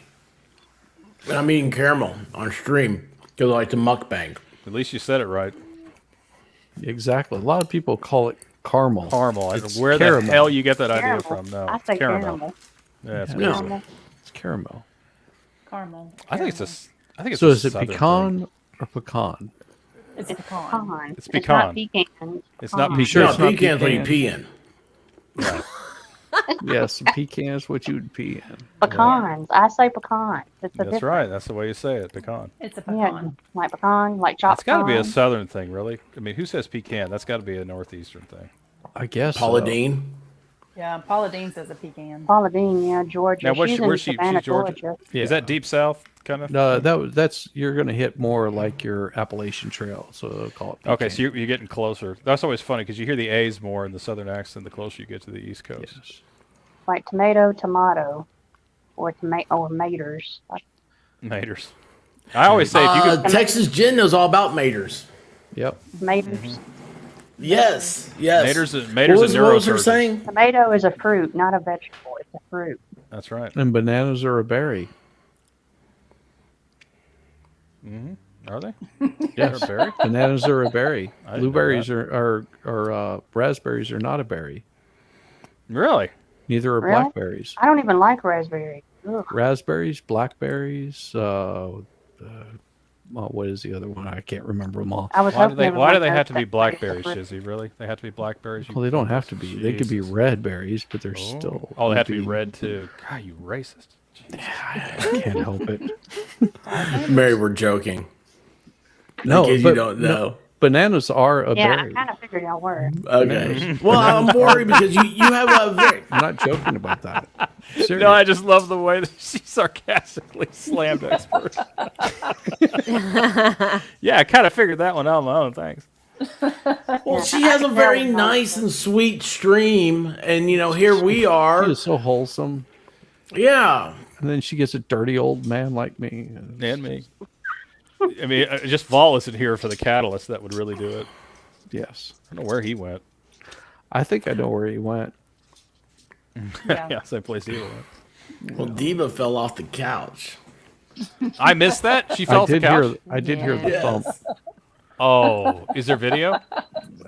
And I'm eating caramel on stream because I like to mukbang. At least you said it right. Exactly. A lot of people call it caramel. Caramel. It's Where caramel. the hell you get that idea Caramel. from? No, I it's say caramel. caramel. Yeah, it's No. caramel. It's caramel. Caramel. I think it's I think it's So a is it southern pecan thing. or pecan? It's pecan. Pecan. It's It's pecan. not pecan. It's not pecan. Sure, No, it's not pecan's what you pecan. pee in. Yeah. Yes, pecan is what you would pee in. Pecans. I say pecans. It's a That's different. right. That's the way you say it. Pecan. It's a Yeah, pecan. like pecan, like chopped That's got to be a pecan. southern thing, really. I mean, who says pecan? That's got to be a northeastern thing. I guess. Paula so. Dean. Yeah, Paula Dean says a pecan. Paula Dean, yeah, Georgia. Now, where's She's she? in Where's she? Savannah, She's Georgia. Georgia. Yeah. Is that deep south kind of? No, that's you're going to hit more like your Appalachian Trail, so they'll call it. Pecan. Okay, so you're getting closer. That's always funny because you hear the A's more in the southern accent the closer you get to the East Coast. Yes. Like tomato, or maters. Maters. I always say if you could. Texas Jen knows all about maters. Yep. Maters. Yes, yes. Maters What and was her neurosurgeons. saying? Tomato is a fruit, not a vegetable. It's a fruit. That's right. And bananas are a berry. Are they? Yes. They're a berry? Bananas are a berry. I didn't know Blueberries are raspberries are not a berry. Really? Neither are Really? blackberries. I don't even like raspberry. Ugh. Raspberries, blackberries. What is the other one? I can't remember them all. I was Why do hoping they? everyone Why do they knows have to be that blackberries, it's a fruit. Shizzy? Really? They have to be blackberries? Well, they don't have to be. They could be Jesus. red berries, but they're Oh. still. Oh, they have to be red too. God, you racist. I can't help it. Mary, we're joking. No, in case but you don't know. no, bananas are a Yeah, berry. I kind of figured y'all were. Okay. Well, I'm worried because you have a very. I'm not joking about that. Serious. No, I just love the way that she sarcastically slammed Expert. Yeah, I kind of figured that one out on my own. Thanks. Well, she has a very nice and sweet stream, and here we She are. is so wholesome, Yeah. and then she gets a dirty old man like me. And me. I mean, just Vol isn't here for the catalyst. That would really do it. Yes, I don't know where he went. I think I know where he went. Yeah, same place he went. Well, Diva fell off the couch. I missed that. She fell I off the did couch. hear. I did hear the Yes. thump. Oh, is there video?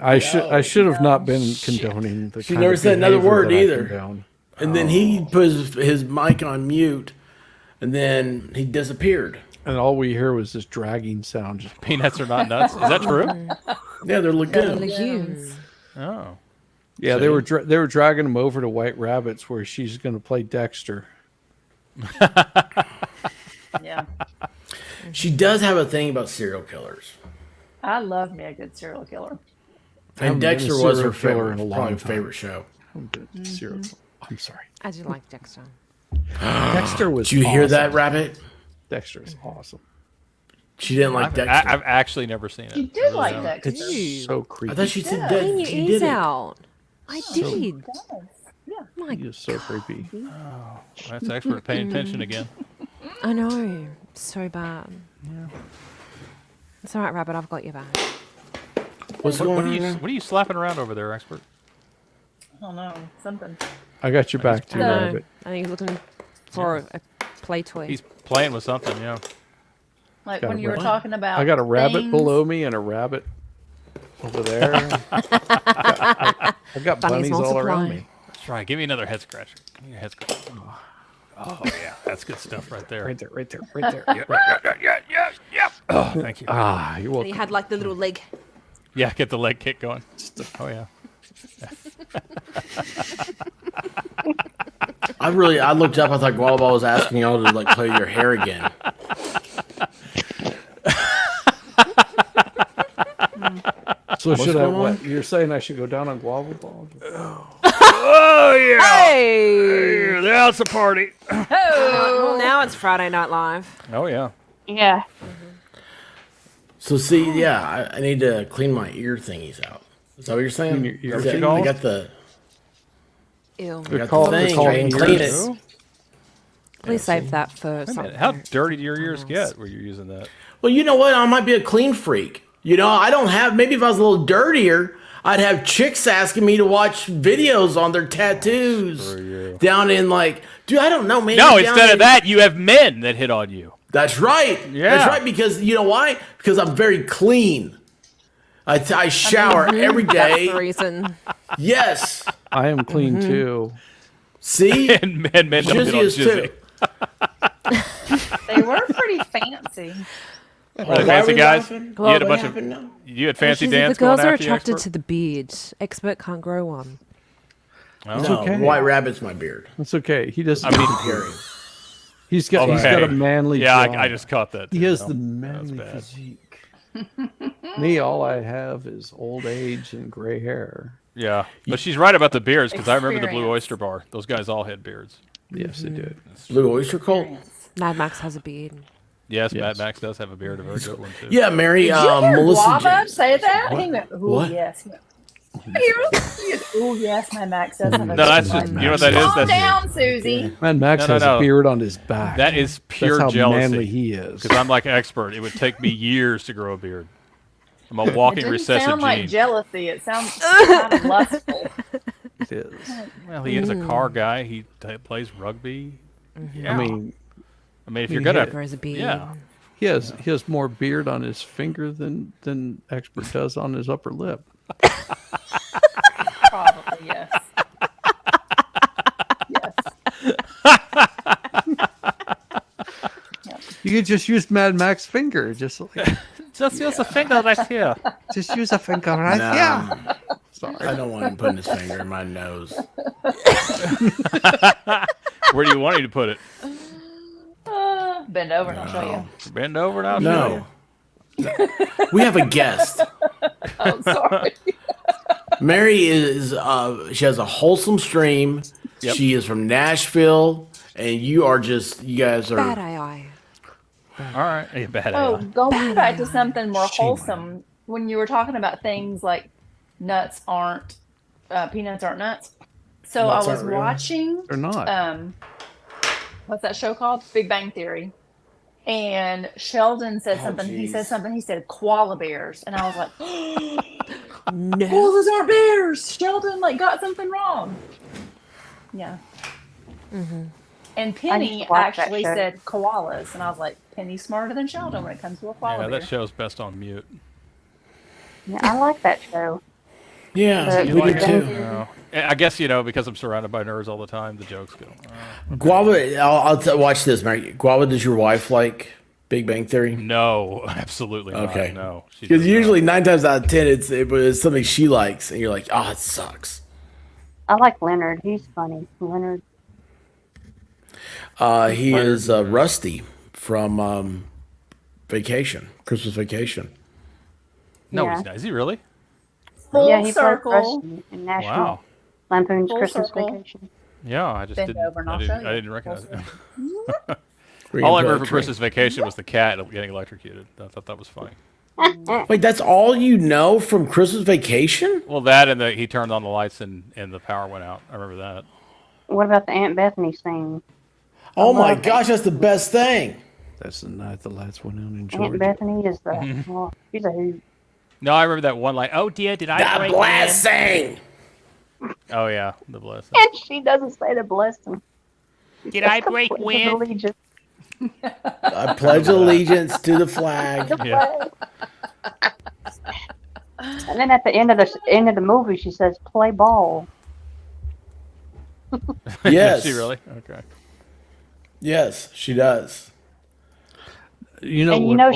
I should have not been condoning the. She kind never of said another behavior word that I either. condone. And then he put his mic on mute, and then he disappeared. And all we hear was this dragging sound. Just Peanuts are not nuts. Is that true? Yeah, they're lagoons. Legumes. Oh. yeah, they were dragging him over to White Rabbits, where she's going to play Dexter. Yeah. She does have a thing about serial killers. I love me a good serial killer. I haven't And been a Dexter was her serial killer in favorite, a long probably time. favorite show. I'm sorry. I do like Dexter. Dexter was. Did you hear that, awesome. Rabbit? Dexter is awesome. She didn't like Dexter. I've actually never seen it. You did like that. Dexter. It's so creepy. I thought she said Yeah. that. Clean your She ears did it. out. I did. Yeah. My He is so creepy. That's Expert paying attention again. I know. So bad. Yeah. It's all right, Rabbit. I've got your back. What's What going are on? you? now? What are you slapping around over there, Expert? I don't know. Something. I got your back too, No, Rabbit. I think he's looking for a play toy. He's playing with something. Yeah. Like Got when a you were rabbit. talking about I got a rabbit things, below me and a rabbit over there. I've got bunnies all around me. That's right. Give me another head scratcher. Give me your head scratcher. Oh yeah, that's good stuff right there. Right there. Yeah. Oh, thank you. You're And welcome. he had like the little leg. Yeah, get the leg kick going. Oh yeah. I looked up. I thought Gualaba was asking y'all to like play your hair again. So What's should I? going on? What, you're saying I should go down on Guava Ball? Oh yeah. Hey! That's a party. Well, now it's Friday Night Live. Oh yeah. Yeah. So see, yeah, I need to clean my ear thingies out. Is that what you're saying? Clean your ear I thingies? got the. Ew. I got the thing. I can clean it. Please save that for Wait a something. minute. How dirty do your ears get where you're using that? Well, you know what? I might be a clean freak. You know, I don't have. Maybe if I was a little dirtier, I'd have chicks asking me to watch videos on their tattoos down in like, dude, I don't know, man. No, instead of that, you have men that hit on you. That's right. Yeah. That's right. Because you know why? Because I'm very clean. I shower every day. That's the reason. Yes. I am clean too. See? And men don't hit on Jizzy is Jizzy. They were pretty fancy. Were they fancy guys? You had a bunch of. You had fancy dance The girls going are after you, attracted Expert? to the beard. Expert can't grow one. It's No, okay. White Rabbit's my beard. It's okay. He doesn't. I mean, comparing. He's got a manly. Yeah, jaw. I just caught that. He too, has no? the That was manly bad. physique. Me, all I have is old age and gray hair. Yeah, but she's right about the beards because I remember the Blue Experience. Oyster Bar. Those guys all had beards. Yes, they did. Blue Oyster Cult? Mad Max has a beard. Yes, Yes. Mad Max does have a beard, a very good one too. Yeah, Mary. Did you hear Melissa Guava James. say that? What? He went, ooh, What? yes. He went, ooh, yes, my Max does have a No, that's beard. just, you know what that is? Calm That's down, Susie. Man, Max No, has no. a beard on his back. That is pure That's how jealousy. manly he is. Because I'm like an expert. It would take me years to grow a beard. I'm a It walking didn't recessive sound like gene. jealousy. It sounds kind of lustful. It is. Well, he is a car guy. He plays rugby. Yeah. I mean, if you're he gonna, had- Grows a beard. yeah. He has more beard on his finger than Expert does on his upper lip. Probably, yes. You could just use Mad Max's finger, just like Just use a finger right here. just use a finger right No. Sorry. I don't want him putting his finger in my nose. Where do you want him to put it? Bend over and I'll show you. Bend over and I'll show you. No. We have a guest. Oh, sorry. Mary is she has a wholesome stream. Yep. She is from Nashville, and you guys are Bad eye. All right. Yeah, bad Oh, eye. going back to something more Shame on wholesome, when you were talking about things like nuts aren't, peanuts aren't nuts. So Nuts I was aren't real. watching, They're not. what's that show called? Big Bang Theory. And Sheldon said Oh, something. He geez. said something. He said koala bears, and I was like, No. "Koalas aren't bears." Sheldon got something wrong. Yeah. Mm-hmm. And I Penny need to watch that actually show. said koalas, and I was like, "Penny's smarter than Sheldon when it comes to a koala Yeah, bear." that show's best on mute. Yeah, I like that show. Yeah, You we like do that? too. No. I guess, because I'm surrounded by nerds all the time, the jokes go. Guava, watch this, Mary. Guava, does your wife like Big Bang Theory? No, absolutely not. Okay. No. She Because does usually 9 times out of 10, it's something she likes, and you're like, oh, it sucks. I like Leonard. He's funny. Leonard. He is Rusty from Vacation, Christmas Vacation. No, Yeah. he's not. Is he really? Full Yeah, he played circle. Rusty in National Wow. Lampoon's Full Christmas circle. Vacation. Yeah, I just Bend didn't. over and I'll I show didn't, you. I didn't recognize it. Where All I you remember put for a Christmas Vacation was the cat getting electrocuted. I thought that was funny. tree. Wait, that's all you know from Christmas Vacation? Well, that and he turned on the lights and the power went out. I remember that. What about the Aunt Bethany scene? Oh my love it. gosh, that's the best thing. That's the night the lights went out in Aunt Georgia. Bethany is the well, she's a hoot. No, I remember that one line. Oh dear, did I The break blessing. wind? Oh yeah, the blessing. And she doesn't say the blessing. Did I break Pledge of wind? Allegiance. I pledge allegiance to the flag. Yeah. And then at the end of the movie, she says, "Play ball." Yes. Does she really? Okay. Yes, she does. You know, And you know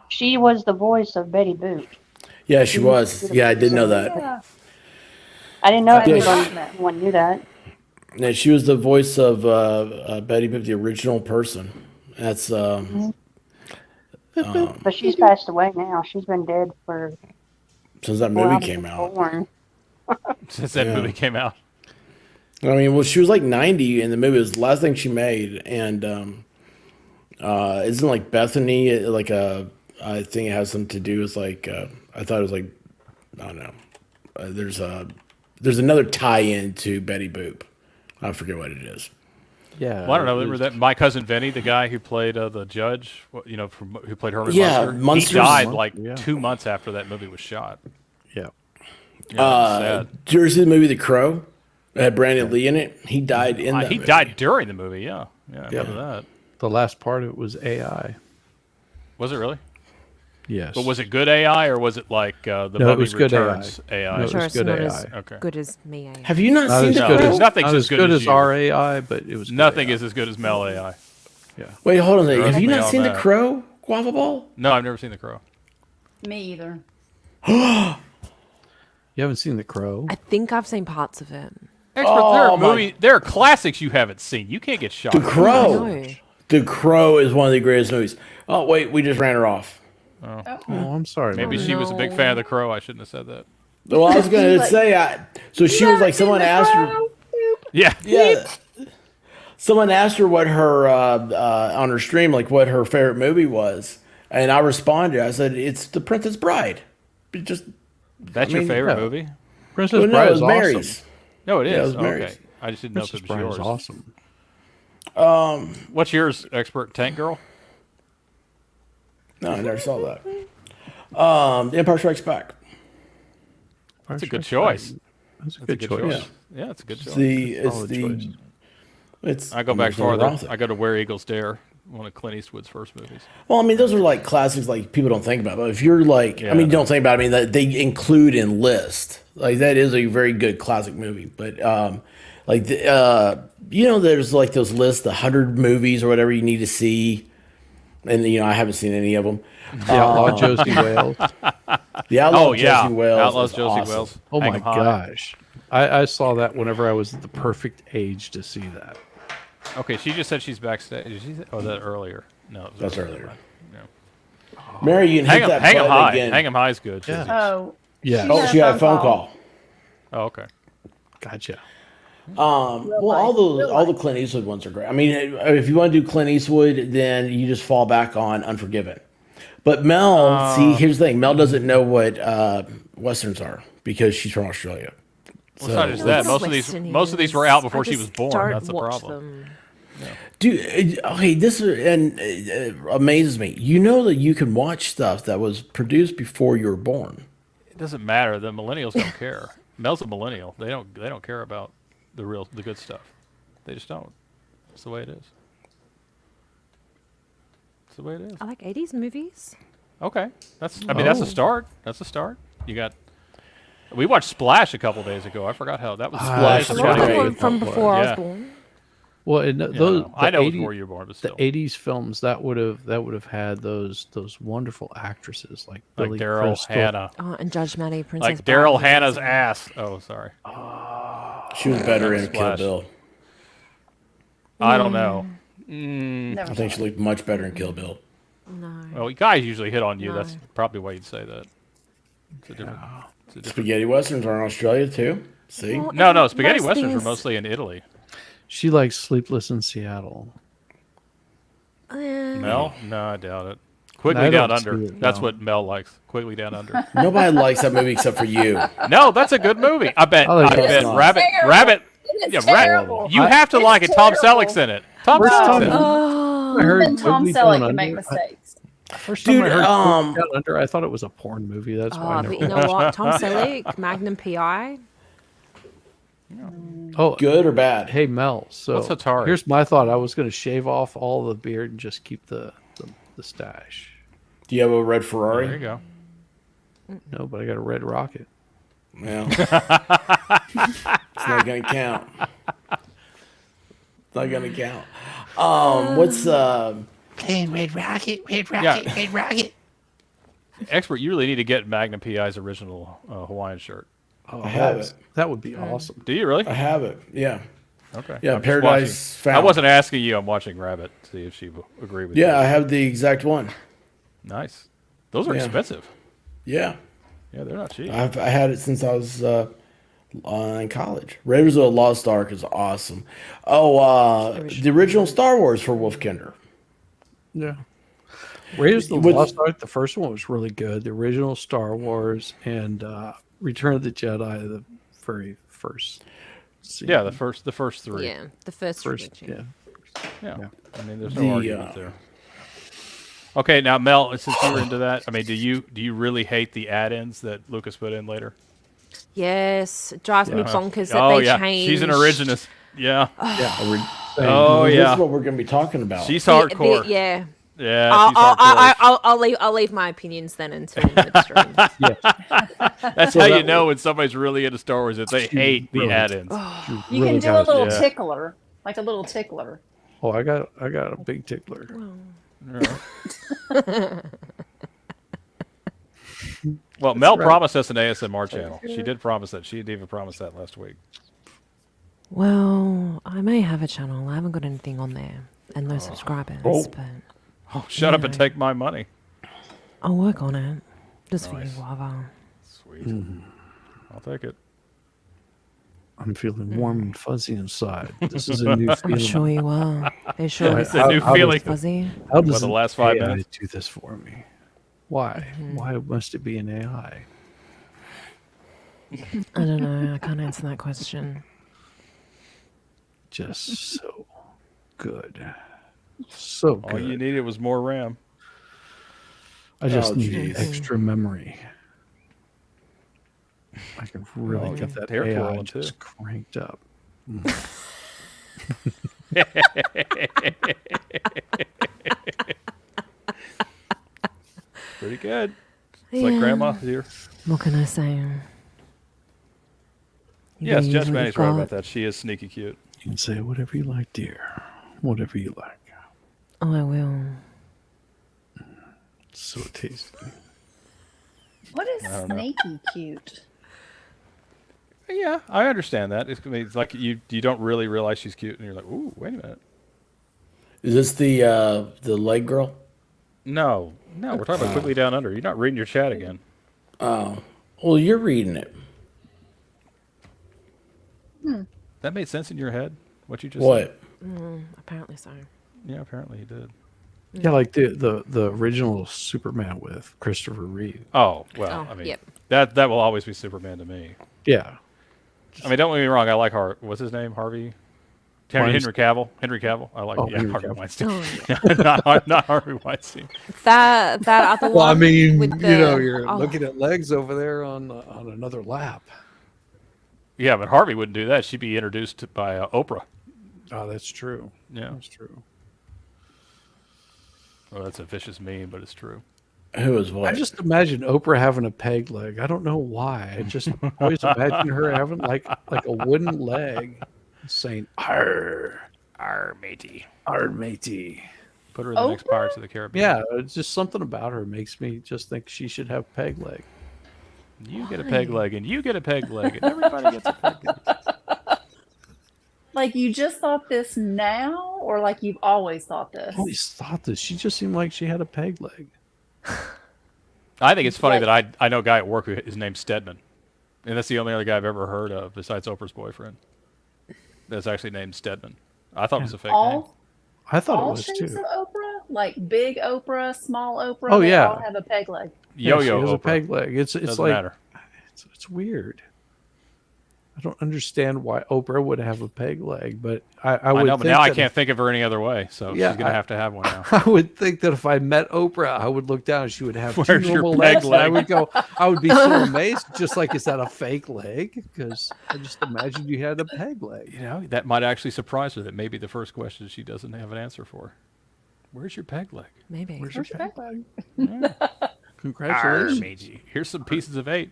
she was the voice of Betty Boop. Yeah, she was. Yeah, I did know that. Yeah. I didn't know I if forgotten that. anyone knew that. Yeah, she was the voice of Betty Boop, the original person. That's But she's passed away now. She's been dead for since that before I movie was came out. born. Since that Yeah. movie came out. I mean, well, she was like 90 in the movie. It was the last thing she made, and isn't like Bethany like a? I think it has something to do with like I thought it was like I don't know. There's another tie-in to Betty Boop. I forget what it is. Yeah. Well, I don't know. Remember that My Cousin Vinny, the guy who played the judge, who played Herman Yeah, Munster? Munster's- He died like yeah. 2 months after that movie was shot. Yeah. Yeah, sad. Did you ever see the movie The Crow? It had Brandon Lee in it. He died in that He movie. died during the movie. Yeah, I remember that. The last part of it was AI. Was it really? Yes. But was it good AI or was it like the No, it Mummy was good Returns AI? No, it Sure, was it's good not AI. as Okay. good as me. AI. Have you not Not seen as The good Crow? as Nothing's not as as good good as as you. our AI, but it was good Nothing AI. is as good as Mel AI. Yeah. Wait, hold on a second. Have Trust you me not on seen that. The Crow, Guava Ball? No, I've never seen The Crow. Me either. You haven't seen The Crow? I think I've seen parts of it. Expert, there are classics you haven't seen. You can't get shot. The Crow. I know. The Crow is one of the greatest movies. Oh wait, we just ran her off. Oh, I'm sorry. Maybe Mom. she was a big fan of The Crow. I shouldn't have said that. Well, I was going to say, so she was like, someone asked her. Yeah. Yeah. Someone asked her what her on her stream, like what her favorite movie was, and I responded. I said, "It's The Princess Bride." It just That's I your mean, favorite yeah. movie? Princess well, no, Bride it was is awesome. Mary's. No, it Yeah, it is. was Okay. Mary's. I just didn't know Princess if it Bride was is yours. awesome. What's yours, Expert? Tank Girl? No, I never saw that. The Empire Strikes Back. That's a good choice. That's a good choice. Yeah, it's a good choice. I go back farther. I go to Where Eagles Dare, one of Clint Eastwood's first movies. Well, I mean, those are like classics, like people don't think about. But if you're like, Yeah, I mean, I know. don't think about it. I mean, that they include in list. Like that is a very good classic movie. But like there's like those lists, the 100 movies or whatever you need to see, and I haven't seen any of them. The Outlaw Josie Wales. The Outlaw Oh, yeah. Josie Wales. Outlaws is Josie awesome. Wales. Oh Hang my 'em high. gosh. I saw that whenever I was at the perfect age to see that. Okay, she just said she's backstage. Did she say, that earlier? No, it was That's earlier. Yeah. Mary, you can hit that hang 'em button high. again. Hang 'em high is good. Yeah. Oh. Yeah. Oh, she got a phone call. Oh, okay. Gotcha. Well, all the Clint Eastwood ones are great. I mean, if you want to do Clint Eastwood, then you just fall back on Unforgiven. But Mel, see, here's the thing: Mel doesn't know what westerns are because she's from Australia. Well, it's not just that. Most of these were out before I she was just born. don't That's the watch problem. them. Dude, okay, this amazes me. You know that you can watch stuff that was produced before you were born. It doesn't matter. The millennials don't care. Mel's a millennial. They don't care about the good stuff. They just don't. That's the way it is. That's the way it is. I like 80s movies. Okay, that's a start. That's a start. You got. We watched Splash a couple days ago. I forgot how that was. Splash is great. From before I was Yeah. born. Well, and those I know 80 before you were born, but the still. 80s films that would have had those wonderful actresses like Like Billy Daryl Crystal. Hannah. Oh, and Judge Maddie, Princess Like Daryl Bride. Hannah's ass. Oh, sorry. She was better in Kill Splash. Bill. I don't know. I think she looked much better in Kill Bill. No. Well, guys usually hit on you. No. That's probably why you'd say that. It's a different. It's a different. Spaghetti westerns are in Australia too. See, Well, No, and spaghetti most westerns things- were mostly in Italy. She likes Sleepless in Seattle. Mel? No, I doubt it. I Quigley don't Down see Under. it, That's no. what Mel likes. Quigley Down Under. nobody likes that movie except for you. No, that's a good movie. I bet. I like I that. bet. It's Rabbit. terrible. Rabbit. It's Yeah, terrible. You have to like it. Tom terrible. Selleck's in it. Tom First Selleck's time in it. Oh. I heard Even Tom Quigley Selleck Down can make Under. mistakes. First time Dude, I heard Quigley Down Under, I thought it was a porn movie. That's why I Oh, never. but you know what? Tom Selleck, Magnum PI. Oh, Good or bad? hey Mel. So What's Atari? here's my thought. I was going to shave off all the beard and just keep the stash. Do you have a red There you Ferrari? go. No, but I got a red rocket. Well, it's not gonna count. It's not gonna count. What's Playing Red Rocket, Red Yeah. Rocket, Red Rocket. Expert, you really need to get Magnum PI's original Hawaiian shirt. Oh, I have it. That would be awesome. Do you really? I have it. Yeah. Okay. Yeah, I'm just Paradise watching. I Found. wasn't asking you. I'm watching Rabbit to see if she will agree with you. Yeah, I have the exact one. Nice. Those are Yeah. expensive. Yeah. Yeah, they're not cheap. I had it since I was in college. Raiders of the Lost Ark is awesome. Oh, the original Star Wars for Wolfkinder. Yeah. Raiders of the With- Lost Ark, the first one was really good. The original Star Wars and Return of the Jedi, the very first. Yeah, the first three. Yeah, the first trilogy. Yeah. I mean, there's The, no argument there. Okay, now Mel, since you were into that, I mean, do you really hate the add-ins that Lucas put in later? Yes, it drives me bonkers that Oh they yeah, changed. she's an originalist. Yeah. Yeah. Oh This yeah. is what we're going to be talking about. She's hardcore. Yeah. Yeah. She's hardcore. I'll leave my opinions then until midstream. That's how you know when somebody's really into Star Wars if they hate the add-ins. You can do a little tickler, like a little tickler. Oh, I got a big tickler. Well, Mel promised us an ASMR channel. She did promise that. She did even promise that last week. Well, I may have a channel. I haven't got anything on there and no subscribers, but Oh, shut up and take my money. I'll work on it. Just for you, Nice. Guava. Sweet. I'll take it. I'm feeling warm and fuzzy inside. This is a new feeling. I'm sure you will. It sure It's a new feeling. Fuzzy. How What, does the last 5 AI minutes? do this for me? Why? Why must it be an AI? I don't know. I can't answer that question. Just so good. So good. All you needed was more RAM. I just need geez. extra memory. I can really get that hair AI twirling, just too. cranked up. Pretty good. It's like grandma here. What can I say? You Yes, gotta use Judge what Manny's you've right got. about that. She is sneaky cute. You can say whatever you like, dear. Whatever you like. Oh, I will. So tasty. What is don't know. snaky cute? Yeah, I understand that. It's like you don't really realize she's cute, and you're like, ooh, wait a minute. Is this the leg girl? No, we're talking about Quickly Down Under. You're not reading your chat again. Oh. Well, you're reading it. That made sense in your head, what you just What? Apparently so. said? Yeah, apparently he did. Yeah, like the original Superman with Christopher Reeve. Oh, well, I mean, yep. that will always be Superman to me. Yeah. I mean, don't get me wrong. I like what's his name? Harvey? Henry Weinstein. Cavill. Henry Cavill. I like Henry Harvey Cavill. Weinstein. not Harvey Weinstein. That other one. Well, I mean, with the, you know, you're oh, looking at legs over there on another lap. Yeah, but Harvey wouldn't do that. She'd be introduced by Oprah. Oh, that's true. Yeah. That's true. Well, that's a vicious meme, but it's true. Who is what? I just imagine Oprah having a peg leg. I don't know why. I just always imagine her having like a wooden leg, saying "Arr, matey, arr, matey." Put her in the next Pirates of the Caribbean. Yeah, it's just something about her makes me just think she should have a peg leg. You get a peg leg, and you get a peg leg, and everybody gets a peg leg. Like you just thought this now, or like you've always thought this? I always thought this. She just seemed like she had a peg leg. I think it's funny that I know a guy at work who his name's Stedman, and that's the only other guy I've ever heard of besides Oprah's boyfriend. That's actually named Stedman. I thought it was a fake name. I thought it all was shapes too. of Oprah, like big Oprah, small Oprah. Oh, they yeah. all have a peg leg. Yeah, she Yo-yo has a Oprah. peg leg. It's Doesn't like matter. it's weird. I don't understand why Oprah would have a peg leg, but I would. I know, but think now I that can't think of her any other way. So Yeah, she's gonna have to have one now. I would think that if I met Oprah, I would look down and she would have two Where's your normal peg legs. And I leg? would go, I would be so amazed, just like, is that a fake leg? Because I just imagined you had a peg leg. You know, that might actually surprise her. That maybe the first question she doesn't have an answer for. Where's your peg leg? Maybe. Where's Where's your peg leg? Because Congratulations. matey. Here's some pieces of 8.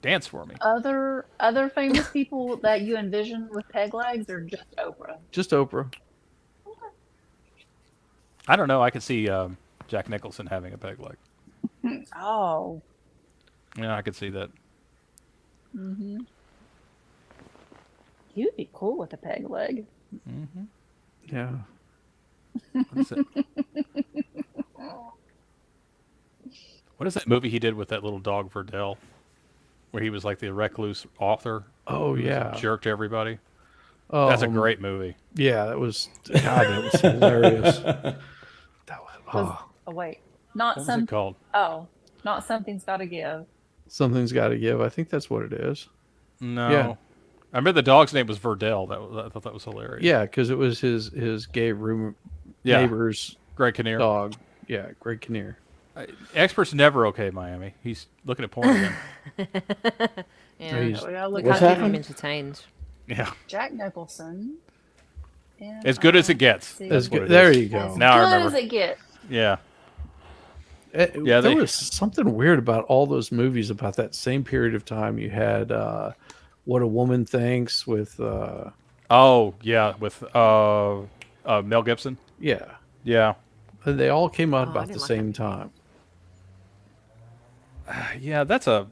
Dance for me. Other famous people that you envision with peg legs, or just Oprah? Just Oprah. I don't know. I could see Jack Nicholson having a peg leg. Oh. Yeah, I could see that. Mm-hmm. He would be cool with a peg leg. Mm-hmm. Yeah. What is that movie he did with that little dog Verdell, where he was like the recluse author? Oh, who was a yeah. jerk to everybody. Oh, That's a great movie. Yeah, that was. God, that was hilarious. Oh wait, not What was some. it called? Oh, not Something's Gotta Give. Something's got to give. I think that's what it is. No. Yeah. I remember the dog's name was Verdell. I thought that was hilarious. Yeah, because it was his gay room neighbor's Greg Kinnear dog. Yeah, Greg Kinnear. Expert's never okay, Miami. He's looking at porn again. Yeah, He's- we What's can't keep him happened? entertained. Yeah. Jack Nicholson. As good as it gets. see. That's As good- what it there is. you go. As Now I good remember. as it gets. Yeah. Yeah, they- there was something weird about all those movies about that same period of time. You had What a Woman Thinks with Oh yeah, with Mel Gibson. yeah, Yeah. and they all came out Oh, I about the didn't like same time. Yeah, that's a.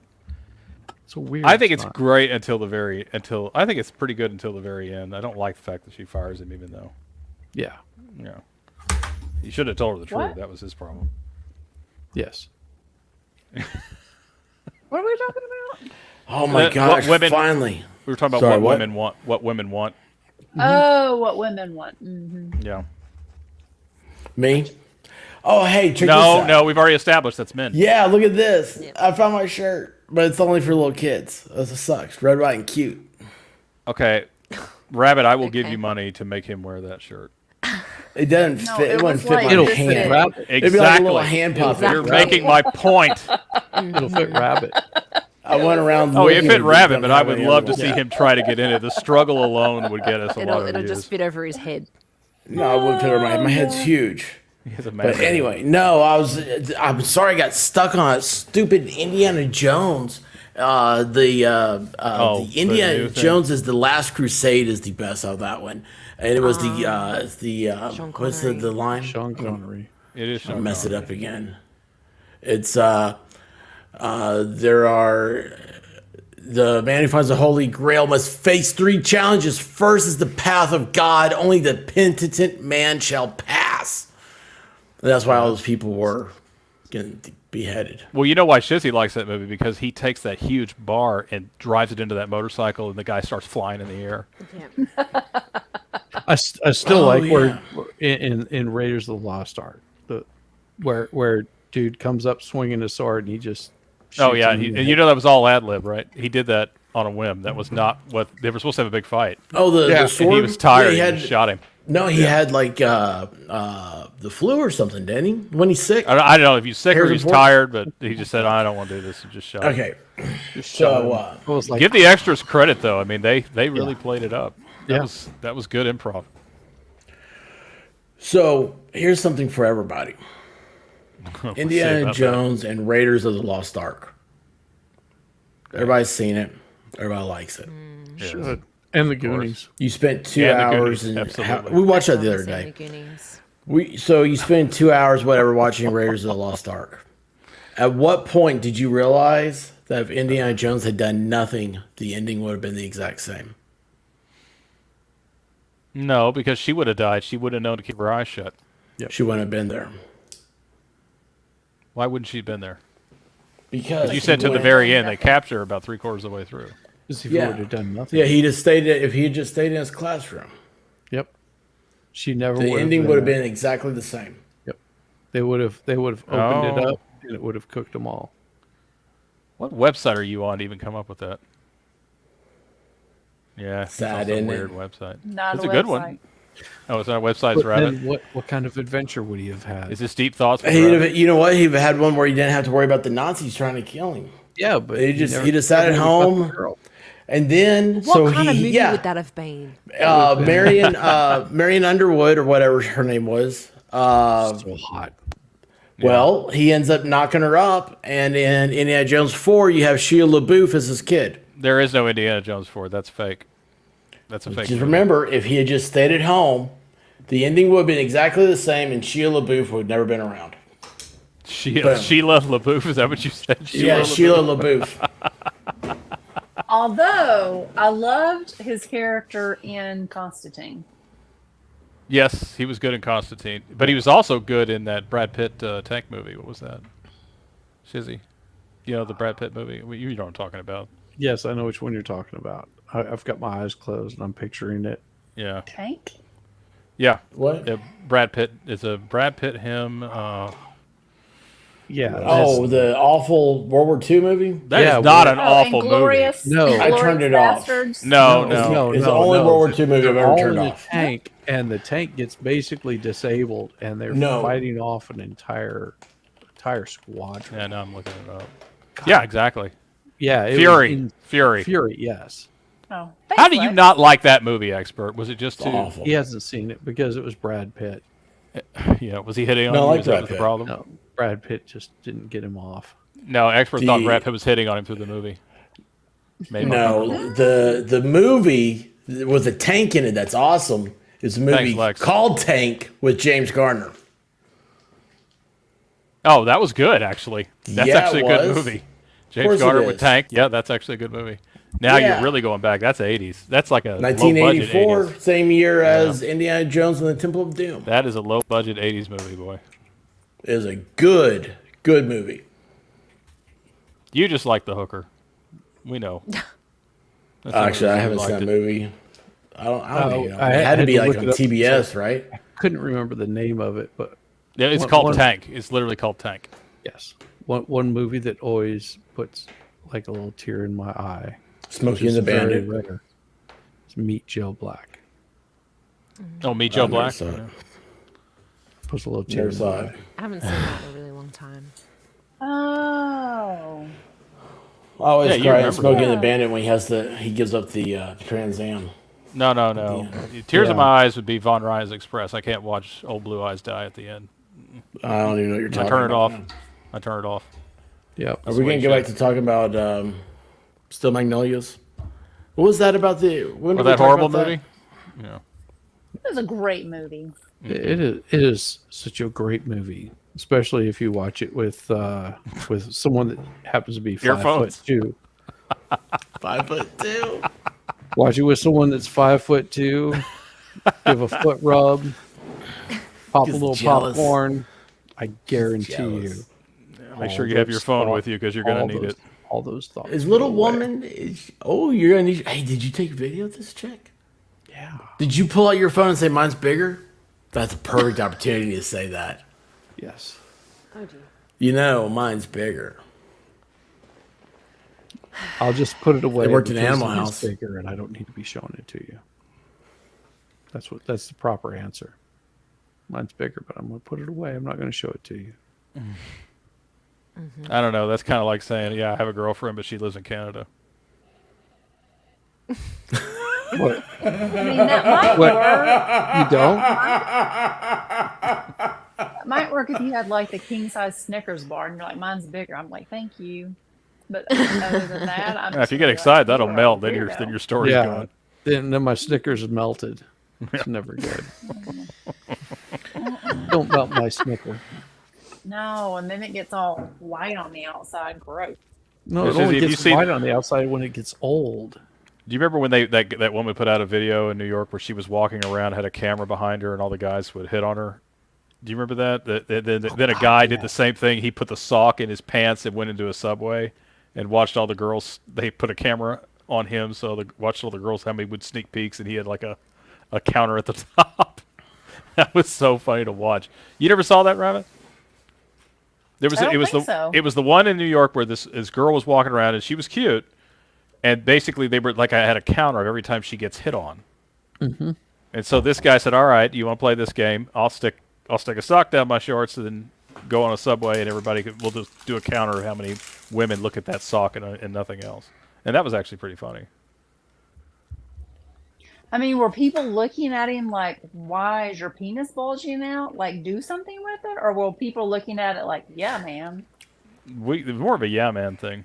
It's a weird. I think it's time. great until I think it's pretty good until the very end. I don't like the fact that she fires him, even though. Yeah. Yeah. You should have told her the truth. What? That was his problem. Yes. What are we talking about? Oh my What gosh! women- Finally, We were talking about Sorry, what what? women want. What women want. Oh, what women want. Mm-hmm. Yeah. me. Oh hey, check this No, out. no, we've already established that's men. Yeah, look at this. I found my shirt, but it's only for little kids. That sucks. Red, white, and cute. Okay, Rabbit, I will give Okay. you money to make him wear that shirt. It doesn't No, fit. it It wouldn't was fit like my It'll this fit hand. Rabbit. It'd be like a little Exactly. hand It'll puppet. You're making my point. It'll fit Rabbit. I went around. Oh, it looking fit at Rabbit, them but I having would any love other to see one. him try to get in it. The struggle alone would get us a lot It'll of views. just fit over his head. No, I wouldn't fit my. My head's huge. He has a But massive- anyway, no, I'm sorry I got stuck on that stupid Indiana Jones. The the Indiana new thing. Jones is the Last Crusade is the best of that one, and it was Sean what's Connery. the line? Sean Connery. It is. I'll Sean mess it Connery. up again. It's there are the man who finds the Holy Grail must face 3 challenges. First is the path of God. Only the penitent man shall pass. And that's why all those people were getting beheaded. Well, you know why Shizzy likes that movie? Because he takes that huge bar and drives it into that motorcycle, and the guy starts flying in the air. I still Oh, like yeah. where in Raiders of the Lost Ark, where dude comes up swinging a sword and he just Oh shoots yeah, him in the and you know that was all ad lib, right? He did that on a whim. That was not what they were supposed to have a big fight. Oh, the Yeah. sword. And he was tired. Yeah, and he he had just shot him. no. He had like the flu or something, didn't he? When he's sick. I don't know if he's sick or Harrison he's Ford? tired, but he just said, "I don't want to do this," and just shot him. Okay. just shot him. So I was like, Give the extras credit though. I mean, they really played it up. Yeah. That was good improv. so here's something for everybody. We'll see Indiana about that. Jones and Raiders of the Lost Ark. Everybody's seen it. Everybody likes it. should. And the Goonies. You spent 2 And the hours Goonies, and absolutely. we watched that the I've other seen day. the Goonies. So you spend 2 hours, whatever, watching Raiders of the Lost Ark. At what point did you realize that if Indiana Jones had done nothing, the ending would have been the exact same? No, because she would have died. She would have known to keep her eyes shut. She wouldn't have been there. Why wouldn't she have been there? Because You said to the went- very end, they capture her about 3/4 of the way through. Because if he would have done nothing. Yeah, if he had just stayed in his classroom, Yep. She never. the would ending been would have there. been exactly the same. Yep. They would have opened it Oh. up and it would have cooked them all. What website are you on to even come up with that? Yeah, it's Sad, also a isn't it? weird website. Not It's a a good website. one. Oh, it's not a website, But Rabbit. then what kind of adventure would he have had? Is this Deep Thoughts? with He'd Rabbit? have, you know what? He'd have had one where he didn't have to worry about the Nazis trying to kill him. Yeah, but He just sat at never home, got the girl. and then What kind of movie would that have been? Marion Underwood or whatever her name was. So hot. Well, he ends up knocking her up, and in Indiana Jones 4, you have Shia LaBeouf as his kid. There is no Indiana Jones 4. That's fake. That's a fake. Just remember, if he had just stayed at home, the ending would have been exactly the same, and Shia LaBeouf would have never been around. Sheila LaBeouf, is that what you said? Sheila LaBeouf. Although I loved his character in Constantine. Yes, he was good in Constantine, but he was also good in that Brad Pitt tank movie. What was that? Shizzy, you know the Brad Pitt movie. You know what I'm talking about. Yes, I know which one you're talking about. I've got my eyes closed and I'm picturing it. Yeah. Tank. Yeah. What? Brad Pitt. It's a Brad Pitt him. Yeah. Oh, the awful World War II movie? That is not an awful movie. No, I turned it off. No. It's the only World War II movie I've They're ever all turned in a off. tank, and the tank gets basically disabled, and they're fighting off an entire squadron. Yeah, now I'm looking it up. Yeah, exactly. Yeah, it Fury. was Fury, yes. Oh, how do you not like that movie, Expert? Was it just too awful? He hasn't seen it because it was Brad Pitt. Yeah, was he hitting on No, I you? like Is that Brad was the Pitt. problem? No, Brad Pitt just didn't get him off. No, Expert thought Brad Pitt was hitting on him through the movie. Maybe. No, the movie with a tank in it that's awesome is a movie Thanks, Lex. called Tank with James Garner. Oh, that was good, actually. That's Yeah, actually a it good was. movie. Of James course it Garner with is. Tank. Yeah, that's actually a good movie. Now Yeah. you're really going back. That's 80s. That's like a low-budget 1984, 80s. same year as Indiana Jones and the Temple of Doom. That is a low-budget 80s movie, boy. It is a good movie. You just like the hooker. We know. That's the Actually, I reason you haven't seen liked that it. movie. I don't think I it had to be like look on it up TBS, because right? I couldn't remember the name of it, but Yeah, it's called Tank. It's literally called Tank. Yes, one movie that always puts like a little tear in my eye. Smokey which and the is very Bandit. rare. It's Meet Joe Black. Oh, Meet Joe I never Black. saw it. Yeah. Puts a little tear Never in saw my it. eye. I haven't seen that in a really long time. Oh. I always Yeah, you cry in remember Smokey and that. the Bandit when he gives up the Trans Am. No. Tears in my eyes would be Von Ryan's Express. I can't watch Old Blue Eyes die at the end. I don't even know what you're talking I turn it about. off. I turn it off. Yep. Are we going to go back to talking about Still Magnolias? What was that about when did we that talk horrible about that? movie? Yeah. It was a great movie. It is such a great movie, especially if you watch it with someone that happens to be 5'2". 5'2". Watch it with someone that's 5'2". Give a foot rub, pop a Gets little jealous. popcorn. I guarantee Jealous. you. Make sure you have your phone with you because you're going to need it. All those thoughts. Is little go away. woman? You're gonna need. Hey, did you take video of this chick? Yeah. Did you pull out your phone and say mine's bigger? That's a perfect opportunity to say that. Yes. Oh, dear. You know, mine's bigger. I'll just put it away. They worked in because Animal it is House. bigger, and I don't need to be showing it to you. That's the proper answer. Mine's bigger, but I'm going to put it away. I'm not going to show it to you. I don't know. That's kind of like saying, yeah, I have a girlfriend, but she lives in Canada. What? I mean, that might What? work. You don't? That might work if you had like the king size Snickers bar and you're like, mine's bigger. I'm like, thank you. But other than that, I'm Yeah, just if you get gonna be excited, like, that'll "You are melt. a Then weirdo." your story's Yeah. gone. Then my Snickers is melted. It's never good. Don't melt my Snicker. No, and then it gets all white on the outside. Gross. No, This it is- only if you gets see- white on the outside when it gets old. Do you remember when that woman put out a video in New York where she was walking around, had a camera behind her, and all the guys would hit on her? Do you remember that? Then a guy did the same thing. He put the sock in his pants and went into a Subway and watched all the girls. They put a camera on him, so watched all the girls how many would sneak peeks, and he had like a counter at the top. That was so funny to watch. You never saw that, Rabbit? It was the one in New York where this girl was walking around and she was cute, and basically they were like I had a counter of every time she gets hit on. Mm-hmm. And so this guy said, "All right, you want to play this game? I'll stick a sock down my shorts and then go on a Subway, and we'll just do a counter of how many women look at that sock and nothing else." And that was actually pretty funny. I mean, were people looking at him like, why is your penis bulging out? Like, do something with it? Or were people looking at it like, yeah, man? More of a yeah man thing.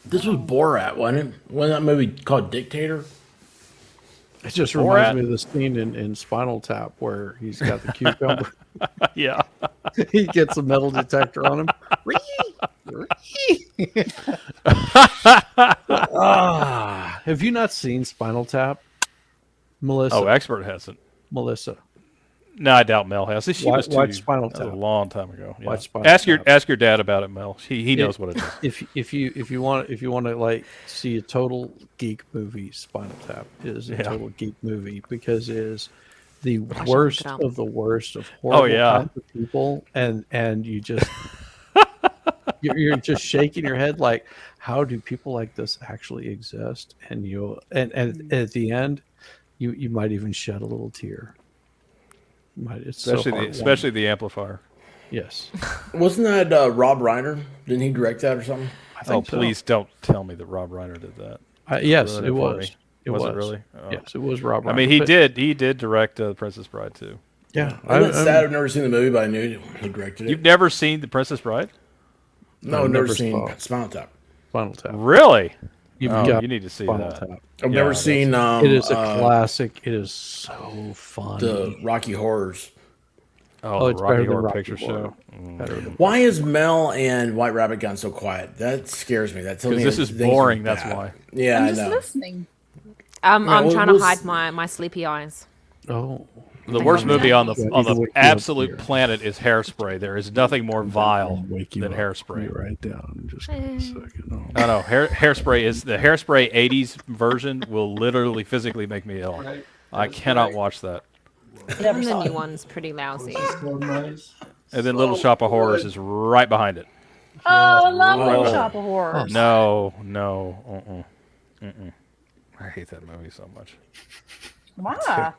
This was Borat, wasn't it? Wasn't that movie called Dictator? It just Borat? reminds me of the scene in Spinal Tap where he's got the cucumber. Yeah. He gets a metal detector on him. Have you not seen Spinal Tap, Melissa? Oh, Expert hasn't. Melissa. No, I doubt Mel has. She was too, watch Spinal that was Tap. a long time ago. Yeah. Watch Spinal ask Tap. your dad about it, Mel. He knows what it is. If you want to like see a total geek movie, Spinal Tap is a total geek movie because it is the worst of the worst of horrible kinds of people, and you just you're just shaking your head like, how do people like this actually exist? And and at the end, you might even shed a little tear. It's especially the amplifier. Yes. Wasn't that Rob Reiner? Didn't he direct that or something? Please don't tell me that Rob Reiner did that. Yes, Ruin it for was. me. It was was. it really? Oh. Yes, it was Rob Reiner. I mean, he did direct The Princess Bride too. Yeah, I'm sad I've never seen the movie, but I knew he directed it. You've never seen The Princess Bride? No, I've never seen Spinal Tap. Spinal Tap. Really? You need to see that. Tap. I've never seen. It is a classic. It is so fun. The Rocky Horrors. Oh, the it's Rocky better than Horror Rocky Picture Horror. Show. Why is Mel and White Rabbit gone so quiet? That scares me. That tells me this is things are boring. That's bad. why. Yeah, I'm I just know. listening. I'm Well, trying to hide my sleepy eyes. Oh. The worst movie on the Yeah, you can wake me up absolute here. planet is Hairspray. There is nothing more vile than Let me Hairspray. write down. Just give me a second. No. Hairspray is the Hairspray '80s version will literally physically make me ill. I cannot watch that. Even the new one's pretty lousy. And then Little Shop of Horrors is right behind it. Oh, I love Little Shop of Horrors. No. I hate that movie so much. Why?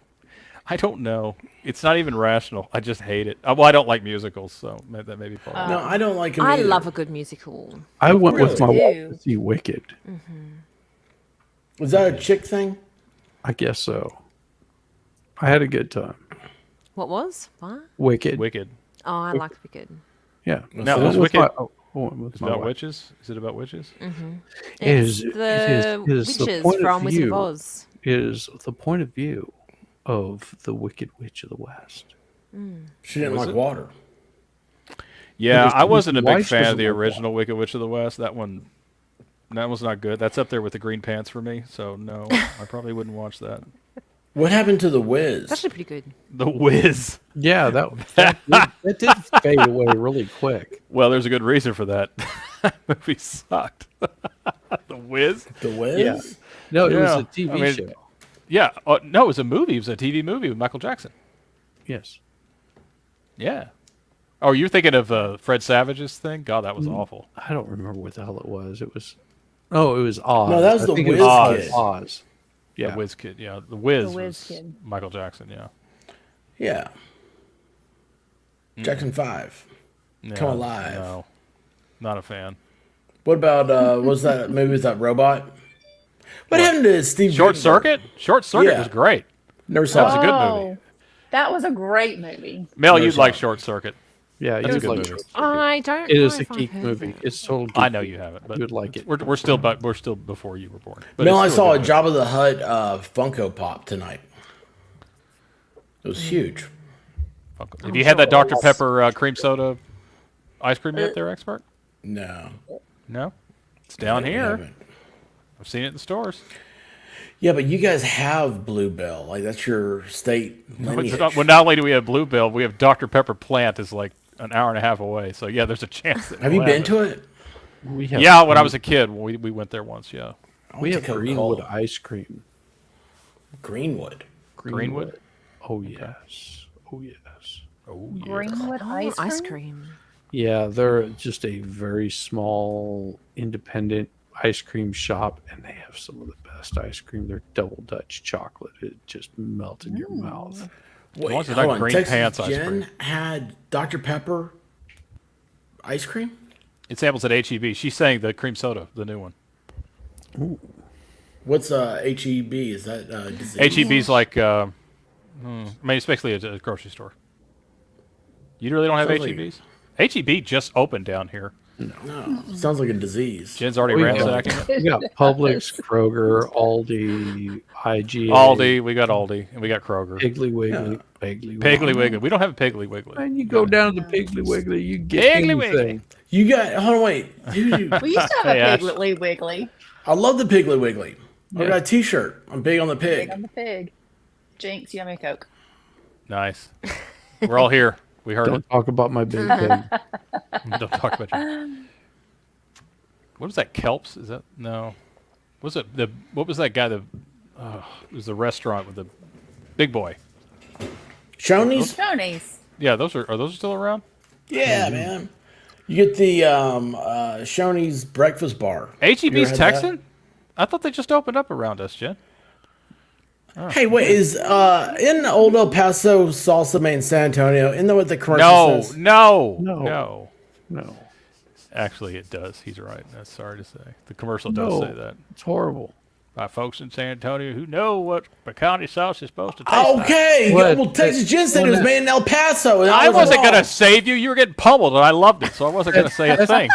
I don't know. It's not even rational. I just hate it. Well, I don't like musicals, so that may be part of it. No, I don't like him I either. love a good musical. I went with my wife do. to see Wicked. Was that a chick thing? I guess so. I had a good time. What was? What? Wicked. Oh, I liked Wicked. Yeah. Now, So was with Wicked? with It's my about wife. witches? Is it about witches? It's It the is the witches point of from Wizard of view- Oz. Is the point of view of the Wicked Witch of the West. She didn't Was like it? water. Yeah, His- I wasn't a his big wife fan of doesn't the like original Wicked Witch of the West. That was not good. That's up there with the Green Pants for me. So no, I probably wouldn't watch that. What happened to the Wiz? It's actually pretty good. The Wiz. Yeah, that did fade away really quick. Well, there's a good reason for that. That movie sucked. The Wiz. The Wiz? Yeah. No, it was Yeah. a TV I mean, show. Yeah. No, it was a movie. It was a TV movie with Michael Jackson. Yes. Yeah. Oh, you're thinking of Fred Savage's thing? God, that was awful. I don't remember what the hell it was. It was Oz. No, that was I the think it Wiz was Kid. Oz. Yeah. The Wiz Kid. Yeah, the Wiz, The Wiz was Kid. Michael Jackson. Yeah. Yeah. Jackson 5. Yeah, Come Alive. No, not a fan. What about, what was that movie with that robot? What happened to Steve Short Gutenberg? Circuit? Short Circuit Yeah. was great. Never That saw was it. a good movie. That was a great movie. Mel, Never you'd saw like it. Short Circuit. Yeah, That's you a would good like movie. Short Circuit. I don't. It know is a if I've geek heard movie. of it. It's total geek I know movie. you haven't, but You would like it. We're still before you were born. But No, it's I still saw a good Jabba the Hutt Funko Pop tonight. It was huge. movie. Have you had that Dr. Pepper cream soda ice cream yet, there, Expert? No. No, it's down No, we here. haven't. I've seen it in the stores. Yeah, but you guys have Bluebell. Like, that's your state lineage. Well, not only do we have Bluebell, we have Dr. Pepper plant is like an hour and a half away. So yeah, there's a chance. That Have we'll you been it. to it? We have Yeah, when I was a kid, we went there once. Yeah, we have to Coca-Cola. Greenwood ice cream. Greenwood. Greenwood? Oh yes. Oh yes. Oh yeah. Greenwood Oh, ice cream. Yeah, they're just a very small independent ice cream shop, and they have some of the best ice cream. They're double Dutch chocolate. It just melts in your mouth. Wait, long as it's hold not on. Green Texas Pants ice Jen cream. had Dr. Pepper ice cream? It samples at HEB. She's saying the cream soda, the new one. Ooh. What's HEB? Is that disease? HEB's like, I mean, it's basically a grocery store. You really don't have Sounds like- HEBs? HEB just opened down here. No, sounds like a disease. Jen's already We ransacking got, it. we got Publix, Kroger, Aldi, IGA. Aldi, we got Aldi, and we got Kroger. Piggly Wiggly. Piggly Wiggly. Piggly Wiggly. We don't have a Piggly Wiggly. And you go down to Piggly Wiggly, you get Piggly anything. Wiggly. You got. Hold on, wait. We used to have Hey, a Ash. Piggly Wiggly. I love the Piggly Wiggly. I Yeah. got a T-shirt. I'm big on the pig. Big on the pig. Jinx, yummy Coke. Nice. We're all here. We heard Don't talk about my big pig. it. Don't talk about you. What was that? Kelps? Is that no? Was it the? What was that guy? It was the restaurant with the big boy. Shoney's. Shoney's. Yeah, those are those still around? Yeah, man. You get the Shoney's breakfast bar. You ever HEB's had Texan? I thought they just opened up around us, Jen. that? Hey, wait, is in Old El Paso salsa made in San Antonio? Isn't that what the commercial says? No. No. Actually, it does. He's right. That's sorry to say. The commercial does No. say that. It's horrible. By folks in San Antonio who know what pecan sauce is supposed to taste like. Okay, What? well, Texas Jen said it was made in El Paso. And I was wasn't wrong. going to save you. You were getting pummeled, and I loved it, so I wasn't going to say a thing.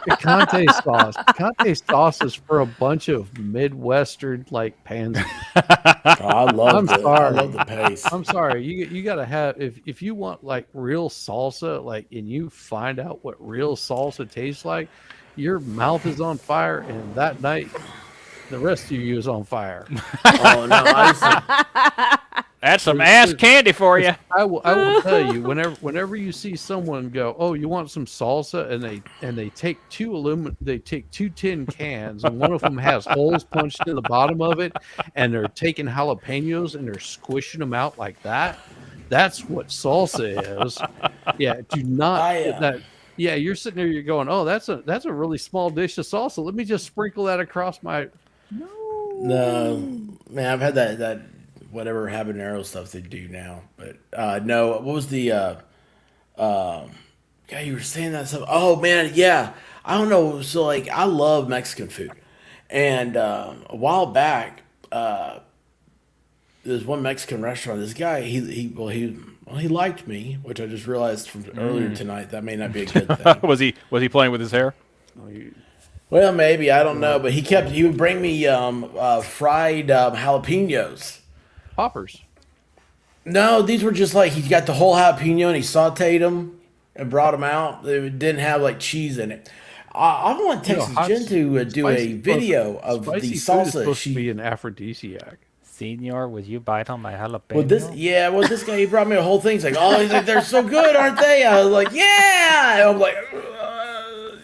Picante sauce. Picante sauce is for a bunch of Midwestern like pansies. I love I'm the, sorry. I love the pace. I'm sorry. You gotta have if you want like real salsa, like and you find out what real salsa tastes like, your mouth is on fire, and that night the rest of you is on fire. Oh no, I used to, That's some ass candy for you. I will tell you whenever you see someone go, oh, you want some salsa, and they take two tin cans, and one of them has holes punched in the bottom of it, and they're taking jalapenos and they're squishing them out like that. That's what salsa is. Yeah, do not that. Yeah, you're sitting there, you're going, oh, that's a really small dish of salsa. Let me just sprinkle that across my. no, man, I've had that whatever habanero stuff they do now, but no. What was the God, you were saying that stuff? Oh man, yeah. I don't know. So like, I love Mexican food, and a while back, there's one Mexican restaurant. This guy, he liked me, which I just realized from earlier tonight. That may not be a good thing. was he playing with his hair? Well, maybe, I don't know, but he would bring me fried jalapenos. Poppers. No, these were just like he got the whole jalapeno and he sautéed them and brought them out. They didn't have like cheese in it. I want Texas Jen to do a video of the food is salsa. supposed to be an aphrodisiac. Senor, would you bite on my jalapeno? Well, this guy, he brought me a whole thing. He's like, oh, they're so good, aren't they? I was like, yeah. And I'm like,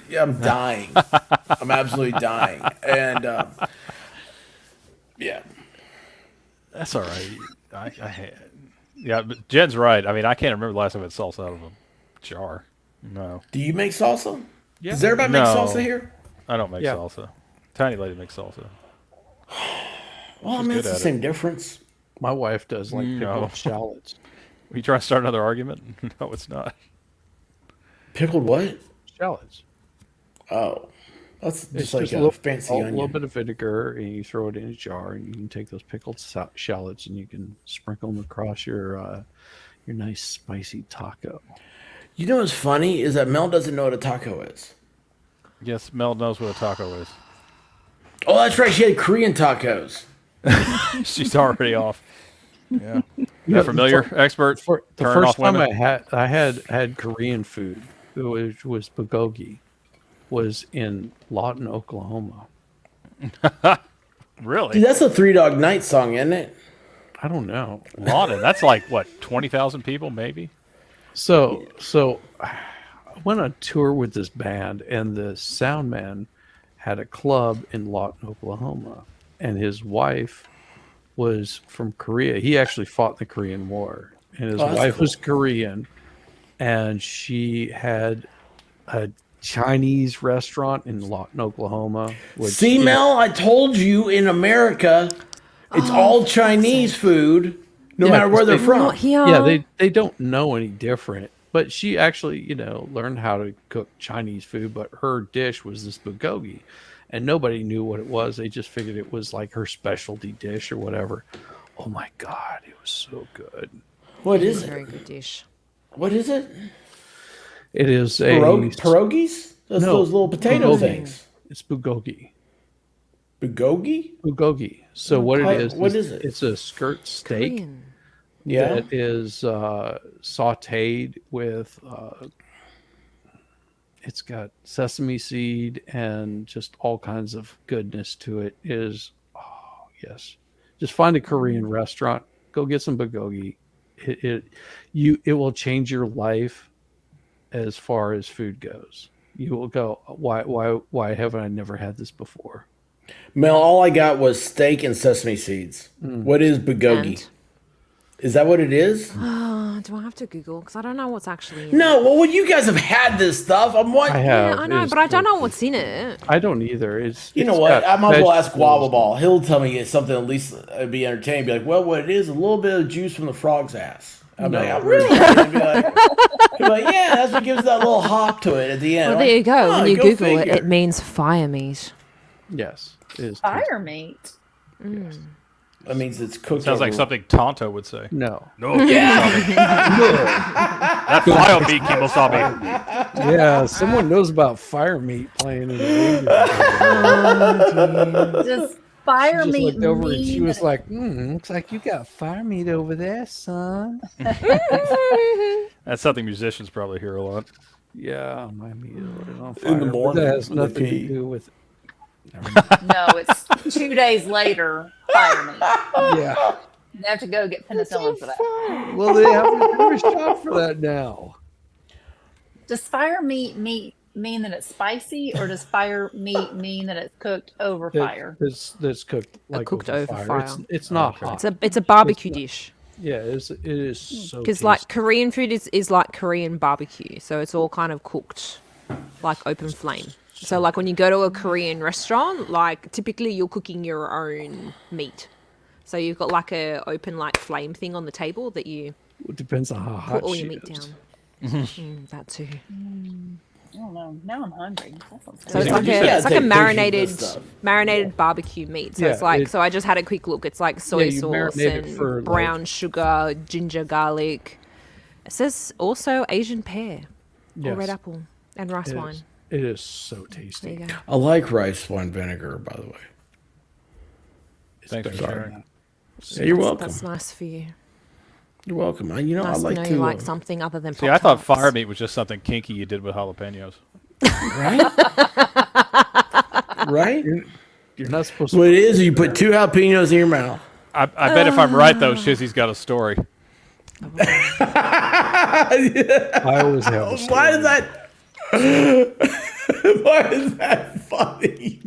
yeah, I'm dying. I'm absolutely dying. And yeah, That's all right. Yeah, but Jen's right. I mean, I can't remember the last time I had salsa out of a jar. No. Do you make salsa? Yeah. Does everybody make salsa here? I don't make salsa. Tiny lady makes salsa. Well, I She's mean, good it's the at same it. difference. My wife does like pickled shallots. Are you trying to start another argument? No, it's not. Pickled what? Shallots. Oh, that's It's just like just a little, fancy a onion. little bit of vinegar, and you throw it in a jar, and you can take those pickled shallots, and you can sprinkle them across your nice spicy taco. You know what's funny is that Mel doesn't know what a taco is. Yes, Mel knows what a taco is. Oh, that's right. She had Korean tacos. She's already off. Yeah. Yeah, You're familiar, expert? For the Turning first off time women? I had Korean food, which was bulgogi, was in Lawton, Oklahoma. Really? Dude, that's a Three Dog Night song, isn't it? I don't know. Lawton, that's like, what, 20,000 people maybe? So I went on tour with this band, and the sound man had a club in Lawton, Oklahoma, and his wife was from Korea. He actually fought in the Korean War, and his wife was Korean, and she had a Chinese restaurant in Lawton, Oklahoma. Which, See, Mel, I told you in America, it's all Chinese food, no matter where they're from. Yeah, they don't know any different. But she actually, learned how to cook Chinese food. But her dish was this bulgogi, and nobody knew what it was. They just figured it was like her specialty dish or whatever. Oh my God, it was so good. What is Very it? good dish. What is it? It is pierogies? Those little potato bulgogi. things. It's bulgogi. Bulgogi? Bulgogi. So what What it is it? It's a skirt steak. Korean. Yeah. That is sautéed with. It's got sesame seed and just all kinds of goodness to it. Yes. Just find a Korean restaurant. Go get some bulgogi. It will change your life as far as food goes. You will go, why haven't I never had this before? Mel, all I got was steak and sesame seeds. What is bulgogi? Is that what it is? Do I have to Google? Because I don't know what's actually in it. No, well, you guys have had this stuff. I'm what? I have. Yeah, I know, but I don't know what's in it. I don't either. You know what? I might as well ask Guava Ball. He'll tell me it's something at least be entertaining. Be like, well, what it is, a little bit of juice from the frog's ass. I'm like, oh, really? He'd be like, yeah, that's what gives that little hop to it at the end. Well, I'm there you like, go. oh, When you Google it, figure. it means fire meat. Yes, it is. Fire meat. Mm. That means it's cooked. Sounds like over- something Tonto would say. No. No. Yeah. That fire meat Kimosabi. Yeah, someone knows about fire meat playing in the game. Does fire She just meat looked over and mean she was like, looks like you got fire meat over there, son. That's something musicians probably hear a lot. Yeah, my meat is on fire. In the but morning, that has when they nothing to pee. do with No, it's 2 days later, fire meat. Yeah. You have to go get penicillin for that. Well, they have a shot for that now. Does fire meat mean that it's spicy, or does fire meat mean that it's cooked over fire? That's cooked like Cooked over fire. It's not hot. It's a barbecue dish. Yeah, it is so. Because like Korean food is like Korean barbecue, so it's all kind of cooked like open flame. So like when you go to a Korean restaurant, like typically you're cooking your own meat. So you've got like a open like flame thing on the table that you It depends on how put hot all she your meat is. down. That too. I don't know. Now I'm hungry. That sounds So it's good. like a marinated barbecue meat. So it's Yeah, like so I just had a quick look. It's like soy you sauce marinate it and for, brown sugar, ginger, garlic. It says also Asian pear or red Yes. apple and rice wine. It is so There tasty. you go. I like rice wine vinegar, by the way. Thanks for better sharing. than Yeah, you're welcome. That's nice for you. You're welcome. I Nice like to know to. you like something other than See, I thought Pop-Tarts. fire meat was just something kinky you did with jalapenos. Right? You're not supposed What it is, you put 2 jalapenos in your mouth. I bet if I'm right though, Shizzy's got a story. I always have. A Why is that? Why is that funny?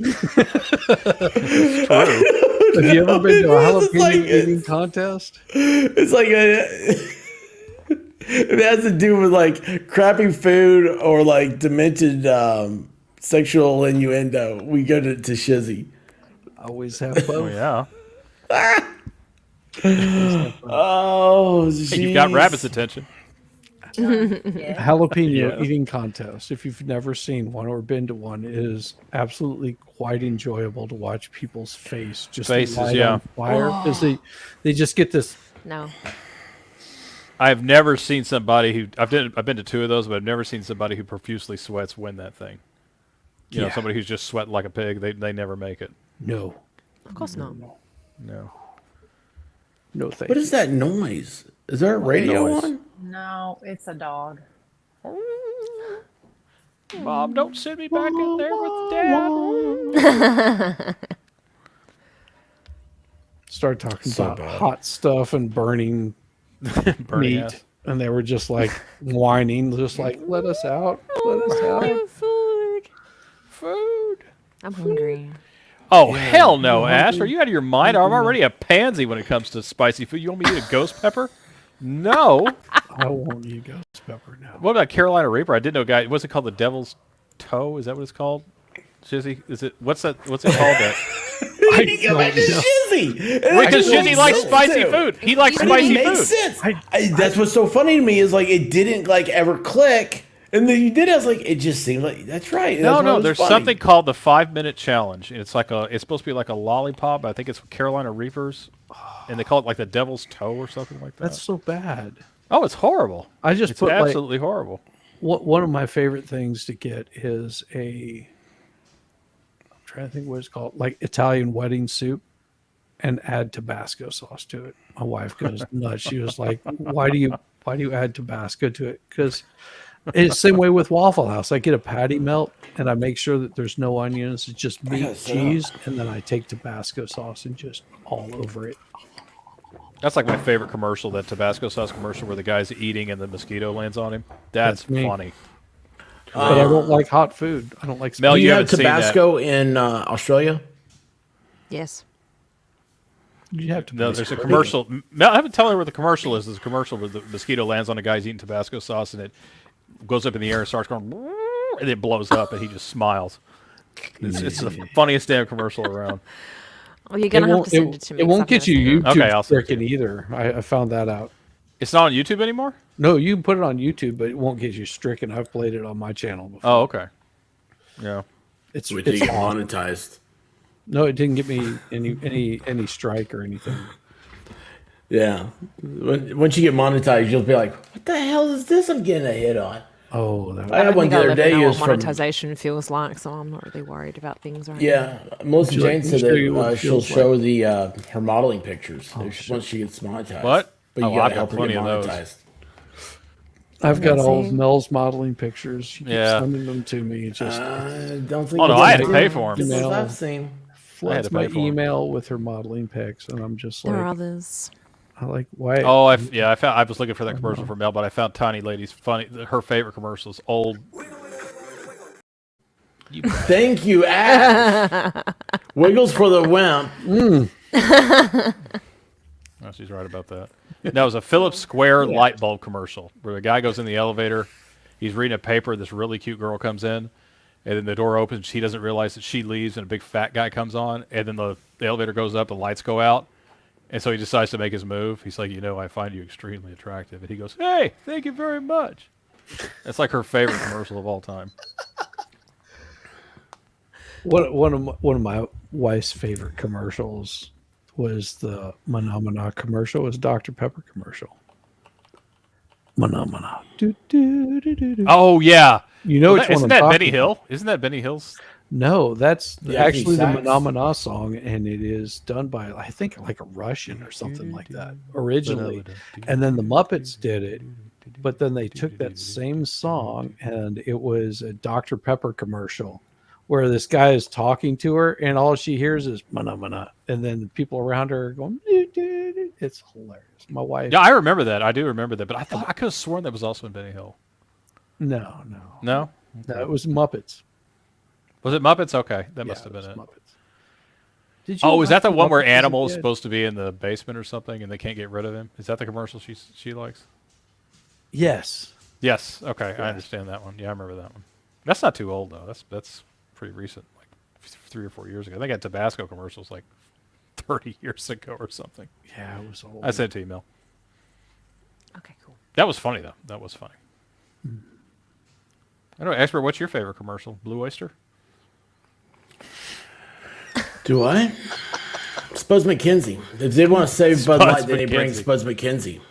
Have you ever been to a jalapeno like eating contest? It's like it has to do with like crappy food or like demented sexual innuendo. We go to Shizzy. Always have both. Oh yeah. Oh, Hey, you've got jeez. Rabbit's attention. Jalapeno Yes. eating contest. If you've never seen one or been to one, it is absolutely quite enjoyable to watch people's faces Faces, light on fire because they just get this. No. I've never seen somebody who I've been to 2 of those, but I've never seen somebody who profusely sweats win that thing. You know, Yeah. somebody who's just sweating like a pig. They never make it. No, Of course not. No. no, thank What you. is that noise? Is there a radio noise? on? No, it's a dog. Mom, don't send me back in there with Dad. Start talking So about bad. hot stuff and burning Burning meat, ass. and they were just like whining, just like let us out, let us out. Food. I'm hungry. Oh hell no, Ash! Are you out of your mind? I'm already a pansy when it comes to spicy food. You want me to eat a ghost pepper? No. I won't eat ghost pepper now. What about Carolina Reaper? I did know, guy. What's it called? The Devil's Toe? Is that what it's called? Shizzy? Is it? What's that? What's it called? That? You go back to Shizzy. Because Shizzy likes spicy food. He likes It spicy makes food. sense. That's what's so funny to me is like it didn't like ever click And then you did. I was like, it just seemed like that's right. No, That's why it no. was There's funny. something called the 5-minute challenge. It's like it's supposed to be like a lollipop. I think it's Carolina Reapers, and they call it like the Devil's Toe or something like that. That's so bad. Oh, it's horrible. I just it's put absolutely horrible. One of my favorite things to get is I'm trying to think what it's called, like Italian wedding soup, and add Tabasco sauce to it. My wife goes nuts. She was like, "Why do you add Tabasco to it?" Because it's the same way with Waffle House. I get a patty melt and I make sure that there's no onions. It's just meat, cheese, and then I take Tabasco sauce and just all over it. That's like my favorite commercial, that Tabasco sauce commercial where the guy's eating and the mosquito lands on him. That's funny. But I don't like hot food. I don't like Mel, spicy. you have Tabasco in Australia? Yes. You have to. No, there's a commercial. Mel, I haven't told her what the commercial is. There's a commercial where the mosquito lands on a guy's eating Tabasco sauce and it goes up in the air and starts going, and it blows up and he just smiles. It's the funniest damn commercial around. Well, you're gonna have to send it to me. It won't get you YouTube I'll send it to stricken either. I found that out. It's not on YouTube anymore? No, you can put it on YouTube, but it won't get you stricken. I've played it on my channel before. Oh, okay. Yeah. Did you get monetized? No, it didn't get me any strike or anything. Yeah. Once you get monetized, you'll be like, "What the hell is this? I'm getting a hit on." Oh, I had one the other day. I It know was what from monetization feels like, so I'm not really worried about things right Yeah, now. Melissa Jane said that she'll show like. the her modeling pictures once she gets monetized. What? But you Oh, gotta I've got help her plenty get of those. monetized. I've got all of See? Mel's modeling pictures. She keeps Yeah. sending them to me. It just Don't think. Oh, no, it's I had to like- pay for 'em. This is Email. I've seen. I had floods to my pay for 'em. email with her modeling pics, and I'm just There like, are others. I like why. Oh, I was looking for that commercial for Mel, but I found Tiny Lady's funny. Her favorite commercial is old. Thank you, Ash. Wiggles for the wimp. Oh, she's right about that. That was a Philips Square light bulb commercial where the guy goes in the elevator. He's reading a paper. This really cute girl comes in, and then the door opens. He doesn't realize that she leaves, and a big fat guy comes on. And then the elevator goes up, the lights go out, and so he decides to make his move. He's like, I find you extremely attractive. And he goes, "Hey, thank you very much." It's like her favorite commercial of all time. One of my wife's favorite commercials was the Mana commercial. It was Dr. Pepper commercial. Mana. Oh yeah. You know which one isn't I'm that talking Benny Hill? about. Isn't that Benny Hill's? No, that's Yeah, actually the sax. Mana song, and it is done by I think like a Russian or something like that originally, and then the Muppets did it. But then they took that same song, and it was a Dr. Pepper commercial where this guy is talking to her, and all she hears is mana, and then the people around her are going. It's hilarious. My wife. Yeah, I remember that. I do remember that, but I thought I could have sworn that was also in Benny Hill. No. No, It was Muppets. was it Muppets? Okay, that must have it been was it. Muppets. Did you Oh, is that watch the one where Muppets as a Animal is kid? supposed to be in the basement or something, and they can't get rid of him? Is that the commercial she likes? Yes. Yes. Okay, I understand that one. Yeah, I remember that one. That's not too old though. That's pretty recent, like 3 or 4 years ago. I think I had Tabasco commercials like 30 years ago or something. Yeah, it was old. I sent it to you, Mel. Okay, cool. That was funny though. That was funny. I don't know, Expert. What's your favorite commercial? Blue Oyster. Do I? Spuds McKenzie. If they want to save Bud Spuds Light, then they bring McKenzie. Spuds McKenzie.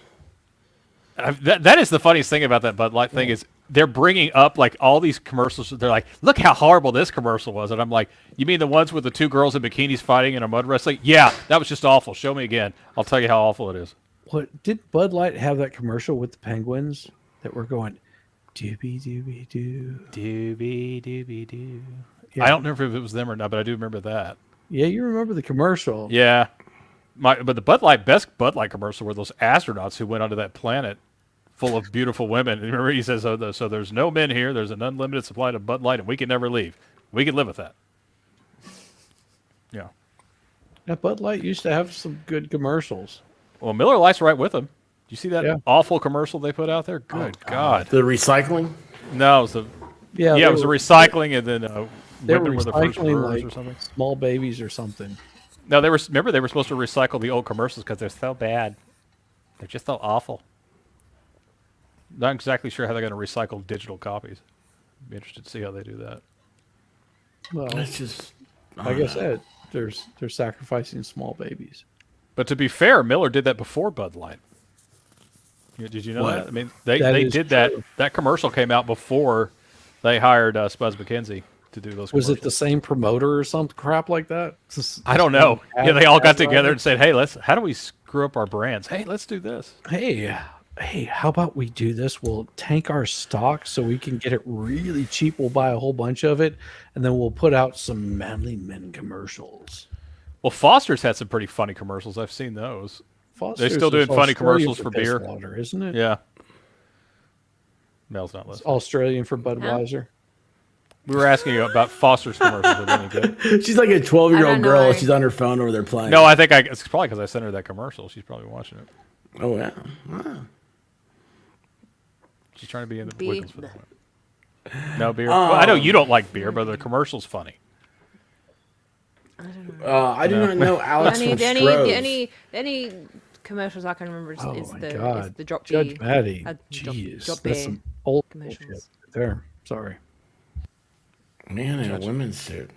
That is the funniest thing about that Bud Light thing is they're bringing up like all these commercials. They're like, look how horrible this commercial was, and I'm like, you mean the ones with the 2 girls in bikinis fighting in a mud wrestling? Yeah, that was just awful. Show me again. I'll tell you how awful it is. What did Bud Light have that commercial with the penguins that were going doobie doobie doo? Doobie doobie doo. Yeah. I don't remember if it was them or not, but I do remember that. Yeah, you remember the commercial. Yeah. But the best Bud Light commercial were those astronauts who went onto that planet full of beautiful women. And remember, he says, so there's no men here. There's an unlimited supply of Bud Light, and we can never leave. We can live with that. Yeah. Yeah, Bud Light used to have some good commercials. Well, Miller Lite's right with them. Do you see that Yeah. awful commercial they put out there? Good God. The recycling? No, it was the Yeah, it was the recycling, and then They were women were the first recycling brewers like or something. small babies or something. No, they were supposed to recycle the old commercials because they're so bad. They're just so awful. Not exactly sure how they're going to recycle digital copies. Be interested to see how they do that. Well, It's just like I said, they're sacrificing small babies. But to be fair, Miller did that before Bud Light. Did you know What? that? I mean, they That is did that. true. That commercial came out before they hired Spuds McKenzie to do those. Was commercials. it the same promoter or some crap like that? I don't know. Yeah, they all got together and said, "Hey, how do we screw up our brands? Hey, let's do this." Hey, how about we do this? We'll tank our stock so we can get it really cheap. We'll buy a whole bunch of it, and then we'll put out some manly men commercials. Well, Foster's had some pretty funny commercials. I've seen those. Foster's They're still doing is funny Australian commercials for for piss beer, water, isn't it? Yeah. Mel's not It's listening. Australian for Budweiser. We were asking you about Foster's commercials. Are they any good? She's like a I 12-year-old don't girl. know. She's on her phone over there playing. No, I think it's probably because I sent her that commercial. She's probably watching it. Oh yeah. Wow. She's trying to be in the Beer. Wiggles for the moment. No beer. Well, I know you don't like beer, but the commercial's funny. I do not know Alex The from only, Stroh's. the only commercials I can remember is, Oh is my the God, is the drop Judge beer. Maddie. Drop Jeez, beer that's some old commercials. bullshit there. Sorry. Man in a women's suit.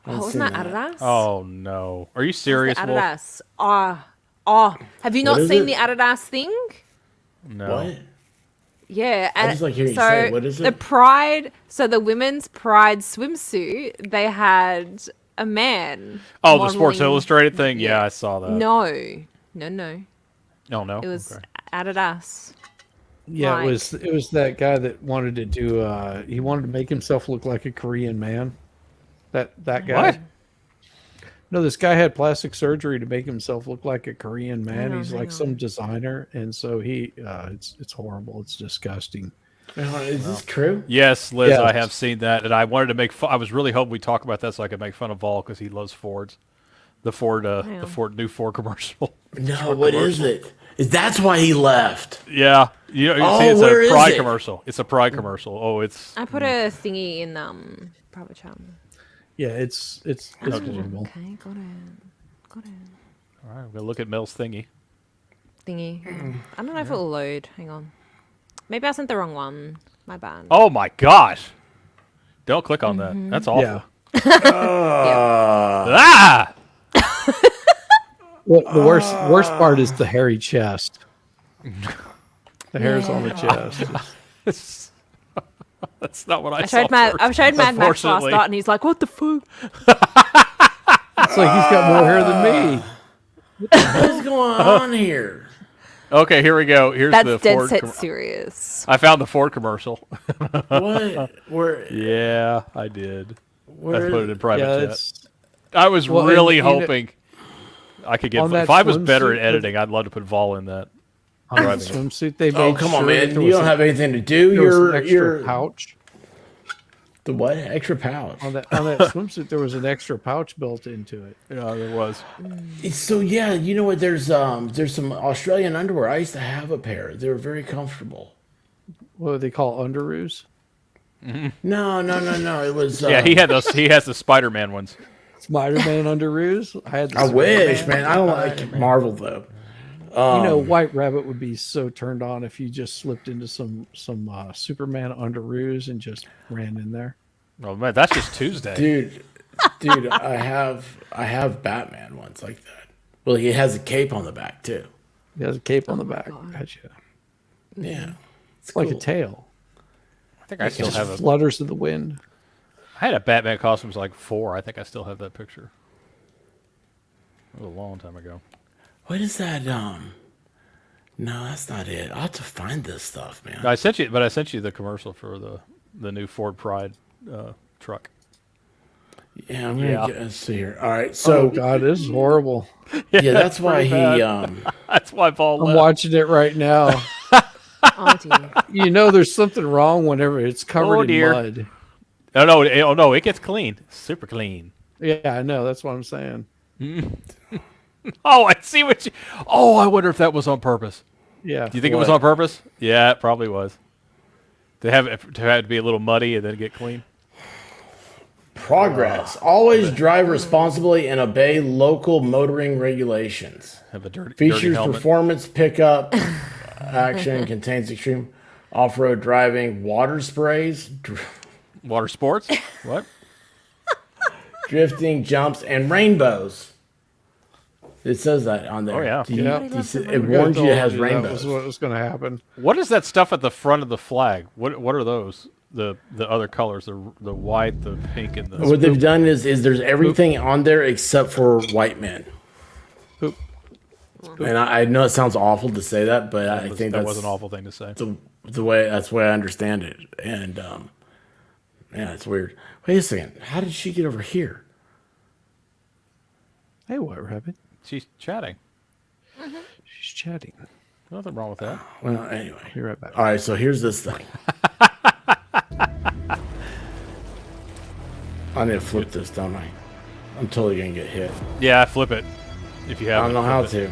Oh, wasn't that Adidas? Oh no! Are you That's serious, the Wolf? Adidas. Have you What not is seen it? the Adidas thing? No. What? Yeah, I just like hearing you so say it. What is the it? Pride. So the women's Pride swimsuit, they had a man. Oh, the Sports modeling- Illustrated thing. Yeah, I saw that. No. Oh no. It was Okay. Adidas. Yeah, Like- it was that guy that wanted to do. He wanted to make himself look like a Korean man. That guy. What? No, this guy had plastic surgery to make himself look like a Korean man. He's hang like on. some designer, and so it's horrible. It's disgusting. Is this true? Yes, Liz, I Yes. have seen that, and I wanted to make fun. I was really hoping we talk about that so I could make fun of Vol because he loves Fords. The Ford, new Ford commercial. No, what is it? That's why he left. Yeah, you see, it's where a is Pride it? commercial. It's a Pride commercial. Oh, it's. I put a thingy in private chat. Yeah, it's horrible. Okay, got it. All right, I'm gonna look at Mel's thingy. Thingy. I don't know if it'll load. Hang on. Maybe I sent the wrong one. My bad. Oh my gosh! Don't click on that. That's awful. Yeah. Ah! Well, the worst part is the hairy chest. The hair's on the chest. That's not what I I saw. showed Mad Max last unfortunately. night, and he's like, "What the fuck?" It's like he's got more hair than me. What is going on here? Okay, here we go. Here's That's the dead Ford. set serious. I found the Ford commercial. What? Where? Yeah, I did. I Where? put it in private Yeah, chat. I was well, really and, you know, hoping I could get. on that If I was better at swimsuit, editing, I'd love to put Vol in that. On the Driving it. swimsuit, they made Oh, come on, sure man. that there You was don't a- have anything to do. there was an You're extra pouch The what? Extra pouch. on that swimsuit. There was an extra pouch built into it. Yeah, there was. So yeah, you know what? There's some Australian underwear. I used to have a pair. They were very comfortable. What do they call underoos? No. It was. Yeah, he had those. He has the Spider-Man ones. Spider-Man underoos. I had. The I wish, Spider-Man. man. I don't like Marvel though. You know, White Rabbit would be so turned on if you just slipped into some Superman underoos and just ran in there. Oh man, that's just Tuesday, dude. I have Batman ones like that. Well, he has a cape on the back too. He has a cape on the back. Gotcha. Yeah, It's like a tail. I think I It still just have a. flutters in the wind. I had a Batman costume was like 4. I think I still have that picture. It was a long time ago. What is that? No, that's not it. I'll have to find this stuff, man. I sent you the commercial for the new Ford Pride truck. Yeah, I'm gonna let's see here. All right, so Oh God, this is horrible. yeah, that's why he. That's why Paul. I'm watching it right now. Oh dear. You know, there's something wrong whenever it's covered Oh, in dear. mud. Oh no, it gets clean, super clean. Yeah, I know. That's what I'm saying. Oh, I see what you. Oh, I wonder if that was on purpose. Yeah. Do you think it was on purpose? Yeah, it probably was. To have it to be a little muddy and then get clean. Progress. Always drive responsibly and obey local motoring regulations. Have a dirty Features helmet. performance pickup action contains extreme. off-road driving, water sprays, Water sports? What? drifting, jumps, and rainbows. It says that on there. Oh, yeah. It warns you it has rainbows. That was what was going to happen. What is that stuff at the front of the flag? What are those? The other colors, the white, the pink, and the... What they've done is there's everything on there except for white men. Poop. And I know it sounds awful to say that, but I think that that's was an awful thing to say. The way I understand it. And yeah, it's weird. Wait a second. How did she get over here? Hey, White Rabbit. She's chatting. She's chatting. Nothing wrong with that. Well, anyway. Be right back. All right, so here's this thing. I need to flip this, don't I? I'm totally going to get hit. Yeah, flip it. If you have. I don't know how to.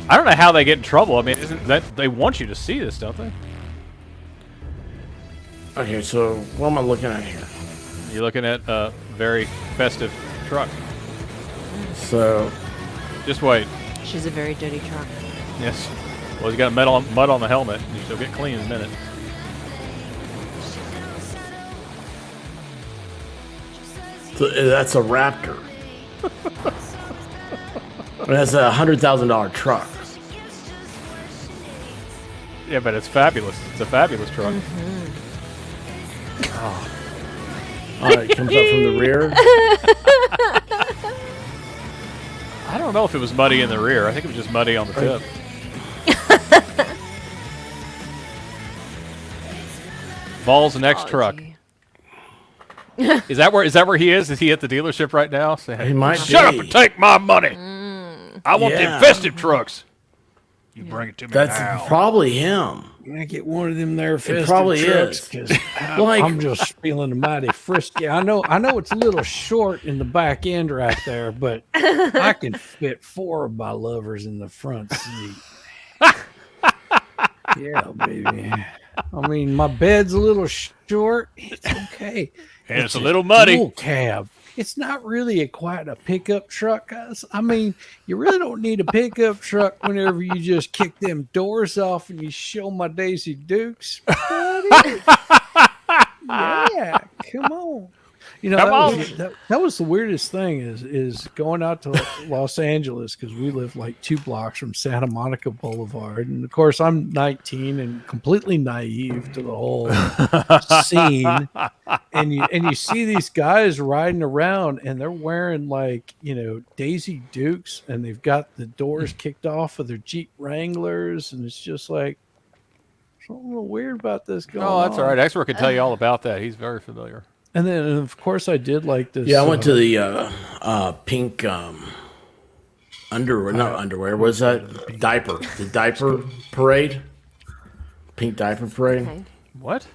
I don't know how they get in trouble. I mean, isn't that they want you to see this, don't they? Okay, so what am I looking at here? You're looking at a very festive truck. So, just wait. She's a very dirty truck. Yes. Well, he's got mud on the helmet. She'll get clean in a minute. So that's a Raptor. That's a $100,000 truck. Yeah, but it's fabulous. It's a fabulous truck. Oh. All right, comes up from the rear. I don't know if it was muddy in the rear. I think it was just muddy on the tip. Ball's the next truck. Is that where he is? Is he at the dealership right now? He might Shut up be. and take my money. I want Yeah. the festive trucks. You bring it to me That's now. probably him. Can I get one of them there festive probably trucks? is. 'Cause Like- I'm just feeling mighty frisky. I know it's a little short in the back end right there, but I can fit 4 of my lovers in the front seat. Yeah, baby. I mean, my bed's a little short. It's okay. And it's a little muddy. Dual cab. It's not really quite a pickup truck. I mean, you really don't need a pickup truck whenever you just kick them doors off and you show my Daisy Dukes. Buddy. Yeah, come on. You know, that was the weirdest thing is going out to Los Angeles because we live like 2 blocks from Santa Monica Boulevard. And of course, I'm 19 and completely naive to the whole scene. And you see these guys riding around and they're wearing like, Daisy Dukes and they've got the doors kicked off of their Jeep Wranglers. And it's just like, something a little weird about this going on. Oh, that's all right. Expert can tell you all about that. He's very familiar. And then, of course, I did like this. Yeah, I went to the pink underwear. Not underwear. What was that? Diaper. The diaper parade. Pink diaper parade. Okay. What?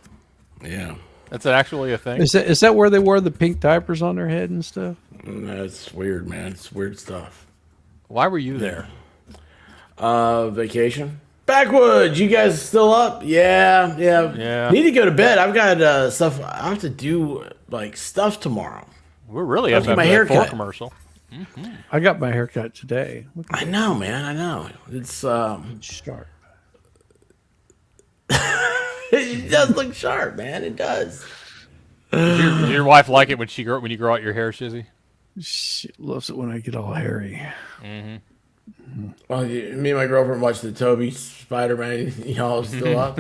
Yeah. That's actually a thing? Is that where they wore the pink diapers on their head and stuff? That's weird, man. It's weird stuff. Why were you there? Vacation. Backwoods, you guys still up? Yeah. Need to go to bed. I've got stuff. I have to do like stuff tomorrow. We're really up up my that haircut commercial. I got my haircut today. I know, man. I know. It's sharp. It does look sharp, man. It does. Does your wife like it when you grow out your hair, Shizzy? She loves it when I get all hairy. Mm-hmm. Well, me and my girlfriend watched the Toby Spider-Man. Y'all still up?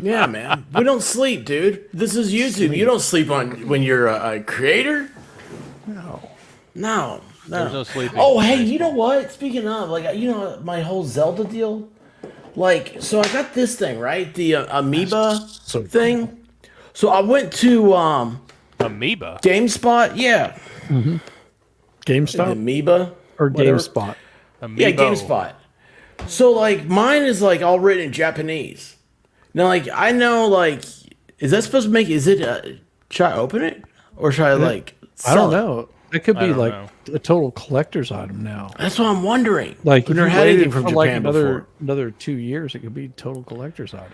Yeah, man. We don't sleep, dude. This is YouTube. You don't sleep on when you're a creator. No. There's no sleeping. Oh, hey, you know what? Speaking of, my whole Zelda deal. So I got this thing, right? The Amoeba thing. So I went to Amoeba. GameSpot. Yeah. Mm-hmm. GameStop Amoeba or whatever. GameSpot. Yeah, GameSpot. So mine is all written in Japanese. Now I know is that supposed to make? Is it? Should I open it or should I I don't sell it? know. It could I be don't like know. a total collector's item now. That's what I'm wondering. Like We've if never you had anything waited from for Japan before. another 2 years, it could be a total collector's item.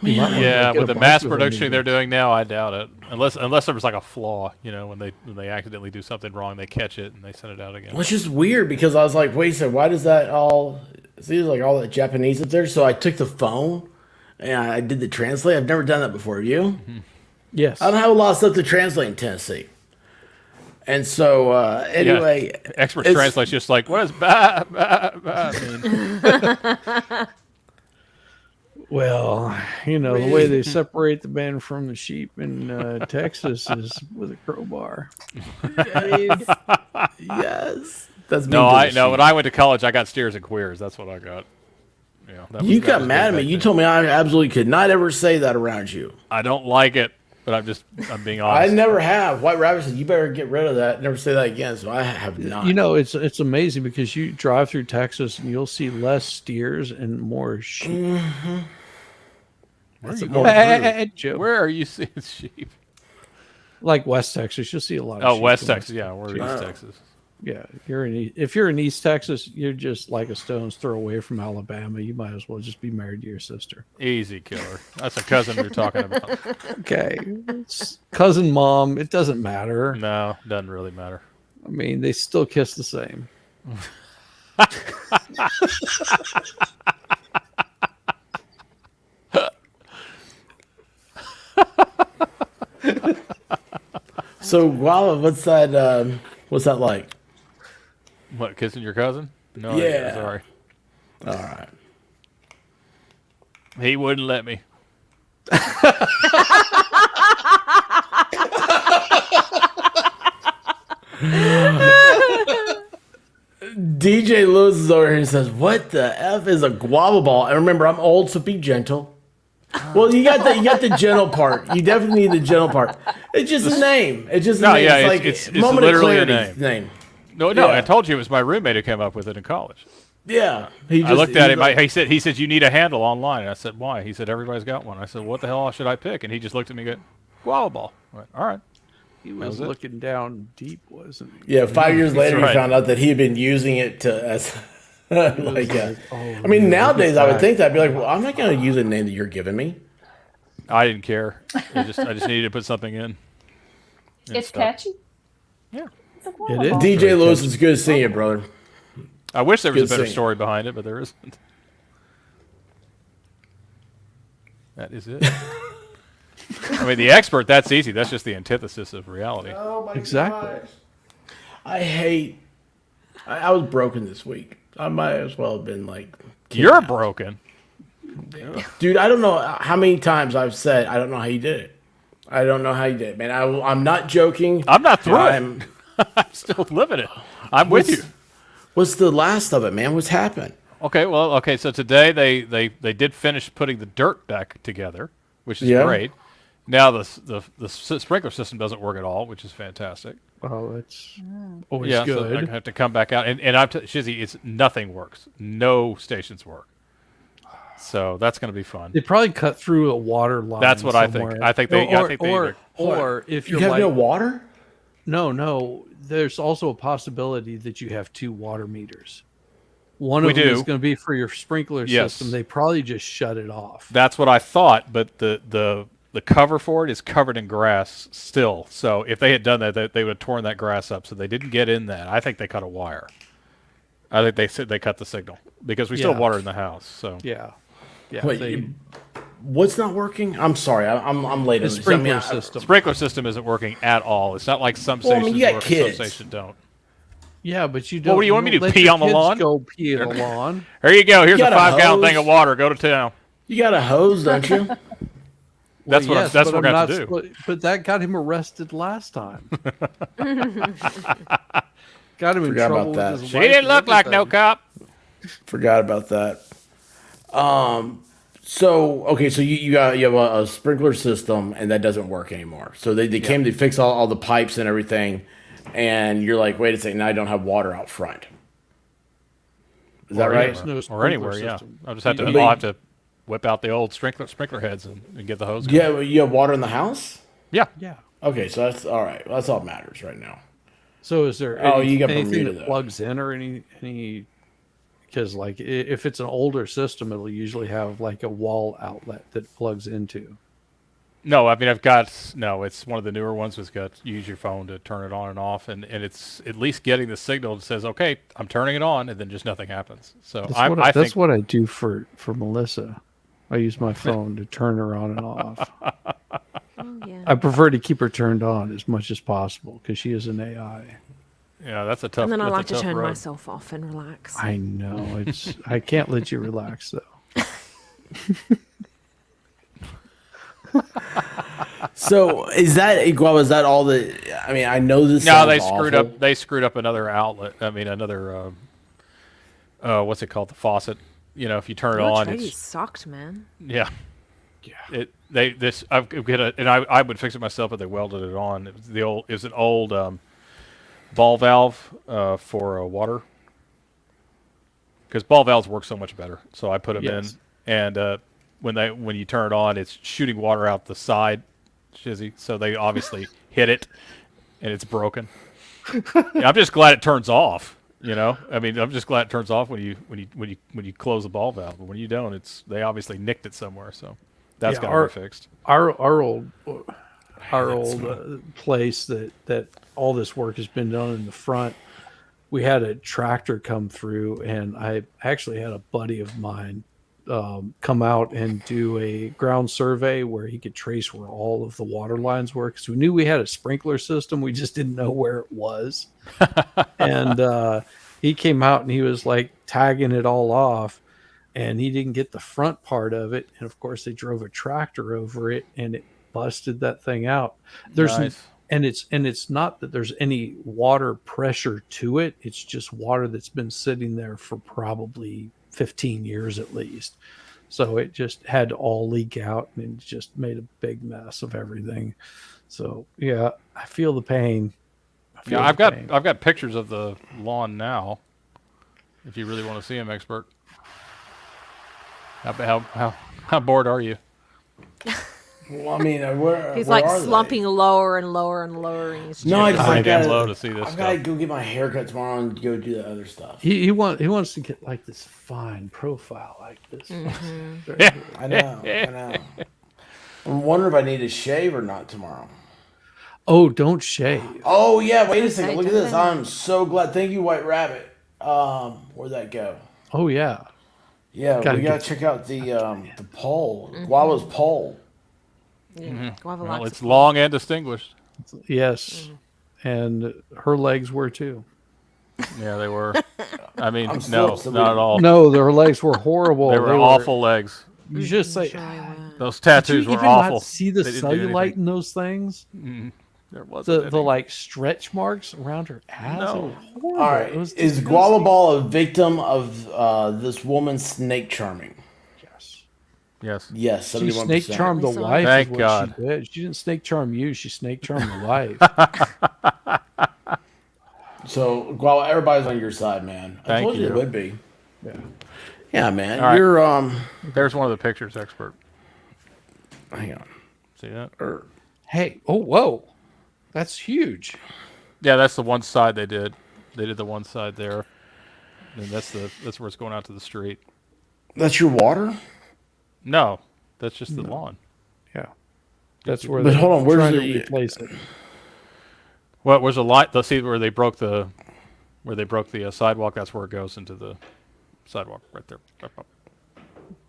Yeah, with the mass production they're doing now, I doubt it. Unless there was a flaw, when they accidentally do something wrong, they catch it and they send it out again. Well, it's just weird because I was like, wait a second, why does that all? It seems like all that Japanese up there. So I took the phone Yeah, I did the translate. I've never done that before. Have you? Yes. I don't have a lot of stuff to translate in Tennessee. And so, anyway. Yeah, expert translates just like, what does ba, ba, ba mean? Well, you know, the way they separate the man from the sheep in Texas is with a crowbar. Dude. Yes. That's no, I know. When I went to college, I got steers and queers. That's what I got. Yeah, you got mad at me. You told me I absolutely could not ever say that around you. I don't like it, but I'm being honest. I never have. White Rabbit said, you better get rid of that. Never say that again. So I have not. You know, it's amazing because you drive through Texas and you'll see less steers and more sheep. Mm-hmm. Where are you seeing sheep? Like West Texas, you'll see a lot of sheep. Oh, West Texas. Yeah, we're East Texas. Yeah, if you're in East Texas, you're just like a stone's throw away from Alabama. You might as well just be married to your sister. Easy killer. That's a cousin we're talking about. Okay. It's cousin, mom, it doesn't matter. No, doesn't really matter. I mean, they still kiss the same. So, Guava, what's that like? What, kissing your cousin? No, yeah. Sorry. All right. He wouldn't let me. DJ Lewis is over here and says, "What the f is a guava ball?" And remember, I'm old, so be gentle. Well, you got the gentle part. You definitely need the gentle part. It's just a name. It's just a name. Yeah, it's like moment literally of clarity. Name. No, yeah. I told you it was my roommate who came up with it in college. Yeah, I looked at him. He said you need a handle online. And I said, why? He said everybody's got one. I said, what the hell should I pick? And he just looked at me and go, guava ball. I went, all right. He was looking down deep, wasn't he? Yeah, 5 years later, he found out that he had been using it as I mean, nowadays I would think that I'd be like, well, I'm not going to use a name that you're giving me. I didn't care. I just needed to put something in. It's catchy. Yeah. It is. DJ Lewis, it's good to see you, brother. I wish there was a better story behind it, but there isn't. That is it. I mean, the expert, that's easy. That's just the antithesis of reality. Oh my exactly. gosh. I was broken this week. I might as well have been like... You're broken. Dude, I don't know how many times I've said, I don't know how you did it. I don't know how you did it, man. I'm not joking. I'm not through it. I'm still living it. I'm with you. What's the last of it, man? What's happened? Okay, so today they did finish putting the dirt back together, which is great. Now the sprinkler system doesn't work at all, which is fantastic. Oh, that's always good. So I have to come back out, and Shizzy, it's nothing works. No stations work. So that's going to be fun. They probably cut through a water line. That's what somewhere. I think. Or if you have no water. No. There's also a possibility that you have two water meters. One of them is going to be for your sprinkler system. They probably just shut it off. That's what I thought, but the cover for it is covered in grass still. So if they had done that, they would have torn that grass up. So they didn't get in that. I think they cut a wire. I think they said they cut the signal because we still have water in the house. So yeah. Wait, what's not working? I'm sorry, I'm late. The sprinkler system. Sprinkler system isn't working at all. It's not like some stations work, some stations don't. Yeah, but you don't. Well, what do you want me to pee on the lawn? Go pee on the lawn. Here you go. Here's a 5-gallon thing of water. Go to town. You got a hose, don't you? That's what we're going to do. But that got him arrested last time. Got him in trouble with his She didn't look like no cop. Forgot about that. So you have a sprinkler system and that doesn't work anymore. So they came to fix all the pipes and everything, and you're like, wait a second, now I don't have water out front. Is that right? Or anywhere, yeah. I'll have to whip out the old sprinkler heads and get the hose going. Yeah, well, you have water in the house? Yeah. Okay, so that's all right. That's all that matters right now. So is there anything that plugs in or any? Because like if it's an older system, it'll usually have like a wall outlet that plugs into. No, I mean it's one of the newer ones. It's got use your phone to turn it on and off, and it's at least getting the signal that says, okay, I'm turning it on, and then just nothing happens. So that's what I do for Melissa. I use my phone to turn her on and off. Oh, yeah. I prefer to keep her turned on as much as possible because she is an AI. Yeah, that's a tough. And then I that's a like to tough turn road. myself off and relax. I know I can't let you relax though. So is that was that all the? I mean, I know this. No, sounds they screwed awful. up. They screwed up another outlet. I mean, another. What's it called? The faucet. You know, if you turn it Your on, tradies it's sucked, man. yeah. I've get it, and I would fix it myself, but they welded it on. It was an old ball valve for water, because ball valves work so much better. So I put them in, and when you turn it on, it's shooting water out the side, shizzy. So they obviously hit it, and it's broken. Yeah, I'm just glad it turns off. You know, I mean, I'm just glad it turns off when you close the ball valve. But when you don't, they obviously nicked it somewhere. So that's got to be fixed. Our old place that all this work has been done in the front. We had a tractor come through, and I actually had a buddy of mine come out and do a ground survey where he could trace where all of the water lines were, because we knew we had a sprinkler system, we just didn't know where it was. And he came out and he was like tagging it all off, and he didn't get the front part of it, and of course they drove a tractor over it and it busted that thing out. Nice. And it's not that there's any water pressure to it. It's just water that's been sitting there for probably 15 years at least. So it just had to all leak out, and it just made a big mess of everything. So yeah, I feel the pain. Yeah, I've got pictures of the lawn now. If you really want to see them, expert. How bored are you? Well, I mean, He's where like are slumping lower and lower and lower in his No, I chair. just I damn low to see this. I've got to go get my haircut tomorrow and go do the other stuff. He wants to get like this fine profile like this. I know. I'm wondering if I need to shave or not tomorrow. Oh, don't shave. Oh yeah, wait a second. Look at this. I'm so glad. Thank you, White Rabbit. Where'd that go? Oh yeah. Yeah, we gotta check out the pole. Guava's pole. Yeah, Guava Well, likes it's long and distinguished. Yes, and her legs were too. Yeah, they were. I mean, I'm no, still- not at all. No, their legs were horrible. They were awful legs. You just say Those did tattoos you were even awful. not see the They didn't do cellulite anything. in those things? There wasn't The any. like stretch marks around her ass. No. It was horrible. All right, It was is disgusting. Guava Ball a victim of this woman's snake charming? Yes. Yes, She 71%. snake charmed the wife. Thank is what God. She did. She didn't snake charm you. She snake charmed the wife. So, Guava, everybody's on your side, man. I Thank told you you. they would be. Yeah. Yeah, man. All right. You're There's one of the pictures, expert. hang on. See that? Hey, oh whoa, that's huge. Yeah, that's the one side they did. They did the one side there, and that's where it's going out to the street. That's your water? No, that's just the lawn. Yeah, that's where. But they're hold on, where's trying to the- replace it? Well, where's the light? Let's see where they broke the sidewalk. That's where it goes into the sidewalk right there.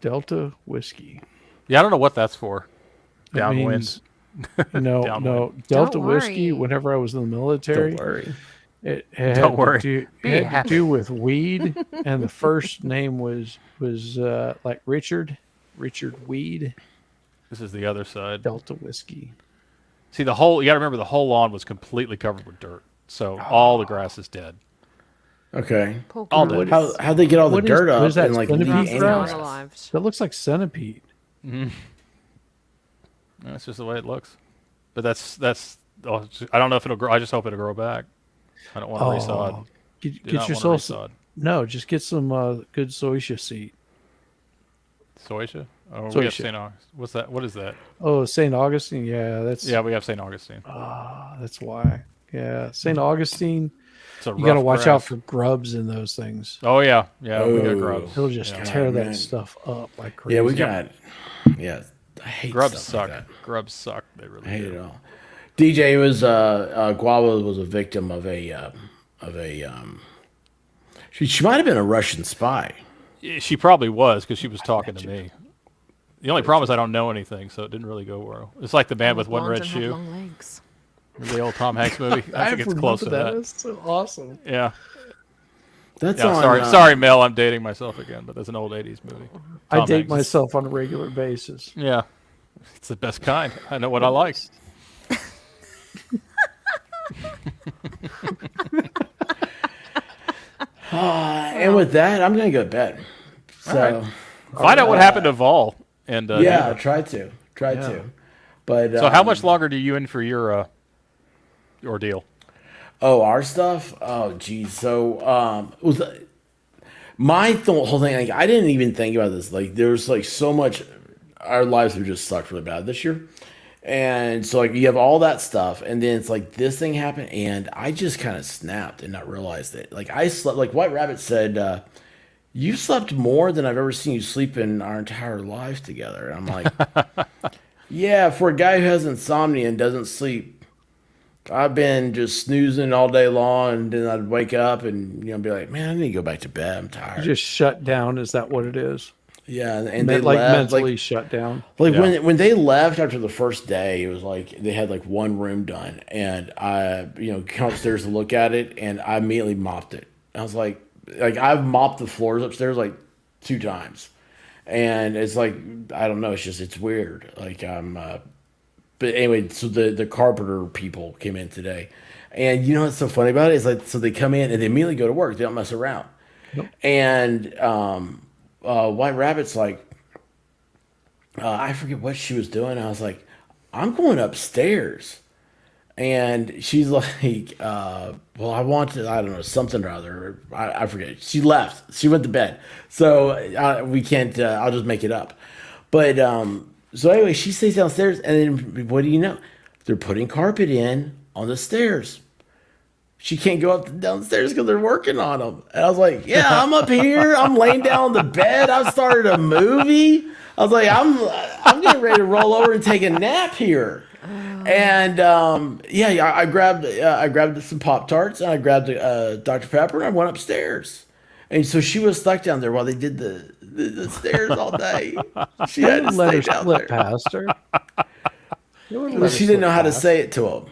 Delta whiskey. Yeah, I don't know what that's for. That Downwind. means- No, Downwind. no. Delta Don't whiskey. worry. Whenever I was in the military, Don't worry. it had, Don't worry. To Be do, it had happy. to do with weed, and the first name was like Richard Weed. This is the other side. Delta whiskey. See, you got to remember the whole lawn was completely covered with dirt, so all the grass is dead. Okay. All dead. How'd they get all the What is- dirt what up is that, and like centipede leave any grass? grass? That looks like centipede. Mm-hmm. That's just the way it looks. But that's. Oh, I don't know if it'll grow. I just hope it'll grow back. I don't want to resod. Do Get not yourself want to some, resod. no. Just get some good soya seed. Soisha? Oh, we have Soisha. St. Augustine. What's that? What is that? Oh, St. Augustine. Yeah, that's We have St. Augustine. that's why. Yeah, St. Augustine. It's a You got to rough watch out grass. for grubs in those things. Oh yeah, we got grubs. They'll just Yeah. tear that man. stuff up like crazy. Yeah, we got. Yeah, I hate Grubs stuff suck. like that. Grubs suck. They really I hate do. it all. DJ was Guava was a victim of a she might have been a Russian spy. She probably was because she was talking to me. The only problem is I don't know anything, so it didn't really go well. It's like the man with one red Blondes and have shoe. long legs. The old Tom Hanks movie. I think it's close to that. That's so awesome. Yeah. That's yeah, on, sorry, Mel. I'm dating myself again, but that's an old '80s movie. I Tom date Hanks. myself on a regular basis. Yeah, it's the best kind. I know what I like. And with that, I'm gonna go to bed. So find out what happened to Vol. And yeah, try to. But so, how much longer do you in for your ordeal? Oh, our stuff. Oh, geez. So it was my whole thing. Like, I didn't even think about this. Like, there's like so much. Our lives have just sucked really bad this year. And so, like, you have all that stuff, and then it's like this thing happened, and I just kind of snapped and not realized it. Like, I slept, like White Rabbit said, you slept more than I've ever seen you sleep in our entire life together. And I'm like, yeah, for a guy who has insomnia and doesn't sleep, I've been just snoozing all day long, and then I'd wake up and be like, man, I need to go back to bed. I'm tired. Just shut down. Is that what it is? Yeah, and they like left, mentally shut down. Like when they left after the first day, it was like they had like one room done, and I come upstairs to look at it, and I immediately mopped it. I was like I've mopped the floors upstairs like 2 times, and it's like I don't know, it's weird. Like but anyway, so the carpenter people came in today, and you know what's so funny about it is like so they come in and they immediately go to work. They don't mess around, and White Rabbit's like, I forget what she was doing. I was like, I'm going upstairs. And she's like, well, I want to, I don't know, something or other. I forget. She left. She went to bed. So we can't, I'll just make it up. But so anyway, she stays downstairs. And then what do you know? They're putting carpet in on the stairs. She can't go up downstairs because they're working on them. And I was like, yeah, I'm up here. I'm laying down on the bed. I've started a movie. I was like, I'm getting ready to roll over and take a nap here. And I grabbed some Pop-Tarts and I grabbed Dr. Pepper and I went upstairs. And so she was stuck down there while they did the stairs all day. She had to stay down there. Past her. She didn't know how to say it to him.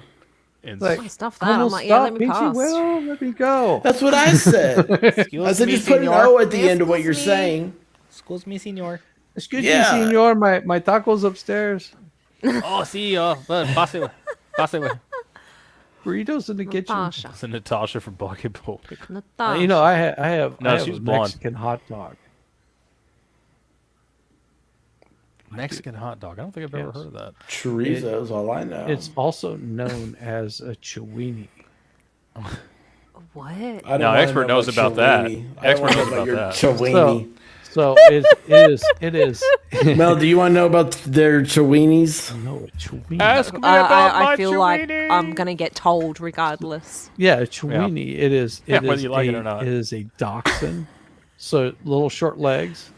Like, stuff that. I'm like, yeah, let me pass. Well, let me go. That's what I said. I said, just put an O at the end of what you're saying. Excuse me, senor. Excuse me, senor. My taco's upstairs. Oh, sí, pase, pase. Burritos in the kitchen. Natasha. It's Natasha from Bucketball. Natasha. I have she's a blonde. Mexican hot dog. Mexican hot dog. I don't think I've ever heard of that. Chorizo is all I know. It's also known as a chewini. What? No, Expert knows about that. Expert knows about that. Chewini. So it is. Mel, do you want to know about their chewinis? No, a chewini. Ask me about my I feel chewini. like I'm gonna get told regardless. Yeah, a chewini. It is. Whether you like it or not. It is a dachshund. So little short legs,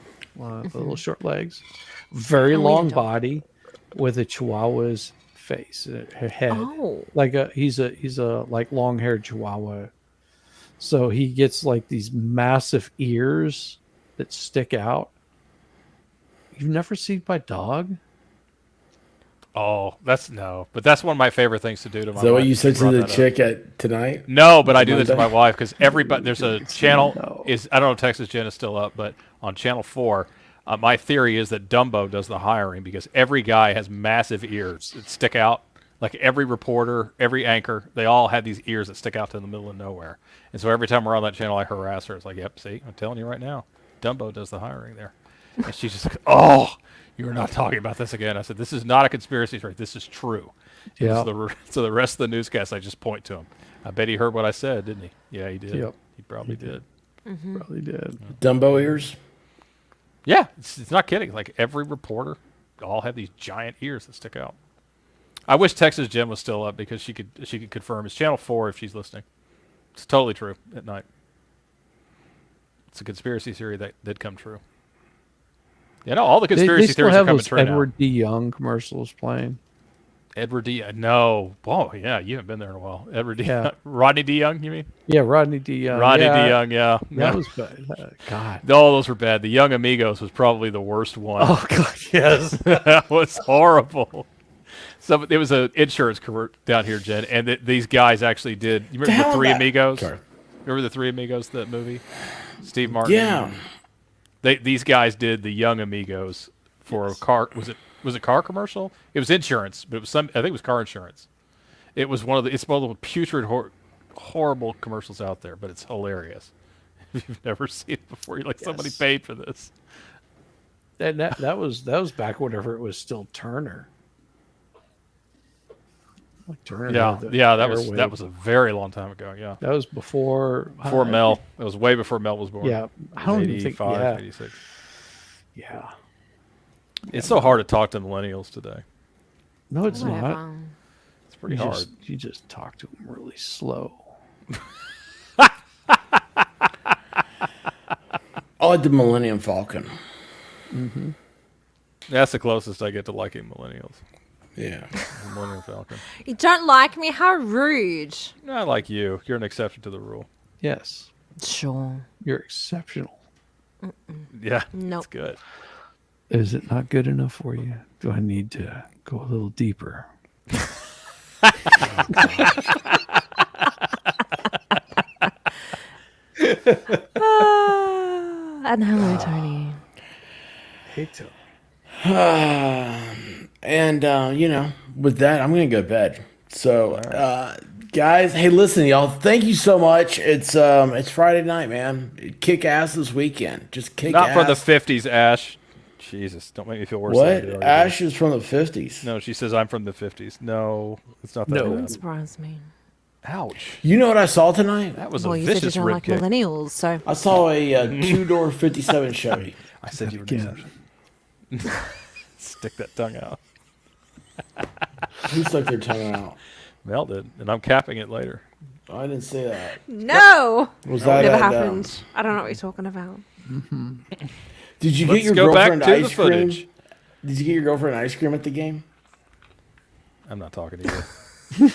very long body, with a Chihuahua's face, her head. Oh. Like he's a like long haired Chihuahua. So he gets like these massive ears that stick out. You've never seen my dog? Oh, but that's one of my favorite things to do to my wife. Is that what you said to Brought the that up. chick at tonight? No, but I do this to Monday? my wife because everybody there's a channel I don't know if Texas Gen is still up, but on channel 4, my theory is that Dumbo does the hiring because every guy has massive ears that stick out. Like every reporter, every anchor, they all have these ears that stick out to the middle of nowhere. And so every time we're on that channel, I harass her. It's like, yep, see, I'm telling you right now, Dumbo does the hiring there. And she's just like, oh, you're not talking about this again. I said, this is not a conspiracy theory. This is true. Yeah. So the rest of the newscast, I just point to him. I bet he heard what I said, didn't he? Yeah, he did. Yep. He probably did. Probably did. Dumbo ears? Yeah, it's not kidding. Like every reporter, all have these giant ears that stick out. I wish Texas Jen was still up because she could confirm. It's channel 4 if she's listening. It's totally true at night. It's a conspiracy theory that did come true. Yeah, no, all the conspiracy they still theories have are coming those true Edward D. Young commercials playing. Edward D. No. Oh, yeah, you haven't been there in a while. Edward D. Yeah. Rodney D. Young, you mean? Yeah, Rodney D. Young. Rodney yeah, D. Young, yeah. That was bad. God. No, those were bad. The Young Amigos was probably the worst one. Oh, God, yes. That was horrible. So it was an insurance career down here, Jen, and these guys actually did. You remember the Three Amigos? Sorry. Remember the Three Amigos, that movie? Steve Martin. Yeah. These guys did the Young Amigos for a car. Was it car commercial? It was insurance, but it was I think it was car insurance. It was one of the putrid, horrible commercials out there, but it's hilarious. If you've never seen it before, you're like, somebody paid for this. And that was back whenever it was still Turner. Like Turner. That was a very long time ago. Yeah, that was before Mel. It was way before Mel was born. Yeah, I don't even think. 86. Yeah, it's so hard to talk to millennials today. No, it's not. It's pretty hard. You just talk to them really slow. I like the Millennium Falcon. Mm-hmm. That's the closest I get to liking millennials. Yeah. Millennium Falcon. You don't like me? How rude. No, I like you. You're an exception to the rule. Yes. Sure. You're exceptional. Yeah. Nope. That's good. Is it not good enough for you? Do I need to go a little deeper? And hello, Tony. Hey, Tony. And with that, I'm gonna go to bed. So, guys, hey, listen, y'all. Thank you so much. It's Friday night, man. Kick ass this weekend. Just kick Not ass. from the 50s, Ash. Jesus, don't make me feel worse. What? Than I do already. Ash is from the 50s. No, she says I'm from the 50s. No, it's not that. That bad. wouldn't surprise me. Ouch. You know what I saw tonight? That was Well, a you said you vicious don't like ribcage. millennials, so. I saw a two-door 57 Chevy. I said you were an exception. Stick that tongue out. Who stuck their tongue out? Mel did, and I'm capping it later. Oh, I didn't say that. No! Was that never at, happened. I don't know what you're talking about. Mm-hmm. Did you Let's get your go back girlfriend to the ice cream? footage. Did you get your girlfriend ice cream at the game? I'm not talking to you.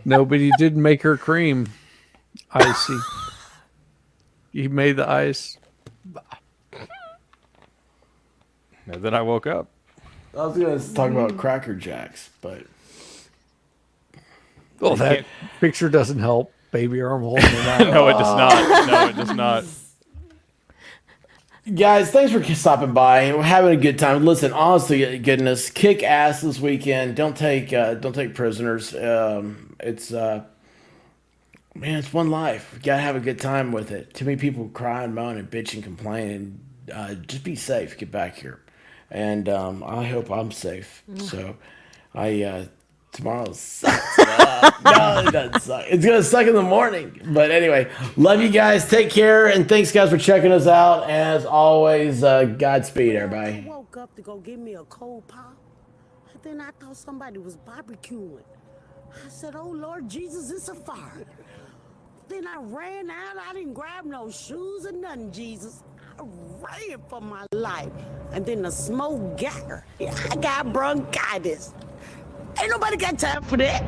No, but he did make her cream icy. He made the ice. And then I woke up. I was going to talk about Cracker Jacks, but... Well, You that can't- picture doesn't help. Baby arm holding it out. No, it does not. No, it does not. Guys, thanks for stopping by. We're having a good time. Listen, honestly, goodness, kick ass this weekend. Don't take prisoners. It's one life. You gotta have a good time with it. Too many people cry and moan and bitch and complain. And just be safe. Get back here, and I hope I'm safe. So, tomorrow sucks. No, it doesn't suck. It's gonna suck in the morning. But anyway, love you guys. Take care, and thanks guys for checking us out. As always, Godspeed, everybody. I woke up to go get me a cold pop, and then I thought somebody was barbecuing. I said, "Oh Lord Jesus, it's a fire." Then I ran out. I didn't grab no shoes or nothing, Jesus. I ran for my life, and then the smoke got her. I got bronchitis. Ain't nobody got time for that.